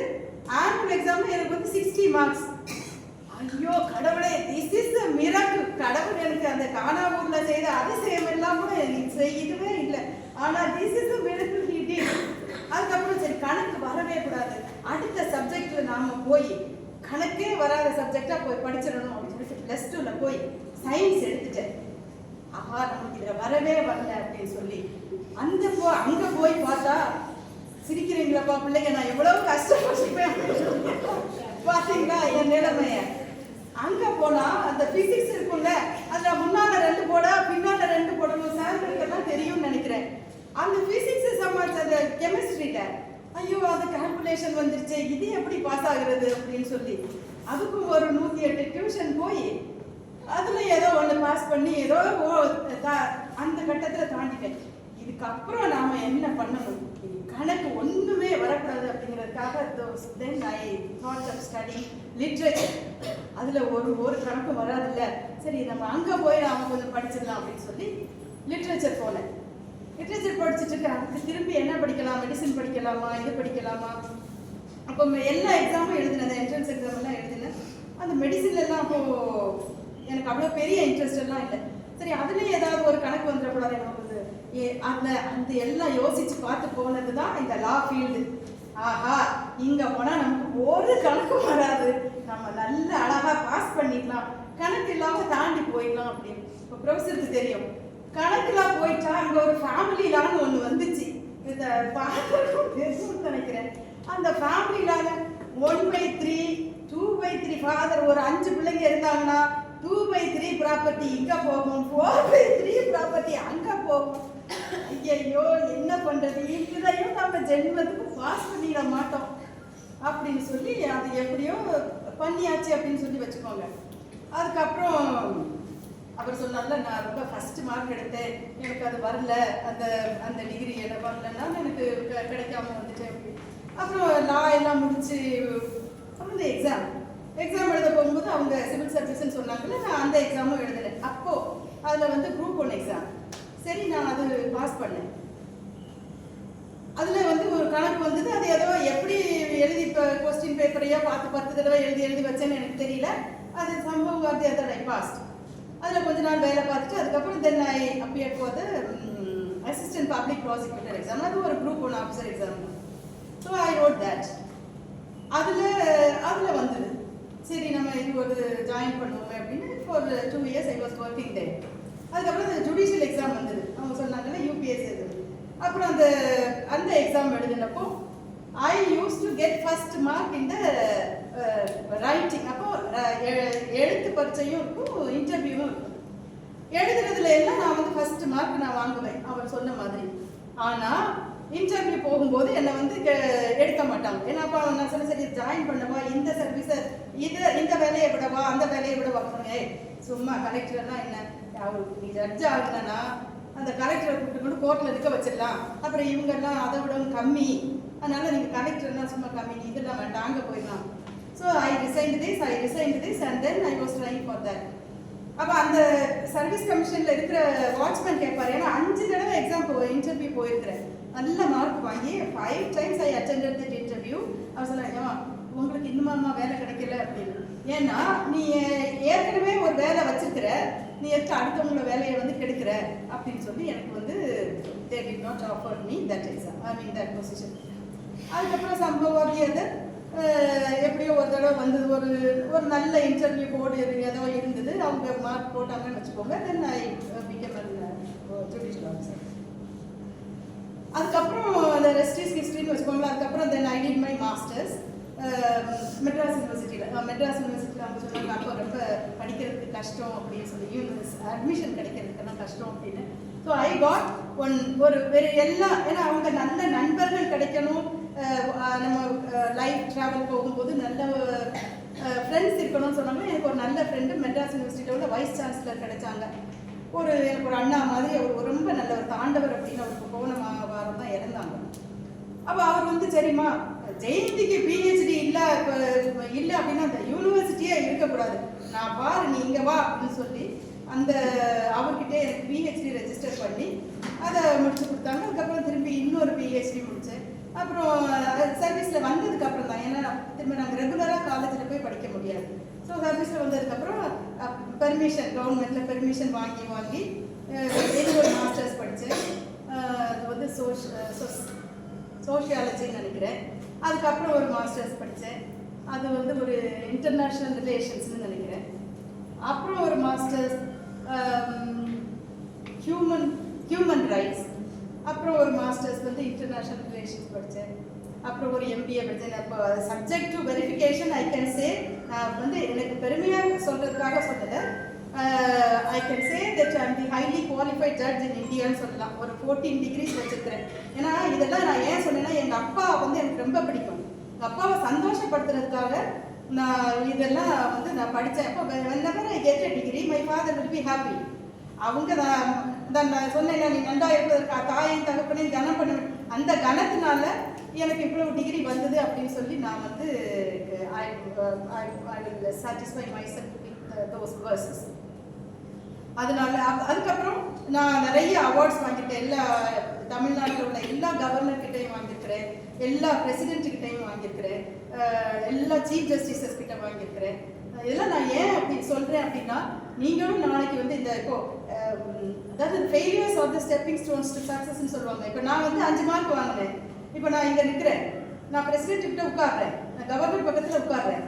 ஆனுவல் எக்ஸாம்ல எனக்கு வந்து 60 மார்க்ஸ். ஐயோ கடவுளே, திஸ் இஸ் a miracle. கடவுள் எனக்கு அந்த கானாவூர்ல செய்த அதிசயம் எல்லாம் கூட செய்யவே இல்லை. ஆனா this is a miracle he did. அதுக்கப்புறம் சரி கணக்கு வரவே கூடாது, அடுத்த சப்ஜெக்ட்ல நாம போய் கணக்கே வராத சப்ஜெக்டா போய் படிச்சிடணும் அப்படின்னு சொல்லிட்டு +2ல போய் சயின்ஸ் எடுத்துட்டேன். ஆஹா நமக்கு இதுல வரவே வரல அப்படின்னு சொல்லி அங்க போய் பார்த்தா சிரிக்கிறீங்களப்பா பிள்ளைங்க, நான் எவ்வளவு கஷ்டப்பட்டிருப்பேன் பாத்தீங்களா என் நிலைமைய. அங்க போனா அந்த பிசிக்ஸ் இருக்கும்ல, அதுல முன்னால 2 போடா பின்னால 2 போடணும், சார்களுக்கெல்லாம் தெரியும்னு நினைக்கிறேன். அந்த பிசிக்ஸ் சமாளிச்ச அந்த கெமிஸ்ட்ரியில ஐயோ அது கால்குலேஷன் வந்துருச்சு, இது எப்படி பாஸ் ஆகுறது அப்படின்னு சொல்லி அதுக்கும் ஒரு 108 டியூஷன் போய் அதுல ஏதோ ஒன்று பாஸ் பண்ணி ஏதோ அந்த கட்டத்தில் தாண்டிட்டேன். இதுக்கப்புறம் நாம என்ன பண்ணணும், கணக்கு ஒண்ணுமே வரக்கூடாது அப்படிங்கிறதுக்காக then I thought of study literature. அதுல ஒரு கணக்கும் வராதில்ல, சரி நம்ம அங்க போய் நாம கொஞ்சம் படிச்சிடலாம் அப்படின்னு சொல்லி லிட்ரேச்சர் போனேன். லிட்ரேச்சர் படிச்சுட்டு அதுக்கு திரும்பி என்ன படிக்கலாம், மெடிசன் படிக்கலாமா, இது படிக்கலாமா. அப்போ எல்லா எக்ஸாமும் எழுதினேன், என்ட்ரன்ஸ் எக்ஸாம் எல்லாம் எழுதினேன். அந்த மெடிசன்ல எல்லாம் அப்போ எனக்கு அவ்வளோ பெரிய இன்ட்ரெஸ்ட் எல்லாம் இல்லை. சரி அதுலேயே ஏதாவது ஒரு கணக்கு வந்துடக்கூடாது எனக்கு அந்த எல்லாம் யோசிச்சு பார்த்து போனது தான் இந்த லா ஃபீல்டு. ஆஹா இங்க போனா நமக்கு ஒரு கணக்கும் வராது, நம்ம நல்ல அழகா பாஸ் பண்ணிக்கலாம், கணக்கு இல்லாம தாண்டி போயிடலாம் அப்படின்னு. இப்போ ப்ரொஃபஸருக்கு தெரியும், கணக்குலாம் போயிட்டா அங்க ஒரு ஃபேமிலி லான்னு ஒன்று வந்துச்சு. இந்த ஃபாதருக்கும் தெரியும்னு நினைக்கிறேன். அந்த ஃபேமிலியில 1/3 2/3 ஃபாதர் ஒரு 5 பிள்ளைங்க இருந்தாங்கன்னா 2/3 ப்ராப்பர்ட்டி இங்க போகும், 4/3 ப்ராப்பர்ட்டி அங்க போகும். ஐயோ என்ன பண்றது, இதையும் நம்ம ஜென்மத்துக்கு பாஸ் பண்ணிட மாட்டோம் அப்படின்னு சொல்லி அது எப்படியோ பண்ணியாச்சு அப்படின்னு சொல்லி வச்சுக்கோங்க. அதுக்கப்புறம் அவர் சொன்னார்ல, நான் ரொம்ப ஃபர்ஸ்ட் மார்க் எடுத்தேன், எனக்கு அது வரல, அந்த அந்த டிகிரி எனக்கு வரலன்னா எனக்கு கிடைக்காம வந்துட்டேன் அப்படி. அப்புறம் லா எல்லாம் முடிச்சு அப்புறம் இந்த எக்ஸாம் எழுத போகும்போது அவங்க சிவில் சர்வீஸ்ன்னு சொன்னாங்கல்ல, நான் அந்த எக்ஸாமும் எழுதினேன். அப்போ அதில் வந்து குரூப் 1 எக்ஸாம். சரி, நான் அது பாஸ் பண்ணேன். அதில் வந்து ஒரு கணக்கு வந்தது, அது ஏதோ எப்படி எழுதி இப்போ கொஸ்டின் பேப்பரையோ பார்த்து 10 தடவை எழுதி வச்சேன்னு எனக்கு தெரியல. அது சம்பவம் வார்த்தை அதோட ஐ பாஸ்ட். அதில் கொஞ்ச நாள் வேலை பார்த்துட்டு அதுக்கப்புறம் then I appear for the assistant public prosecutor exam. அது ஒரு group 1 officer exam. So I wrote that. அதில் வந்தது. சரி, நம்ம இது ஒரு ஜாயின் பண்ணுவோமே அப்படின்னு for 2 years I was working there. அதுக்கப்புறம் அந்த ஜுடிஷியல் எக்ஸாம் வந்தது. அவங்க சொன்னாங்கன்னா யூபிஎஸ் இது. அப்புறம் அந்த எக்ஸாம் எழுதினப்போ I used to get first mark இந்த ரைட்டிங். அப்போ எழுத்து பரீட்சையும் இருக்கும், இன்டர்வியூவும் இருக்கும். எழுதுறதுல எல்லாம் நான் வந்து ஃபர்ஸ்ட் மார்க் நான் வாங்குவேன் அவர் சொன்ன மாதிரி. ஆனால் இன்டர்வியூ போகும்போது என்னை வந்து எடுக்க மாட்டாங்க. ஏன்னா அப்போ நான் சொன்ன, சரி ஜாயின் பண்ணவா, இந்த சர்வீஸை இந்த வேலையை விடவா அந்த வேலையை விடவா சொன்னேன். சும்மா கலெக்டர்லாம் என்ன, அவர் நீ ஜட்ஜ் ஆகுனா அந்த கலெக்டரை கூப்பிட்டு கொண்டு கோர்ட்டில் இருக்க வச்சிடலாம், அப்புறம் இவங்கெல்லாம் அதை விடவும் கம்மி, அதனால நீங்கள் கலெக்டர்லாம் சும்மா கம்மி, நீ இதெல்லாம் வேண்டாம் அங்கே போயிடலாம். So I resigned this and then I was trying for that. அப்போ அந்த சர்வீஸ் கமிஷனில் இருக்கிற வாட்ச்மேன் கேட்பார், ஏன்னா 5 தடவை எக்ஸாம் இன்டர்வியூ போயிருக்கிறேன், நல்ல மார்க் வாங்கி 5 times I attended that interview. அவர் சொன்னாங்க, உங்களுக்கு இன்னுமா வேலை கிடைக்கல அப்படின்னு. ஏன்னா நீ ஏற்கனவே ஒரு வேலை வச்சிருக்கிற, நீ எடுத்து அடுத்தவங்கள வேலையை வந்து கெடுக்கிற அப்படின்னு சொல்லி எனக்கு வந்து they did not offer me that exam, I mean that position. அதுக்கப்புறம் சம்பவம் அது எப்படியோ ஒரு தடவை வந்தது, ஒரு நல்ல இன்டர்வியூ போர்டு ஏதோ இருந்தது, அவங்க மார்க் போட்டாங்கன்னு வச்சுக்கோங்க. Then I became judicial officer. அதுக்கப்புறம் அந்த ரெஸ்ட் இஸ் ஹிஸ்ட்ரின்னு வச்சுக்கோங்களேன். அதுக்கப்புறம் then I did my masters Madras யூனிவர்சிட்டியில். அவங்க சொன்னாங்க, அப்போ ரொம்ப படிக்கிறதுக்கு கஷ்டம் அப்படின்னு சொல்லி, அட்மிஷன் கிடைக்கிறதுக்கெல்லாம் கஷ்டம் அப்படின்னு. ஸோ ஐ காட் ஒரு வேறு எல்லாம், ஏன்னா அவங்க நல்ல நண்பர்கள் கிடைக்கணும், நம்ம லைஃப் ட்ராவல் போகும்போது நல்ல ஃப்ரெண்ட்ஸ் இருக்கணும்னு சொன்னாங்க. எனக்கு ஒரு நல்ல ஃப்ரெண்டு மெட்ராஸ் யூனிவர்சிட்டியோட வைஸ் சான்சலர் கிடைச்சாங்க. எனக்கு ஒரு அண்ணா மாதிரி, அவர் ரொம்ப நல்ல ஒரு தாண்டவர் அப்படின்னு அவருக்கு போன வாரம் தான் இறந்தாங்க. அப்போ அவர் வந்து, சரிம்மா ஜெயந்திக்கு பிஹெச்டி இல்லை அப்படின்னா அந்த யூனிவர்சிட்டியே இருக்கக்கூடாது, நான் பாரு நீ இங்கே வா அப்படின்னு சொல்லி அந்த அவர்கிட்டே எனக்கு பிஹெச்டி ரெஜிஸ்டர் பண்ணி அதை முடிச்சு கொடுத்தாங்க. அதுக்கப்புறம் திரும்பி இன்னொரு பிஹெச்டி முடித்தேன். அப்புறம் சர்வீஸில் வந்ததுக்கப்புறம் தான், ஏன்னா திரும்ப நாங்கள் ரெகுலராக காலேஜில் போய் படிக்க முடியாது. ஸோ சர்வீஸில் வந்ததுக்கப்புறம் பெர்மிஷன், கவர்மெண்ட்டில் பெர்மிஷன் வாங்கி ஒரு மாஸ்டர்ஸ் படித்தேன். அது வந்து சோஷியாலஜின்னு நினைக்கிறேன். அதுக்கப்புறம் ஒரு மாஸ்டர்ஸ் படித்தேன், அது வந்து ஒரு இன்டர்நேஷ்னல் ரிலேஷன்ஸ்னு நினைக்கிறேன். அப்புறம் ஒரு மாஸ்டர்ஸ் ஹியூமன் ரைட்ஸ். அப்புறம் ஒரு மாஸ்டர்ஸ் வந்து இன்டர்நேஷ்னல் ரிலேஷன்ஸ் படித்தேன். அப்புறம் ஒரு எம்பிஏ படித்தேன். அப்போ subject to verification I can say, நான் வந்து எனக்கு பெருமையாக சொல்கிறதுக்காக சொல்லலை, I can say that I am the highly qualified judge இன் இந்தியான்னு சொல்லலாம். ஒரு 14 degrees வச்சுருக்கிறேன். ஏன்னா இதெல்லாம் நான் ஏன் சொன்னேன்னா, எங்கள் அப்பா வந்து எனக்கு ரொம்ப பிடிக்கும். எங்கள் அப்பாவை சந்தோஷப்படுத்துறதுக்காக நான் இதெல்லாம் வந்து நான் படித்தேன். அப்போ whenever I get a degree, my father will be happy. அவங்க நான் சொன்னேன், நீ நன்றா இருப்பதற்கு தாயின் தகப்பனையும் கனம் பண்ணுவேன், அந்த கனத்தினால எனக்கு இவ்வளோ டிகிரி வந்தது அப்படின்னு சொல்லி நான் வந்து I will satisfy myself with those verses. அதனால அதுக்கப்புறம் நான் நிறைய அவார்ட்ஸ் வாங்கியிருக்கேன். எல்லா தமிழ்நாட்டில் உள்ள எல்லா கவர்னர்கிட்டையும் வாங்கியிருக்கிறேன், எல்லா பிரசிடென்ட்கிட்டையும் வாங்கியிருக்கிறேன், எல்லா சீஃப் ஜஸ்டிஸஸ் கிட்ட வாங்கியிருக்கிறேன். இதெல்லாம் நான் ஏன் அப்படி சொல்கிறேன் அப்படின்னா, நீங்களும் நாளைக்கு வந்து இந்த இப்போ அதாவது failures are the stepping stones to சக்ஸஸ்ன்னு சொல்லுவாங்க. இப்போ நான் வந்து 5 மார்க் வாங்கினேன், இப்போ நான் இங்கே நிற்கிறேன், நான் பிரசிடென்ட் கிட்ட உட்காடுறேன், நான் கவர்னர் பக்கத்தில் உட்காடுறேன்.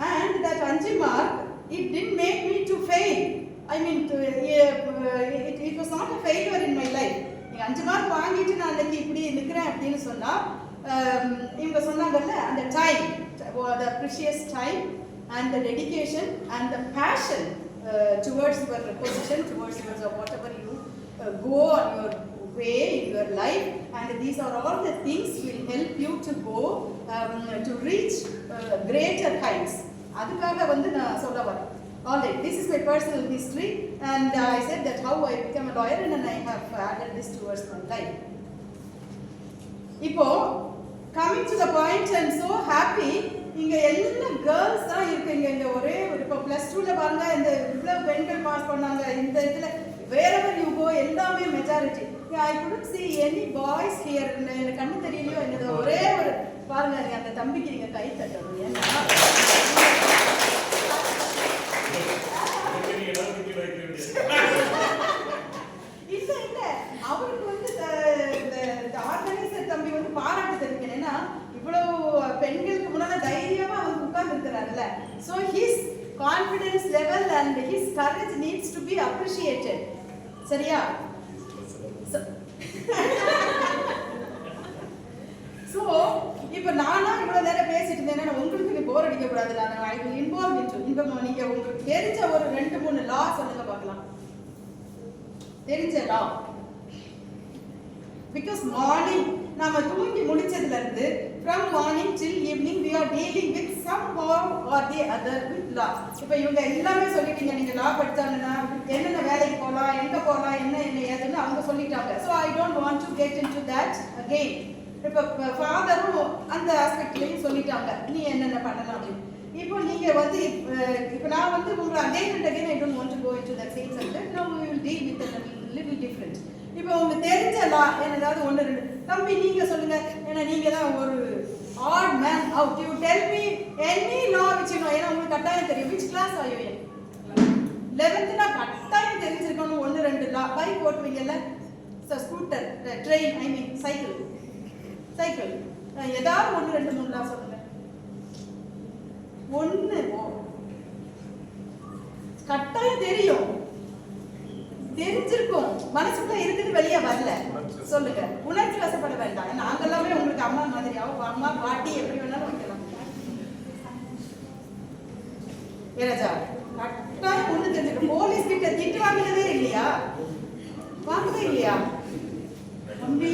And that 5 mark it didn't make me to fail. I mean it was not a failure in my life. நீங்க 5 மார்க் வாங்கிட்டு நான் இன்னைக்கு இப்படி நிக்கிறேன் அப்படின்னு சொன்னா இவங்க சொன்னாங்கல்ல அந்த time, the precious time and the dedication and the passion towards your position, towards your whatever you go on your way in your life, and these are all the things will help you to go to reach greater heights. அதுக்காக வந்து நான் சொல்ல வரேன். All right, this is my personal history, and I said that how I became a lawyer, and then I have added this towards my life. இப்போ coming to the point, I'm so happy. இங்க எல்லா girls தான் இருக்குங்க. இங்க ஒரே இப்போ +2ல பாருங்க இந்த இவ்வளவு பெண்கள் பாஸ் பண்ணாங்க. இந்த இதுல wherever you go எல்லாமே majority. I couldn't see any boys here. எனக்கு கண்ணு தெரியலையோ என்னது ஒரே ஒரு பாருங்க அந்த தம்பிக்கு நீங்க கை தட்டணும். ஏன்னா இல்ல அவருக்கு வந்து இந்த ஆர்கனைசர் தம்பி வந்து பாராட்டு தெரிவிக்கணும். ஏன்னா இவ்வளவு பெண்களுக்கு முன்னால தைரியமா அவங்க உட்கார்ந்து இருக்கிறாருல்ல. So his confidence level and his courage needs to be appreciated. சரியா? So இப்போ நானா இவ்வளவு நேரம் பேசிட்டு இருந்தேன்னா உங்களுக்கு போர் அடிக்க கூடாது. நான் ஐ வில் இன்வால்வ் இன்டு இப்போ நீங்க உங்களுக்கு தெரிஞ்ச ஒரு 2-3 லா சொல்லுங்க பார்க்கலாம். தெரிஞ்ச லா. Because morning நாம தூங்கி முடிச்சதுல இருந்து from morning till evening we are dealing with somehow or the other with law. இப்போ இவங்க எல்லாமே சொல்லிட்டீங்க. நீங்க லா படிச்சாங்கன்னா என்னென்ன வேலைக்கு போகலாம், எங்க போகலாம், என்ன ஏதுன்னு அவங்க சொல்லிட்டாங்க. So I don't want to get into that again. இப்போ ஃபாதரும் அந்த ஆஸ்பெக்ட்லயும் சொல்லிட்டாங்க நீ என்னென்ன பண்ணலாம் அப்படின்னு. இப்போ நீங்க வந்து இப்போ நான் வந்து உங்களை again and again I don't want to go into that same subject. Now we will deal with a little different. இப்போ உங்களுக்கு தெரிஞ்ச லா ஏதாவது 1-2 தம்பி நீங்க சொல்லுங்க. ஏன்னா நீங்க தான் ஒரு odd man out. You tell me any law which you know. ஏன்னா உங்களுக்கு கட்டாயம் தெரியும். Which class are you in? 11th னா கட்டாயம் தெரிஞ்சிருக்கணும் 1-2 லா. பைக் ஓட்டுவீங்கல்ல, ஸ்கூட்டர், ட்ரெயின், ஐ மீன் சைக்கிள் ஏதாவது 1-2-3 லா சொல்லுங்க. கட்டாயம் தெரியும், தெரிஞ்சிருக்கும், மனசுக்குள்ள இருக்குது, வெளியே வரல. சொல்லுங்க. உணர்ச்சி வசப்பட வேண்டாம். நாங்க எல்லாமே உங்களுக்கு அம்மா மாதிரி, அம்மா பாட்டி எப்படி வேணாலும் வைக்கலாம். ஏராஜா கட்டாயம் ஒண்ணு தெரிஞ்சுக்க. போலீஸ் கிட்ட திட்டு வாங்கினதே இல்லையா? வாங்கவே இல்லையா? தம்பி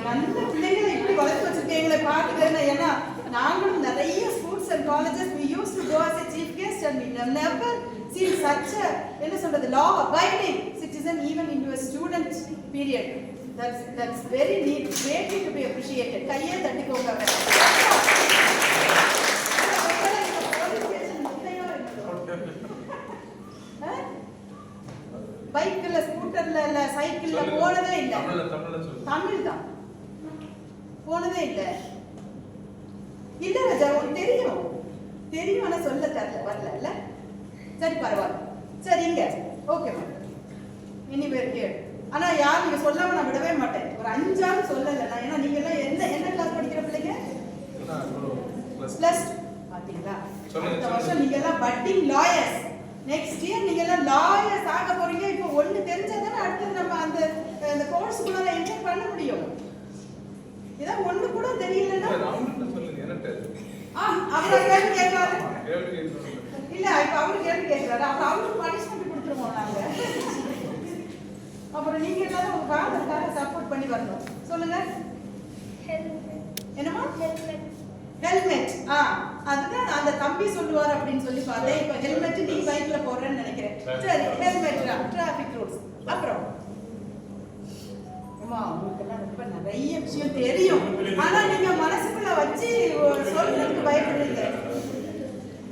நல்ல பிள்ளைங்களை இப்படி வளர்த்து வச்சிருக்கீங்களே பாத்துக்க. ஏன்னா நாங்களும் நிறைய schools and colleges we used to go as a chief guest and we never seen such a என்ன சொல்றது law abiding citizen even in your student period. That's very neat, greatly to be appreciated. கையே தட்டிக்கோங்க. பைக்ல, ஸ்கூட்டர்ல இல்ல, சைக்கிள்ல போனதே இல்ல. தமிழ் தான் போனதே இல்ல. இல்ல ராஜா உனக்கு தெரியும் ஆனா சொல்ல வரல இல்ல. சரி பரவாயில்ல. சரிங்க ஓகே மேடம். Anywhere here. ஆனா யார் நீங்க சொல்லாம நான் விடவே மாட்டேன். ஒரு 5 சொல்லல நான். ஏன்னா நீங்க எல்லாம் என்ன கிளாஸ் படிக்கிற பிள்ளைங்க? +2 பாத்தீங்களா? அடுத்த வருஷம் நீங்க எல்லாம் பட்டிங் லாயர்ஸ். நெக்ஸ்ட் இயர் நீங்க எல்லாம் லாயர்ஸ் ஆக போறீங்க. இப்போ ஒண்ணு தெரிஞ்சாதானே அடுத்து நம்ம அந்த கோர்ஸ்க்குள்ள என்டர் பண்ண முடியும். இத ஒண்ணு கூட தெரியலன்னா சொல்லுங்க. எனக்கு அவர் கேள்வி கேட்கறாரு இல்ல. இப்ப அவரு கேள்வி கேட்கறாரு. அப்புறம் அவருக்கு பனிஷ்மென்ட் கொடுத்துருவோம் நாங்க. அப்புறம் நீங்க எல்லாரும் உங்க காதலுக்காக சப்போர்ட் பண்ணி வரணும். சொல்லுங்க. என்னமா? ஹெல்மெட். அதுதான் அந்த தம்பி சொல்லுவார் அப்படின்னு சொல்லி பார்த்தேன். இப்போ ஹெல்மெட் நீ பைக்ல போடுறேன்னு நினைக்கிறேன். சரி ஹெல்மெட் டிராஃபிக் ரூல்ஸ். அப்புறம் உங்களுக்கெல்லாம் ரொம்ப நிறைய விஷயம் தெரியும். ஆனா நீங்க மனசுக்குள்ள வச்சு சொல்றதுக்கு பயப்படுறீங்க.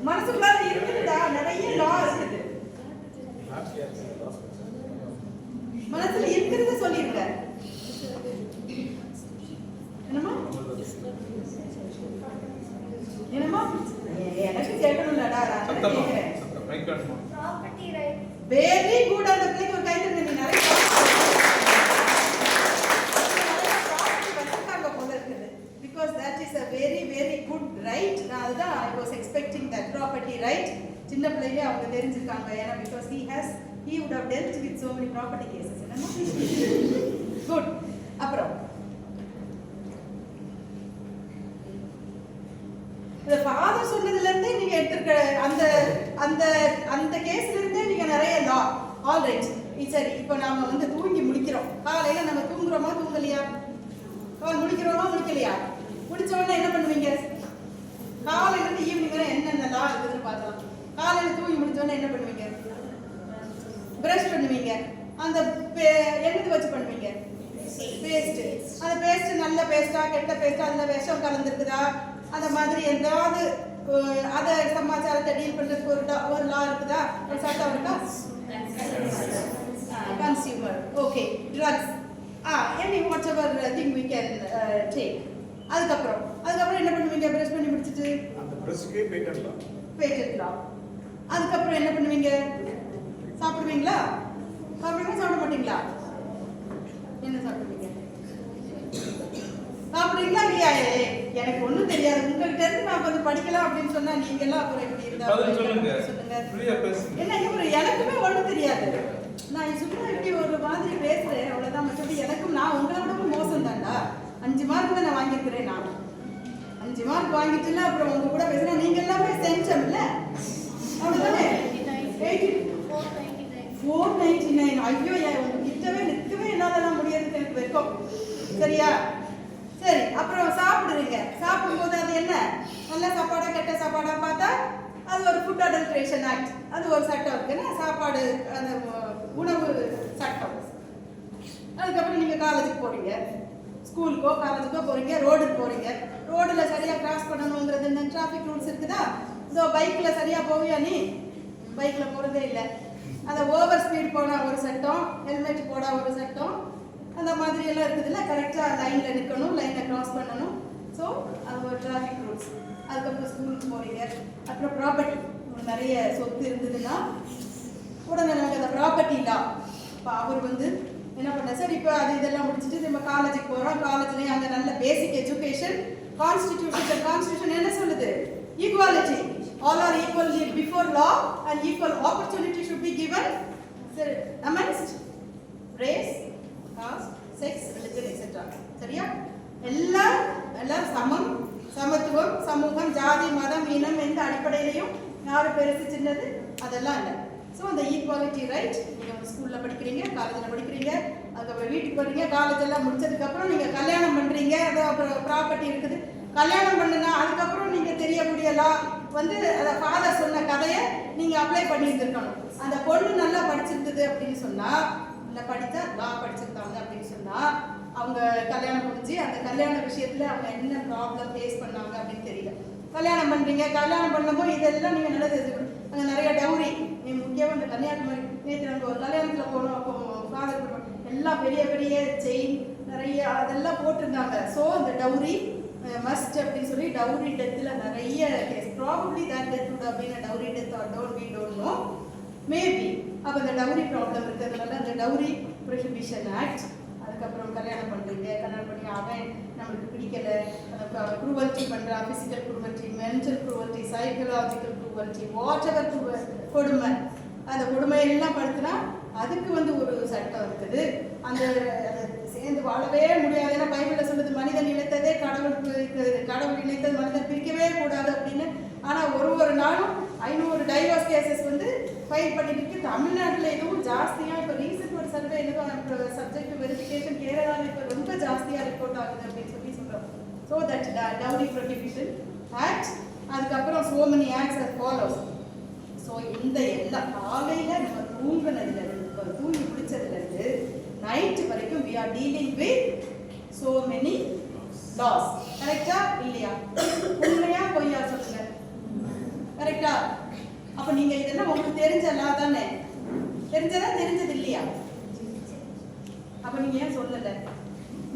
மனசுக்குள்ள இருக்குதுடா, நிறைய லா இருக்குது. மனசுல இருக்கிறத சொல்லிருங்க. என்னமா எனக்கு கேட்கணும்லடா. Very good. அந்த பிள்ளைக்கு ஒரு கை தருங்க. நீ நிறைய because that is a very very good right. I was expecting that property right. சின்ன பிள்ளையிலே அவங்க தெரிஞ்சிருக்காங்க. ஏன்னா because he would have dealt with so many property cases. Good. அப்புறம் இந்த ஃபாதர் சொன்னதுல இருந்தே நீங்க எடுத்துக்க அந்த அந்த அந்த கேஸ்ல இருந்தே நீங்க நிறைய லா. All right. சரி, இப்போ நாம வந்து தூங்கி முடிக்கிறோம். காலையில நம்ம தூங்குறோமா தூங்கலையா? முடிக்கிறோமா முடிக்கலையா? முடிச்ச உடனே என்ன பண்ணுவீங்க? காலையில இருந்து ஈவினிங் வரை என்னென்ன லா இருக்குதுன்னு பார்க்கலாம். காலையில தூங்கி முடிச்ச உடனே என்ன பண்ணுவீங்க? பிரஷ் பண்ணுவீங்க. அந்த என்னது வச்சு பண்ணுவீங்க? பேஸ்ட். அந்த பேஸ்ட் நல்ல பேஸ்டா கெட்ட பேஸ்டா, அதுல விஷம் கலந்துருக்குதா, அந்த மாதிரி ஏதாவது அதை சமாச்சாரத்தை டீல் பண்றதுக்கு ஒரு லா இருக்குதா, ஒரு சட்டம் இருக்கா? Consumer. Okay. Drugs. Any whatever thing we can take. அதுக்கப்புறம் என்ன பண்ணுவீங்க? பிரஷ் பண்ணி முடிச்சிட்டு அந்த பிரஷ்க்கே பேட்டன்ட் லா. அதுக்கப்புறம் என்ன பண்ணுவீங்க? சாப்பிடுவீங்களா? சாப்பிட மாட்டீங்களா? என்ன சாப்பிடுவீங்க? சாப்பிடுவீங்களா இல்லையா? எனக்கு ஒண்ணும் தெரியாது, உங்ககிட்ட இருந்து நான் கொஞ்சம் படிக்கலாம் அப்படின்னு சொன்னா நீங்க எல்லாம் அப்புறம் எப்படி இருந்தா சொல்லுங்க. என்ன இவரு எனக்குமே ஒண்ணும் தெரியாது, நான் சும்மா இப்படி ஒரு மாதிரி பேசுறேன் அவ்வளவுதான். மற்றபடி எனக்கும் நான் உங்களை விடவும் மோசம் தான்டா. 5 மார்க் தான் நான் வாங்கியிருக்கிறேன். நான் 5 மார்க் வாங்கிட்டுல அப்புறம் உங்க கூட பேசுறேன். நீங்க எல்லாமே செஞ்சம் இல்ல, அவ்வளவுதானே? 499. ஐயோ, உங்ககிட்டவே நிற்கவே என்னாலலாம் முடியாது எனக்கு வைக்கும். சரியா? சரி, அப்புறம் சாப்பிடுறீங்க. சாப்பிடும்போது அது என்ன, நல்ல சாப்பாடா கெட்ட சாப்பாடா பார்த்தா அது ஒரு ஃபுட் அடல்ட்ரேஷன் ஆக்ட், அது ஒரு சட்டம் இருக்குன்னா சாப்பாடு அந்த உணவு சட்டம். அதுக்கப்புறம் நீங்க காலேஜுக்கு போறீங்க, ஸ்கூலுக்கோ காலேஜுக்கோ போறீங்க, ரோடுக்கு போறீங்க. ரோடுல சரியா கிராஸ் பண்ணணுங்கிறது இந்த டிராஃபிக் ரூல்ஸ் இருக்குதா? இதோ பைக்ல சரியா போவியா? நீ பைக்ல போறதே இல்லை. அந்த ஓவர் ஸ்பீட் போனா ஒரு சட்டம், ஹெல்மெட் போடா ஒரு சட்டம், அந்த மாதிரி எல்லாம் இருக்குதுல்ல. கரெக்டா லைன்ல நிற்கணும், லைனை கிராஸ் பண்ணணும். ஸோ அது ஒரு டிராஃபிக் ரூல்ஸ். அதுக்கப்புறம் ஸ்கூலுக்கு போறீங்க. அப்புறம் ப்ராப்பர்ட்டி, உங்களுக்கு நிறைய சொத்து இருந்ததுன்னா உடனே நமக்கு அந்த ப்ராப்பர்ட்டி லா. இப்போ அவர் வந்து என்ன பண்ண, சரி இப்போ அது இதெல்லாம் முடிச்சுட்டு நம்ம காலேஜுக்கு போகிறோம். காலேஜ்லேயும் அங்கே நல்ல பேசிக் எஜுகேஷன். கான்ஸ்டிடியூஷன் என்ன சொல்லுது? Equality. All are equal before law and equal opportunity should be given amongst race, caste, sex, religion, etc. சரியா? எல்லாம் சமம், சமத்துவம், சமூகம், ஜாதி, மதம், இனம் எந்த அடிப்படையிலையும் யாரு பெருசு சின்னது அதெல்லாம் இல்லை. ஸோ அந்த ஈக்குவாலிட்டி ரைட். நீங்கள் ஸ்கூலில் படிக்கிறீங்க, காலேஜில் படிக்கிறீங்க, அதுக்கப்புறம் வீட்டுக்கு போகிறீங்க. காலேஜ் எல்லாம் முடிச்சதுக்கப்புறம் நீங்கள் கல்யாணம் பண்ணுறீங்க, அது அப்புறம் ப்ராப்பர்ட்டி இருக்குது. கல்யாணம் பண்ணுனா அதுக்கப்புறம் நீங்க தெரியக்கூடிய லா வந்து அந்த ஃபாதர் சொன்ன கதையை நீங்க அப்ளை பண்ணியிருந்திருக்கணும். அந்த பொண்ணு நல்லா படிச்சிருந்தது அப்படின்னு சொன்னா, இல்லை படித்தா லா படிச்சிருந்தாங்க அப்படின்னு சொன்னா, அவங்க கல்யாணம் முடிஞ்சு அந்த கல்யாண விஷயத்துல அவங்க என்ன ப்ராப்ளம் ஃபேஸ் பண்ணாங்க அப்படின்னு தெரியல. கல்யாணம் பண்றீங்க, கல்யாணம் பண்ணும்போது இதெல்லாம் நீங்க நல்லா தெரிஞ்சுக்கணும். அங்கே நிறைய டவுரி, முக்கியமாக இந்த கன்னியாகுமரி நேற்று நாங்கள் ஒரு கல்யாணத்தில் போனோம். அப்போ ஃபாதர் எல்லாம் பெரிய பெரிய செயின் நிறைய அதெல்லாம் போட்டிருந்தாங்க. ஸோ அந்த டவுரி மஸ்ட் அப்படின்னு சொல்லி டவுரி டெத்தில் நிறைய case. Probably that death would have been a dowry death or we don't know, maybe. அப்போ இந்த டவுரி ப்ராப்ளம் இருக்கிறதுனால அந்த டவுரி ப்ரொஹிபிஷன் ஆக்ட். அதுக்கப்புறம் கல்யாணம் பண்ணுறீங்க, கல்யாணம் பண்ணி அவன் நம்மளுக்கு பிடிக்கலை, க்ரூவல்ட்டி பண்ணுறா, physical cruelty, mental cruelty, psychological cruelty, whatever கொடுமை, அந்த கொடுமையெல்லாம் படுத்தினா அதுக்கு வந்து ஒரு சட்டம் இருக்குது. அந்த சேர்ந்து வாழவே முடியாது. ஏன்னா பைபிளில் சொல்லுது மனிதன் நினைத்ததே கடவுளுக்கு இருக்குது, கடவுள் நினைத்தது மனிதன் பிரிக்கவே கூடாது அப்படின்னு. ஆனால் ஒரு நாளும் 500 டைவர்ஸ் கேசஸ் வந்து ஃபைல் பண்ணிட்டு இருக்கு. தமிழ்நாட்டில் இதுவும் ஜாஸ்தியாக இப்போ ரீசெண்ட் ஒரு சர்வே எதுவும் சப்ஜெக்ட் வெரிஃபிகேஷன் கேரளாவில் இப்போ ரொம்ப ஜாஸ்தியாக ரிப்போர்ட் ஆகுது அப்படின்னு சொல்லி சொல்கிறோம். So that dowry prohibition act. அதுக்கப்புறம் so many acts as follows. So இந்த எல்லா காலையில் நம்ம தூங்கினதுலேருந்து தூங்கி பிடிச்சதுலேருந்து நைட்டு வரைக்கும் we are dealing with so many laws. கரெக்டா இல்லையா? உண்மையா பொய்யா சொல்லுங்க. கரெக்டா? அப்போ நீங்க இதெல்லாம் உங்களுக்கு தெரிஞ்ச லா தானே? தெரிஞ்சதா தெரிஞ்சது இல்லையா? அப்போ நீங்க ஏன் சொல்லலை?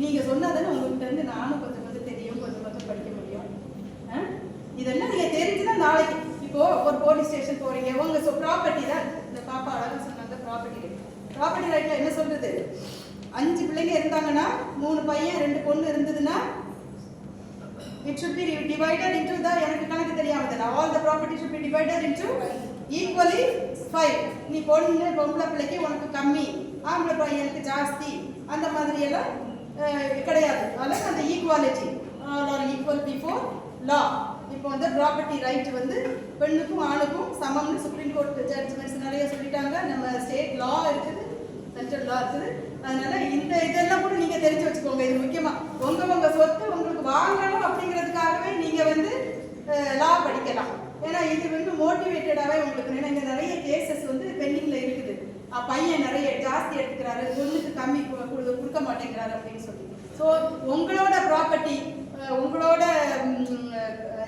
நீங்க சொன்னாதானே உங்ககிட்ட இருந்து நானும் கொஞ்சம் தெரியும், கொஞ்சம் படிக்க முடியும். இதெல்லாம் நீங்க தெரிஞ்சுதான் நாளைக்கு இப்போ ஒரு போலீஸ் ஸ்டேஷன் போறீங்க, உங்க ப்ராப்பர்ட்டி தான். இந்த பாப்பா அழகா சொன்னாங்க ப்ராப்பர்ட்டி ரைட்ல என்ன சொல்றது? 5 பிள்ளைங்க இருந்தாங்கன்னா 3 பையன் 2 பொண்ணு இருந்ததுன்னா it should be divided into the, எனக்கு கணக்கு தெரியாம all the property should be divided into equally 5. நீ பொம்பளை பிள்ளைக்கு உனக்கு கம்மி, ஆம்பளை பையனுக்கு ஜாஸ்தி, அந்த மாதிரி எல்லாம் கிடையாது. அதனால அந்த equality or equal before law. இப்போ வந்து ப்ராப்பர்ட்டி ரைட் வந்து பெண்ணுக்கும் ஆணுக்கும் சமம்னு சுப்ரீம் கோர்ட் ஜட்ஜ்மெண்ட்ஸ் நிறைய சொல்லிட்டாங்க. நம்ம ஸ்டேட் லா இருக்குது, சென்ட்ரல் லா இருக்குது. அதனால இந்த இதெல்லாம் கூட நீங்க தெரிஞ்சு வச்சுக்கோங்க. இது முக்கியமா உங்க சொத்து உங்களுக்கு வாங்கணும் அப்படிங்கிறதுக்காகவே நீங்க வந்து லா படிக்கலாம். ஏன்னா இது வந்து மோட்டிவேட்டடாகவே உங்களுக்கு இங்கே நிறைய கேசஸ் வந்து பெண்டிங்ல இருக்குது. பையன் நிறைய ஜாஸ்தி எடுத்துக்கிறாரு, பொண்ணுக்கு கம்மி கொடுக்க மாட்டேங்கிறாரு அப்படின்னு சொல்லி. ஸோ உங்களோட ப்ராப்பர்ட்டி, உங்களோட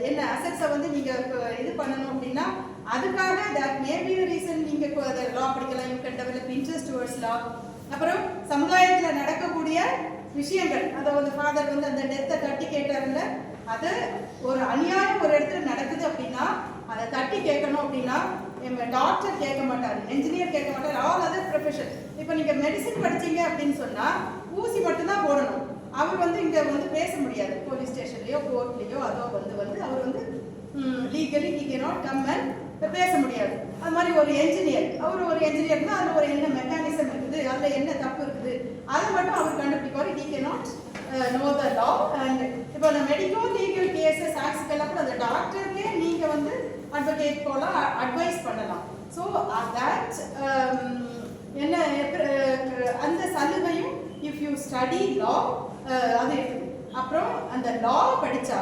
என்ன அசெட்ஸை வந்து நீங்க இது பண்ணணும் அப்படின்னா அதுக்காக தட் மே பி ரீசன் நீங்க லா படிக்கலாம். You can develop interest towards law. அப்புறம் சமுதாயத்தில் நடக்கக்கூடிய விஷயங்கள், அதை வந்து ஃபாதர் வந்து அந்த டெத்தை தட்டி கேட்டாருல, அது ஒரு அநியாயம் ஒரு இடத்துல நடக்குது அப்படின்னா அதை தட்டி கேட்கணும். அப்படின்னா டாக்டர் கேட்க மாட்டாரு, என்ஜினியர் கேட்க மாட்டாரு, ஆல் அதர் ப்ரொஃபஷன். இப்போ நீங்க மெடிசின் படிச்சீங்க அப்படின்னு சொன்னா ஊசி மட்டும்தான் போடணும். அவர் வந்து இங்க வந்து பேச முடியாது, போலீஸ் ஸ்டேஷன்லயோ கோர்ட்லயோ அதோ வந்து அவர் வந்து legally he cannot come and பேச முடியாது. அது மாதிரி ஒரு என்ஜினியர், அவர் ஒரு என்ஜினியர்னா அதில் ஒரு என்ன மெக்கானிசம் இருக்குது, அதில் என்ன தப்பு இருக்குது, அதை மட்டும் அவர் கண்டுபிடிப்பாரு. he cannot know the law. and இப்போ அந்த மெடிக்கோ லீகல் கேசஸ் ஆக்சிடெல்லாம் கூட அந்த டாக்டருக்கே நீங்க வந்து அட்வொகேட் போல அட்வைஸ் பண்ணலாம். ஸோ தட் என்ன அந்த சலுகையும் இஃப் யூ ஸ்டடி லா அது இருக்குது. அப்புறம் அந்த லா படிச்சா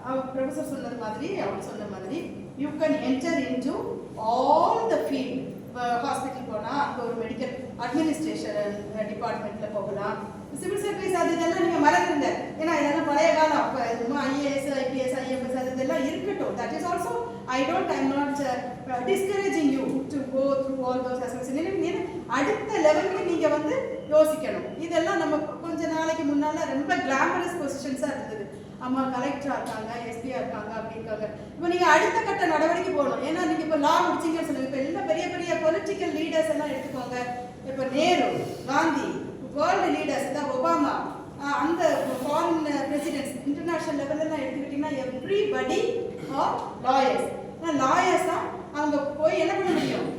அவர் ப்ரொஃபஸர் சொன்னது மாதிரி, அவர் சொன்ன மாதிரி you can enter into all the field. Hospital போனால் அங்கே ஒரு மெடிக்கல் அட்மினிஸ்ட்ரேஷன் டிபார்ட்மெண்ட்டில் போகலாம். சிவில் சர்வீஸ் அது இதெல்லாம் நீங்கள் மறந்துருங்க, ஏன்னா இதெல்லாம் பழைய காலம். அப்போ IAS, IPS, IFS அது இதெல்லாம் இருக்கட்டும். That is also I am not discouraging you to go through all those aspects. அடுத்த லெவலுக்கு நீங்கள் வந்து யோசிக்கணும். இதெல்லாம் நம்ம கொஞ்ச நாளைக்கு முன்னால் ரொம்ப கிளாமரஸ் பொசிஷன்ஸாக இருந்தது. அம்மா கலெக்டராக இருக்காங்க, எஸ்பியாக இருக்காங்க, அப்படி இருக்காங்க. இப்போ நீங்கள் அடுத்த கட்ட நடவடிக்கை போகணும். ஏன்னா நீங்கள் இப்போ லா முடிச்சிங்கன்னு சொல்லுங்கள். இப்போ எல்லாம் பெரிய பெரிய பொலிட்டிக்கல் லீடர்ஸ் எல்லாம் எடுத்துக்கோங்க. இப்போ நேரு, காந்தி, வேர்ல்டு லீடர்ஸ் தான், ஒபாமா, அந்த ஃபாரின் பிரசிடென்ட்ஸ், இன்டர்நேஷனல் லெவல்லாம் எடுத்துக்கிட்டிங்கன்னா எவ்ரிபடி ஆர் லாயர்ஸ். லாயர்ஸ் தான் அவங்க போய் என்ன பண்ண முடியும்,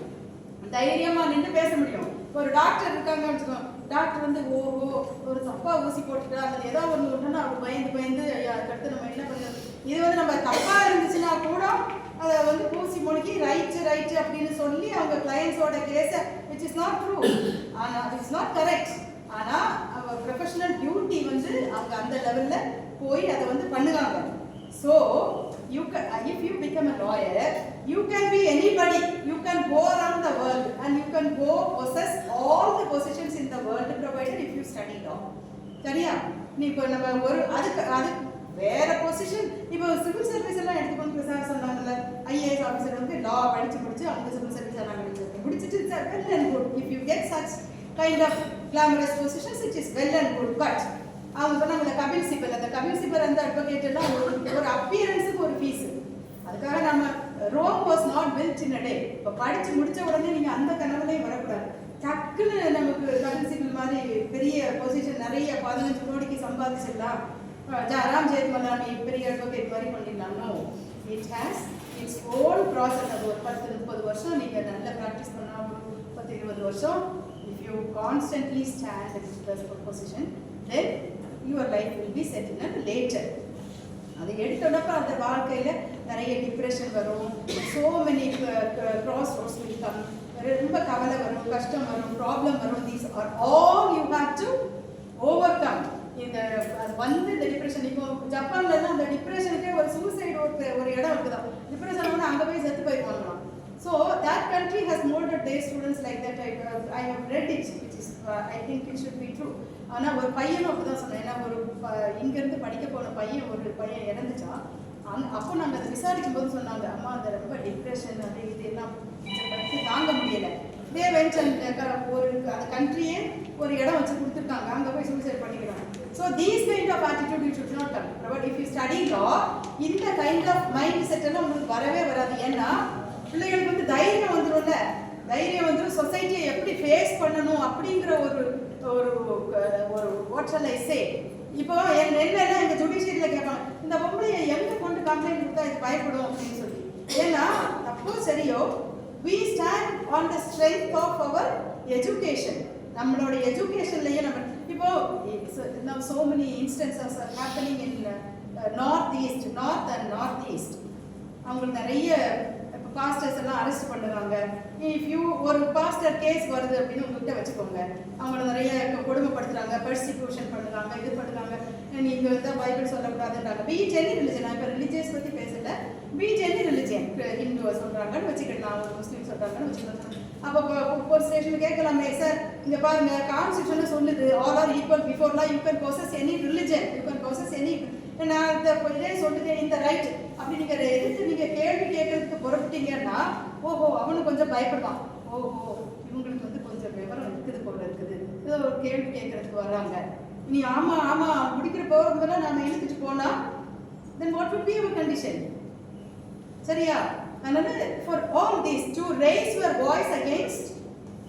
தைரியமாக நின்று பேச முடியும். ஒரு டாக்டர் இருக்காங்கன்னு வச்சுக்கோங்க, டாக்டர் வந்து ஓஹோ ஒரு தப்பா ஊசி போட்டுட்டா அல்லது ஏதோ ஒன்று ஒன்றுன்னா அவர் பயந்து அதுக்கடுத்து நம்ம என்ன பண்ணுறது. இது வந்து நம்ம தப்பா இருந்துச்சுன்னா கூட அதை வந்து ஊசி முழுக்கி ரைட்டு அப்படின்னு சொல்லி அவங்க கிளையன்ஸோட கேஸை விச் இஸ் நாட் ட்ரூ, ஆனால் இட்ஸ் நாட் கரெக்ட். ஆனால் அவங்க ப்ரொஃபஷனல் டியூட்டி வந்து அவங்க அந்த லெவலில் போய் அதை வந்து பண்ணுவாங்க. So if you become a lawyer, you can be anybody. You can go around the world and you can go possess all the positions in the world provided if you study law. சரியா? நீ இப்போ நம்ம ஒரு அதுக்கு வேற position. இப்போ civil service எல்லாம் எடுத்துக்கொண்டு சார் சொன்னாங்கல்ல, IAS ஆஃபீஸர் வந்து லா படிச்சு அவங்க சிவில் சர்வீஸ் எல்லாம் முடிச்சுட்டு sir well and good. If you get such kind of glamorous positions it is well and good. But அவங்க சொன்னாங்க கபில் சிபல், அந்த கபில் சிபல் அந்த அட்வொகேட் எல்லாம் ஒரு அப்பியரன்ஸுக்கு ஒரு ஃபீஸ். அதுக்காக நம்ம Rome was not built in a day. இப்போ படிச்சு முடிச்ச உடனே நீங்க அந்த கனவுலையும் வரக்கூடாது. டக்குன்னு நமக்கு கபில் சிபல் மாதிரி பெரிய பொசிஷன் நிறைய 15 கோடிக்கு சம்பாதிச்சிடலாம், ராம் ஜெயத்மலானி பெரிய அட்வொகேட் மாதிரி பண்ணிடலாம். It has its own process. அது ஒரு 10-30 வருஷம் நீங்க நல்ல ப்ராக்டிஸ் பண்ணா, ஒரு 10-20 வருஷம். If you constantly stand in this position, then your life will be settled later. அது எடுத்தோடப்ப அந்த வாழ்க்கையில் நிறைய டிப்ரெஷன் வரும், so many cross roads will come, ரொம்ப கவலை வரும், கஷ்டம் வரும், ப்ராப்ளம் வரும். these are all you have to overcome. இந்த வந்து இந்த டிப்ரெஷன், இப்போ ஜப்பான்லாம் அந்த டிப்ரெஷனுக்கே ஒரு சூசைட் ஒரு இடம் இருக்குதான். டிப்ரெஷன் வந்து அங்கே போய் செத்து போயிடுவாங்களாம். So that country has molded their students like that. I have read it, which is I think it should be true. ஆனால் ஒரு பையனும் அப்படிதான் சொன்னேன். ஏன்னா ஒரு இங்கேருந்து படிக்க போன ஒரு பையன் இறந்துச்சா. அப்போ நாங்கள் அதை விசாரிக்கும் போது சொன்னாங்க, அம்மா அந்த ரொம்ப டிப்ரெஷன் அது இது எல்லாம் தாங்க முடியலை. தே வென்ட் அண்ட் ஒரு அந்த கண்ட்ரியே ஒரு இடம் வச்சு கொடுத்துருக்காங்க, அங்கே போய் சூசைட் பண்ணிக்கிறாங்க. So these kind of attitude you should not come. But if you study law, இந்த கைண்ட் ஆஃப் மைண்ட் செட் எல்லாம் உங்களுக்கு வரவே வராது. ஏன்னா பிள்ளைகளுக்கு வந்து தைரியம் வந்துடும்ல, தைரியம் வந்துடும். சொசைட்டியை எப்படி ஃபேஸ் பண்ணணும் அப்படிங்கிற ஒரு வாட் ஷால் ஐ சே. இப்போ எல்லாம் எங்கள் ஜுடிஷியரியில் கேட்பாங்க, இந்த பொம்பளையை எங்கே கொண்டு கம்ப்ளைண்ட் கொடுத்தா இது பயப்படும் அப்படின்னு சொல்லி. ஏன்னா தப்போ சரியோ we stand on the strength of our education. நம்மளோட எஜுகேஷன்லயே நம்ம இப்போ now so many instances are happening in north and northeast. அவங்களுக்கு நிறைய பாஸ்டர்ஸ் எல்லாம் அரெஸ்ட் பண்ணுறாங்க. இஃப் யூ ஒரு பாஸ்டர் கேஸ் வருது அப்படின்னு உங்ககிட்ட வச்சுக்கோங்க, அவங்கள நிறைய கொடுமைப்படுத்துறாங்க, பெர்சிக்யூஷன் பண்ணுறாங்க, இது பண்ணுறாங்க. நீங்கள் வந்து பைபிள் சொல்லக்கூடாதுன்றாங்க. பீச் எனி ரிலிஜன், நான் இப்போ ரிலிஜியஸ் பற்றி பேசல, பீச் எனி ரிலிஜன், ஹிந்துவை சொல்கிறாங்கன்னு வச்சுக்கலாம், அவங்க முஸ்லீம் சொல்கிறாங்கன்னு வச்சுக்கலாம். அப்போ ஒரு ஸ்டேஷன் கேட்கலாமே, சார் இங்கே பாருங்க கான்ஸ்டியூஷன் சொல்லுது all are equal before law, you can possess any religion, you can possess any, நான் இதே சொல்லுது இந்த ரைட் அப்படி நீங்கள் எதிர்த்து நீங்கள் கேள்வி கேட்கறதுக்கு புறப்பட்டீங்கன்னா, ஓஹோ அவனு கொஞ்சம் பயப்படுவான், ஓஹோ இவங்களுக்கு வந்து கொஞ்சம் விவரம் இருக்குது போல இருக்குது, ஏதோ ஒரு கேள்வி கேட்கறதுக்கு வர்றாங்க. நீ ஆமாம் ஆமாம் முடிக்கிற போகிறவங்களாம் நம்ம இழுத்துட்டு போனால் then what will be our condition? சரியா? அதனால for all these to raise your voice against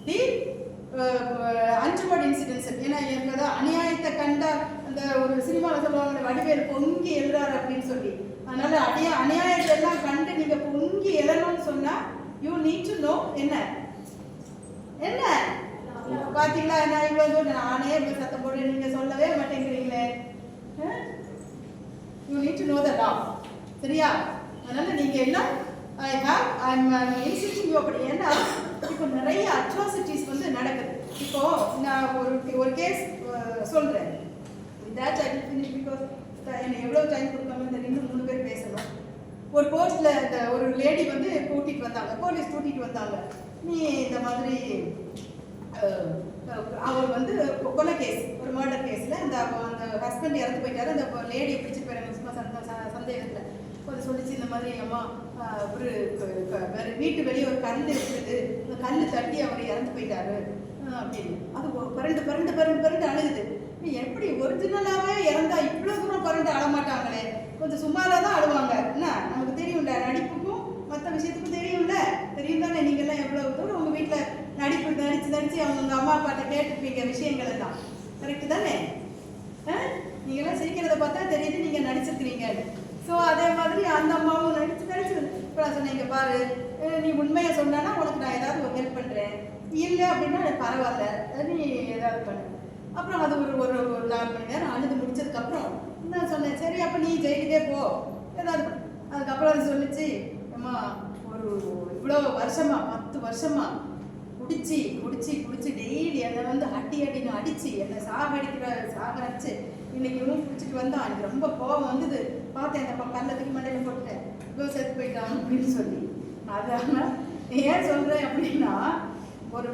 the untoward incidents. ஏன்னா எனக்கு அதான் அநியாயத்தை கண்டா அந்த ஒரு சினிமாவில் சொல்லுவாங்க வடிவேல் பொங்கி எழுறாரு அப்படின்னு சொல்லி. அதனால அநியாயத்தை எல்லாம் கண்டு நீங்க பொங்கி எழணும்னு சொன்னா யூ நீட் டு நோ என்ன என்ன பாத்தீங்களா, நான் இவ்வளவு நானே இவ்வளவு சத்தம் போடுறேன், நீங்க சொல்லவே மாட்டேங்கிறீங்களே. You need to know the law. சரியா? அதனால நீங்க எல்லாம் I'm insisting you அப்படி. ஏன்னா இப்போ நிறைய அட்ராசிட்டிஸ் வந்து நடக்குது. இப்போ நான் ஒரு கேஸ் சொல்றேன். that I will finish because எனக்கு எவ்வளவு டைம் கொடுக்காம இன்னும் 3 பேர் பேசணும். ஒரு கோர்ட்ல ஒரு லேடி வந்து கூட்டிட்டு வந்தாங்க, போலீஸ் கூட்டிட்டு வந்தாங்க. நீ இந்த மாதிரி அவர் வந்து கொலை கேஸ், ஒரு மர்டர் கேஸ்ல அந்த ஹஸ்பண்ட் இறந்து போயிட்டாரு, அந்த லேடியை பிடிச்சிட்டு போயிறாங்க சும்மா சந்தேகத்துல. கொஞ்சம் சொல்லிச்சு இந்த மாதிரி அம்மா ஒரு வீட்டு வெளியே ஒரு கல் இருக்குது, அந்த கல் தட்டி அவர் இறந்து போயிட்டாரு அப்படின்னு. அது பரண்டு அழுகுது. எப்படி ஒரிஜினலாவே இறந்தா இவ்வளவு தூரம் பரண்டு அழமாட்டாங்களே, கொஞ்சம் சுமாரா தான் அழுவாங்க. என்ன நமக்கு தெரியும்ல, நடிப்புக்கும் மற்ற விஷயத்துக்கும் தெரியும் தானே. நீங்க எல்லாம் எவ்வளவு தூரம் உங்க வீட்டுல நடிச்சு அவங்க அம்மா அப்பாட்ட கேட்டுருப்பீங்க விஷயங்கள் எல்லாம். கரெக்ட் தானே? நீங்க எல்லாம் சிரிக்கிறத பார்த்தா தெரியுது நீங்க நடிச்சிருக்கிறீங்க. ஸோ அதே மாதிரி அந்த அம்மாவும் நடிச்சு இப்போ நான் சொன்னேன், பாரு நீ உண்மையை சொன்னா உனக்கு நான் ஏதாவது ஒரு ஹெல்ப் பண்ணுறேன், இல்லை அப்படின்னா பரவாயில்ல நீ ஏதாவது பண்ணு. அப்புறம் அது ஒரு 4 மணி நேரம் அழுது முடிச்சதுக்கப்புறம் நான் சொன்னேன், சரி அப்போ நீ ஜெயிலுக்கே போ ஏதாவது. அதுக்கப்புறம் அது சொல்லிச்சு, அம்மா ஒரு இவ்வளோ வருஷமா 10 வருஷமா குடிச்சு டெய்லி என்னை வந்து அடின்னு அடிச்சு என்னை சாகடிச்சு இன்னைக்கு இவனும் குடிச்சிட்டு வந்தான். எனக்கு ரொம்ப கோபம் வந்தது, பார்த்தேன் இந்த கல்லத்துக்கு மண்டையில போட்டுட்டேன், இவ்வளோ செத்து போயிட்டான் அப்படின்னு சொல்லி. அதனால ஏன் சொல்றேன் அப்படின்னா, ஒரு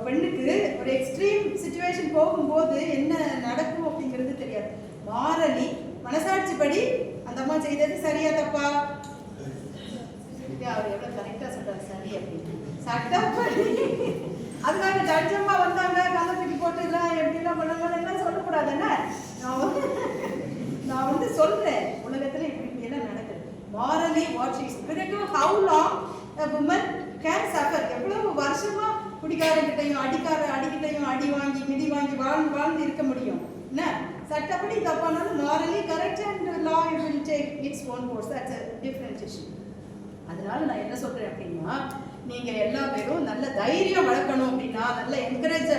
பெண்ணுக்கு ஒரு எக்ஸ்ட்ரீம் சிச்சுவேஷன் போகும்போது என்ன நடக்கும் அப்படிங்கிறது தெரியாது. மாரலி மனசாட்சிப்படி அந்த அம்மா செய்தது சரியா தப்பா? அவர் எவ்வளவு கரெக்டா சொல்றாரு, சரி அப்படின்னு. சட்டப்படி அதுக்காக ஜட்ஜம்மா வந்தாங்க கள்ளத்துக்கு போட்டு எல்லாம் எப்படிலாம் பண்ணாங்க எல்லாம் சொல்லக்கூடாது. என்ன நான் வந்து சொல்றேன், உலகத்துல இப்படி எல்லாம் நடக்குது. மாரலி வாட் இஸ் பிறகு how long a woman can suffer. எவ்வளவு வருஷமா குடிகாரங்கிட்டையும் அடிக்கிட்டையும் அடி வாங்கி மிதி வாங்கி வாழ்ந்து இருக்க முடியும். என்ன சட்டப்படி தப்பானாலும் morally correct and law will take its own course. That's a different issue. அதனால நான் என்ன சொல்றேன் அப்படின்னா, நீங்க எல்லா பேரும் நல்ல தைரியம் வளர்க்கணும் அப்படின்னா, நல்ல என்கரேஜ்.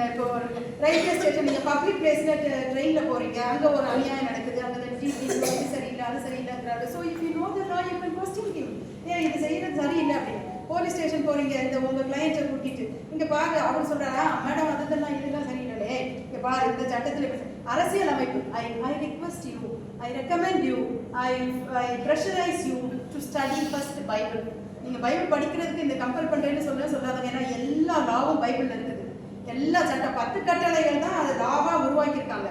இப்போ ஒரு ரயில்வே ஸ்டேஷன் நீங்க பப்ளிக் பிளேஸ்ல ட்ரெயின்ல போறீங்க, அங்க ஒரு அநியாயம் நடக்குது, அங்க சரியில்லை அது சரியில்லைங்கிறாரு. So if you know the law you can question him, ஏன் இது செய்யறது சரியில்லை அப்படின்னு. போலீஸ் ஸ்டேஷன் போறீங்க, இந்த உங்க கிளையண்ட்டை கூட்டிட்டு இங்க பாரு, அவர் சொல்றாரா மேடம் இதெல்லாம் சரியில்லை, இங்க பாரு இந்த சட்டத்துல அரசியல் அமைப்பு I request you, I recommend you, I pressurize you to study first Bible. நீங்க பைபிள் படிக்கிறதுக்கு இந்த கம்பேர் பண்றேன்னு சொல்லாதீங்க. ஏன்னா எல்லா லாவும் பைபிள்ல இருக்குது. எல்லா சட்டம் 10 கட்டளைகள் தான் அது லாவா உருவாக்கியிருக்காங்க.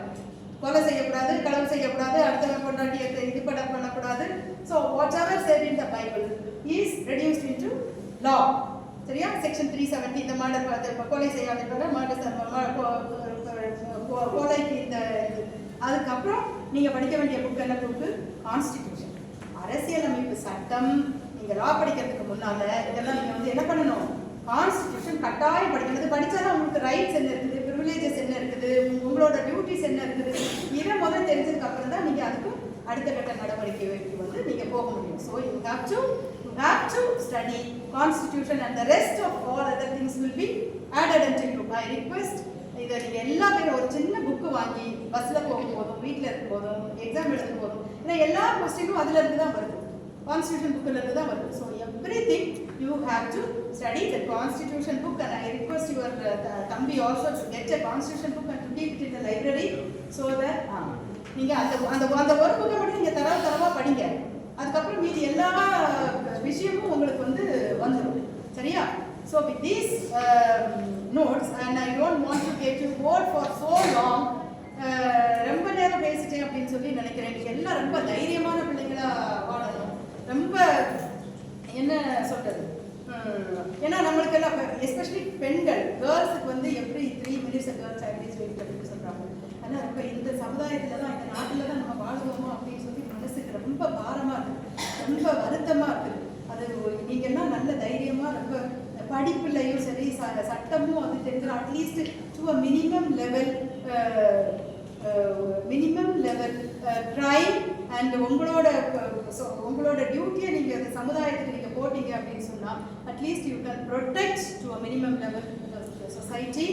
கொலை செய்யக்கூடாது, களவு செய்யக்கூடாது, அடுத்தவன் கொண்டாட்டியை இது பண்ணக்கூடாது. So whatever said in the Bible is reduced into law. சரியா? செக்ஷன் 370 இந்த மர்டர் கொலை செய்யாத கொலைக்கு இந்த. அதுக்கப்புறம் நீங்க படிக்க வேண்டிய புக் என்ன புக்கு? கான்ஸ்டிடியூஷன், அரசியலமைப்பு சட்டம். நீங்க லா படிக்கிறதுக்கு முன்னால இதெல்லாம் நீங்க வந்து என்ன பண்ணணும்? கான்ஸ்டிடியூஷன் கட்டாயம் படிக்கிறது. படிச்சாதான் உங்களுக்கு ரைட்ஸ் என்ன இருக்குது, ப்ரிவிலேஜஸ் என்ன இருக்குது, உங்களோட டியூட்டிஸ் என்ன இருக்குது, இதை முதல்ல தெரிஞ்சதுக்கு அப்புறம் தான் நீங்க அதுக்கு அடுத்த கட்ட நடவடிக்கைக்கு வந்து நீங்க போக முடியும். So you have to study constitution and the rest of all other things will be added and you. I request இதை நீங்கள் எல்லா பேரும் ஒரு சின்ன புக்கு வாங்கி பஸ்ஸில் போகும்போதும் வீட்டில் இருக்கும்போதும் எக்ஸாம் எழுதும் போதும், ஏன்னா எல்லா கொஸ்டினும் அதுல இருந்து தான் வருது, கான்ஸ்டிடியூஷன் புக்கில் இருந்து தான் வருது. So everything you have to study the constitution book, and I request your தம்பி also to get a constitution book and to keep it in the library so that நீங்க அந்த அந்த அந்த ஒரு புக்கை மட்டும் நீங்க தரவா படிங்க. அதுக்கப்புறம் மீதி எல்லா விஷயமும் உங்களுக்கு வந்து வந்துடும். சரியா? So with these notes, and I don't want to get you bored for so long, ரொம்ப நேரம் பேசிட்டேன் அப்படின்னு சொல்லி நினைக்கிறேன். நீங்க எல்லாம் ரொம்ப தைரியமான பிள்ளைங்களா வாழணும். ரொம்ப என்ன சொல்றது, ஏன்னா நம்மளுக்கு எல்லாம் எஸ்பெஷலி பெண்கள் கேர்ள்ஸுக்கு வந்து எப்படி 3 minutes கேர்ள்ஸ் ஆக்டிவிஸ் வெயிட் அப்படின்னு சொல்றாங்க. ஆனால் ரொம்ப இந்த சமுதாயத்துல தான், இந்த நாட்டில் தான் நம்ம வாழ்வோமோ அப்படின்னு சொல்லி மனசுக்கு ரொம்ப பாரமா இருக்கு, ரொம்ப வருத்தமா இருக்கு. அது நீங்க எல்லாம் நல்ல தைரியமா ரொம்ப படிப்புலையும் சரி சட்டமும் அது தெரிஞ்சு at least to a minimum level crime and உங்களோட டியூட்டியை நீங்க அந்த சமுதாயத்துக்கு நீங்க போட்டீங்க அப்படின்னு சொன்னா at least you can protect to a minimum level society.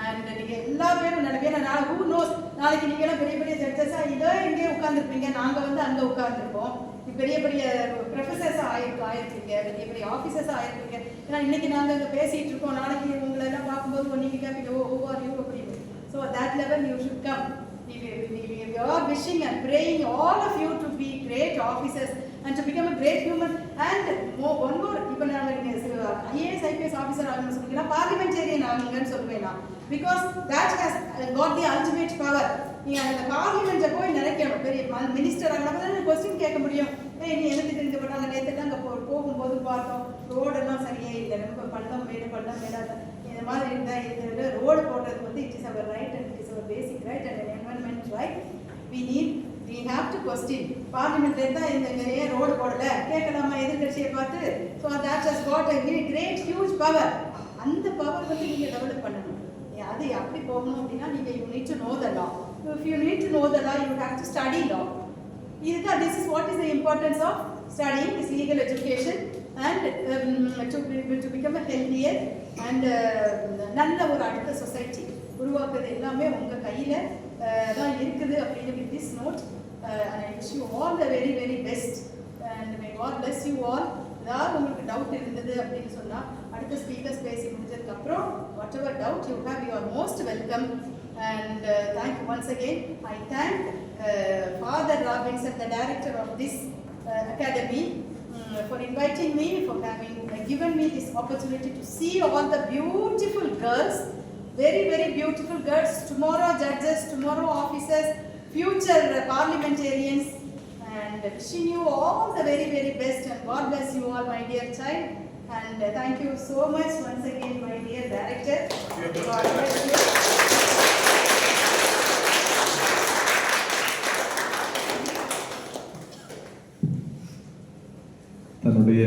And நீங்க எல்லா பேரும் நினைப்பேன், நான் ஹூ நோஸ் நாளைக்கு நீங்க எல்லாம் பெரிய பெரிய ஜட்ஜஸா இதோ எங்கேயே உட்கார்ந்துருப்பீங்க, நாங்க வந்து அங்க உட்கார்ந்துருப்போம். பெரிய பெரிய ப்ரொஃபஸர்ஸா ஆயிருப்பீங்க, பெரிய பெரிய ஆஃபீஸர்ஸா ஆயிருப்பீங்க. ஏன்னா இன்னைக்கு நாங்க இங்க பேசிட்டு இருக்கோம், நாளைக்கு உங்களை எல்லாம் பார்க்கும்போது நீங்க கேட்பீங்க ஓ ஆர் யூ அப்படின்னு. So that level you should come. We are wishing and praying all of you to be great officers and to become a great human. And one more, இப்போ நான் IAS IPS ஆஃபீஸர் ஆகணும்னு சொன்னீங்கன்னா parliamentarian ஆகுங்கன்னு சொல்லுவேன் நான். Because that has got the ultimate power. நீங்க அந்த பார்லிமெண்ட்டை போய் நினைக்கணும், பெரிய மினிஸ்டர் ஆகணும், கொஸ்டின் கேட்க முடியும். நீ எனக்கு தெரிஞ்சப்பட்டாங்க நேற்று தான் அங்கே போகும்போது பார்த்தோம், ரோடெல்லாம் சரியே இல்லை, ரொம்ப பள்ளம் மேடாத இந்த மாதிரி இருந்தால் இந்த ரோடு போடுறது வந்து it is our right and it is our basic right and environment right. we have to question. பார்லிமெண்ட்ல இருந்தா இந்த நிறைய ரோடு போடல கேட்கலாமா எதிர்கட்சியை பார்த்து? So that has got a great huge power. அந்த பவர் வந்து நீங்க டெவலப் பண்ணணும். அது அப்படி போகணும் அப்படின்னா நீங்க you need to know the law. If you need to know the law, you have to study law. This is what is the importance of studying this legal education and to become a healthier and நல்ல ஒரு அடுத்த society உருவாக்குறது எல்லாமே உங்க கையில தான் இருக்குது அப்படின்னு with this note I wish you all the very very best and may God bless you all. ஏதாவது உங்களுக்கு டவுட் இருந்தது அப்படின்னு சொன்னா அடுத்த ஸ்பீக்கர்ஸ் பேசி முடிஞ்சதுக்கு அப்புறம் whatever doubt you have, you are most welcome. And thank you once again. I thank Father Robinson, the director of this academy, for inviting me, for having given me this opportunity to see all the beautiful girls, very very beautiful girls, tomorrow judges, tomorrow officers, future parliamentarians, and wishing you all the very very best and God bless you all, my dear child. And thank you so much once again, my dear director. God bless you. தன்னுடைய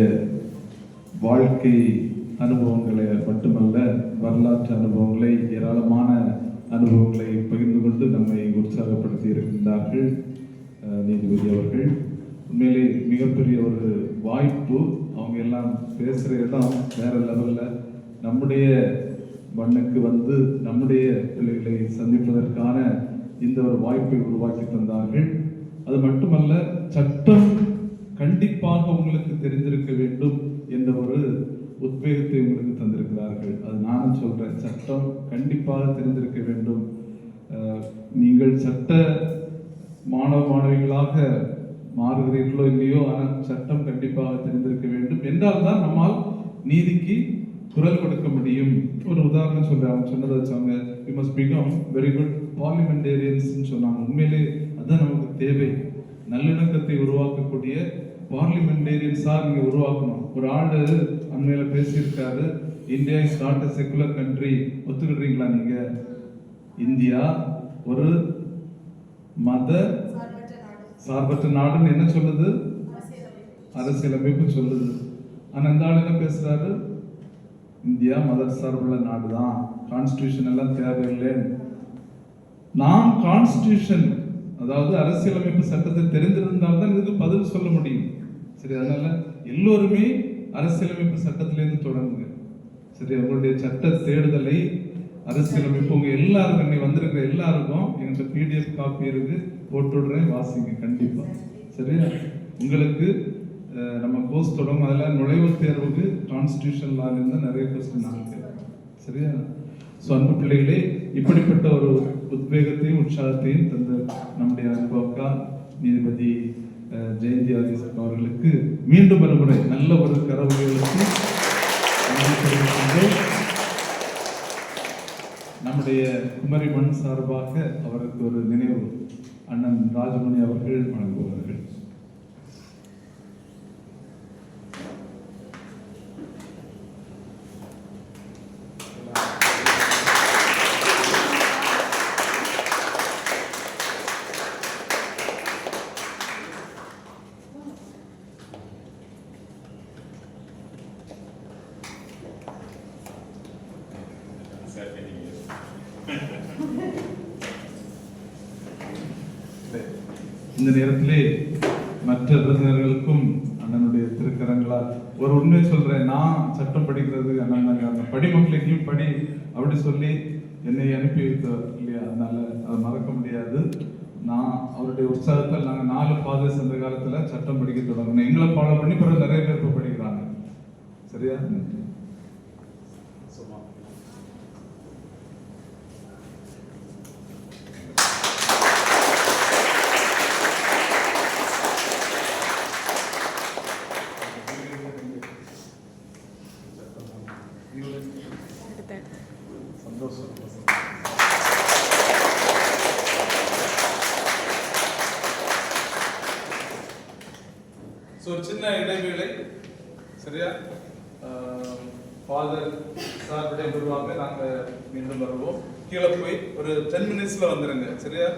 வாழ்க்கை அனுபவங்களை மட்டுமல்ல, வரலாற்று அனுபவங்களை, ஏராளமான அனுபவங்களை பகிர்ந்து கொண்டு நம்மை உற்சாகப்படுத்தி இருக்கின்றார்கள் நீதிபதி அவர்கள். உண்மையிலே மிகப்பெரிய ஒரு வாய்ப்பு. அவங்க எல்லாம் பேசுகிற இடம் வேற லெவலில். நம்முடைய மண்ணுக்கு வந்து நம்முடைய பிள்ளைகளை சந்திப்பதற்கான இந்த ஒரு வாய்ப்பை உருவாக்கி தந்தார்கள். அது மட்டுமல்ல, சட்டம் கண்டிப்பாக உங்களுக்கு தெரிந்திருக்க வேண்டும் என்ற ஒரு உத்வேகத்தை உங்களுக்கு தந்திருக்கிறார்கள். அது நானும் சொல்றேன், சட்டம் கண்டிப்பாக தெரிந்திருக்க வேண்டும். நீங்கள் சட்ட மாணவ மாணவிகளாக மாறுகிறீர்களோ இல்லையோ, ஆனால் சட்டம் கண்டிப்பாக தெரிந்திருக்க வேண்டும் என்றால் தான் நம்மால் நீதிக்கு குரல் கொடுக்க முடியும். ஒரு உதாரணம் சொல்றேன், அவங்க சொன்னதை வச்சாங்க, we must become very good parliamentarians சொன்னாங்க. உண்மையிலே அதுதான் நமக்கு தேவை. நல்லிணக்கத்தை உருவாக்கக்கூடிய பார்லிமெண்டேரியன்ஸா நீங்க உருவாக்கணும். ஒரு ஆளு அண்மையில பேசியிருக்காரு, India is not a secular country. ஒத்துக்கிட்டீங்களா? நீங்க இந்தியா ஒரு மத சார்பற்ற நாடுன்னு என்ன சொல்லுது? அரசியலமைப்பு சொல்லுது. ஆனா இந்த ஆள் என்ன பேசுறாரு? இந்தியா மத சார்புள்ள நாடு தான், கான்ஸ்டிடியூஷன் எல்லாம் தேவையில்லை. நாம் கான்ஸ்டிடியூஷன் அதாவது அரசியலமைப்பு சட்டத்தை தெரிந்திருந்தால் தான் இதுக்கு பதில் சொல்ல முடியும். சரி, அதனால எல்லோருமே அரசியலமைப்பு சட்டத்திலிருந்து தொடங்குங்க. சரி, உங்களுடைய சட்ட தேடுதலை அரசியலமைப்பு உங்க எல்லாருக்கும் இன்னைக்கு வந்திருக்கிற எல்லாருக்கும் எங்கிட்ட பிடிஎஃப் காப்பி இருக்கு, போட்டுடுறேன், வாசிங்க கண்டிப்பா. சரியா? உங்களுக்கு நம்ம கோர்ஸ் தொடங்கும். அதில் நுழைவுத் தேர்வுக்கு கான்ஸ்டியூஷன் லால இருந்து நிறைய கொஸ்டின் ஆகுது. சரியா? ஸோ அன்பு பிள்ளைகளே, இப்படிப்பட்ட ஒரு உத்வேகத்தையும் உற்சாகத்தையும் தந்த நம்முடைய அன்பு அக்கா நீதிபதி ஜெயந்தி ஆதிசக் அவர்களுக்கு மீண்டும் ஒரு முறை நல்ல ஒரு கரவுகளுக்கு நம்முடைய குமரி மண் சார்பாக அவருக்கு ஒரு நினைவு அண்ணன் ராஜமணி அவர்கள் வழங்குவார்கள். இந்த நேரத்திலே மற்ற விருந்தினர்களுக்கும் அண்ணனுடைய திருக்கரங்களால் ஒரு உண்மை சொல்றேன். நான் சட்டம் படிக்கிறது அண்ணன் தான் காரணம். படிமக்களுக்கும் படி அப்படி சொல்லி என்னை அனுப்பி வைத்தார் இல்லையா? அதனால அதை மறக்க முடியாது. நான் அவருடைய உற்சாகத்தில் நாங்கள் 4 ஃபாதர்ஸ் அந்த காலத்துல சட்டம் படிக்க தொடங்கணும். எங்களை ஃபாலோ பண்ணி பிறகு நிறைய பேர் இப்போ படிக்கிறாங்க. சரியா? சந்தோஷம். ஒரு சின்ன இடைவேளை. சரியா? ஃபாதர் சார் விடைபெறுவாங்க. நாங்கள் மீண்டும் வருவோம். கீழே போய் ஒரு 10 மினிட்ஸ்ல வந்துருங்க. சரியா?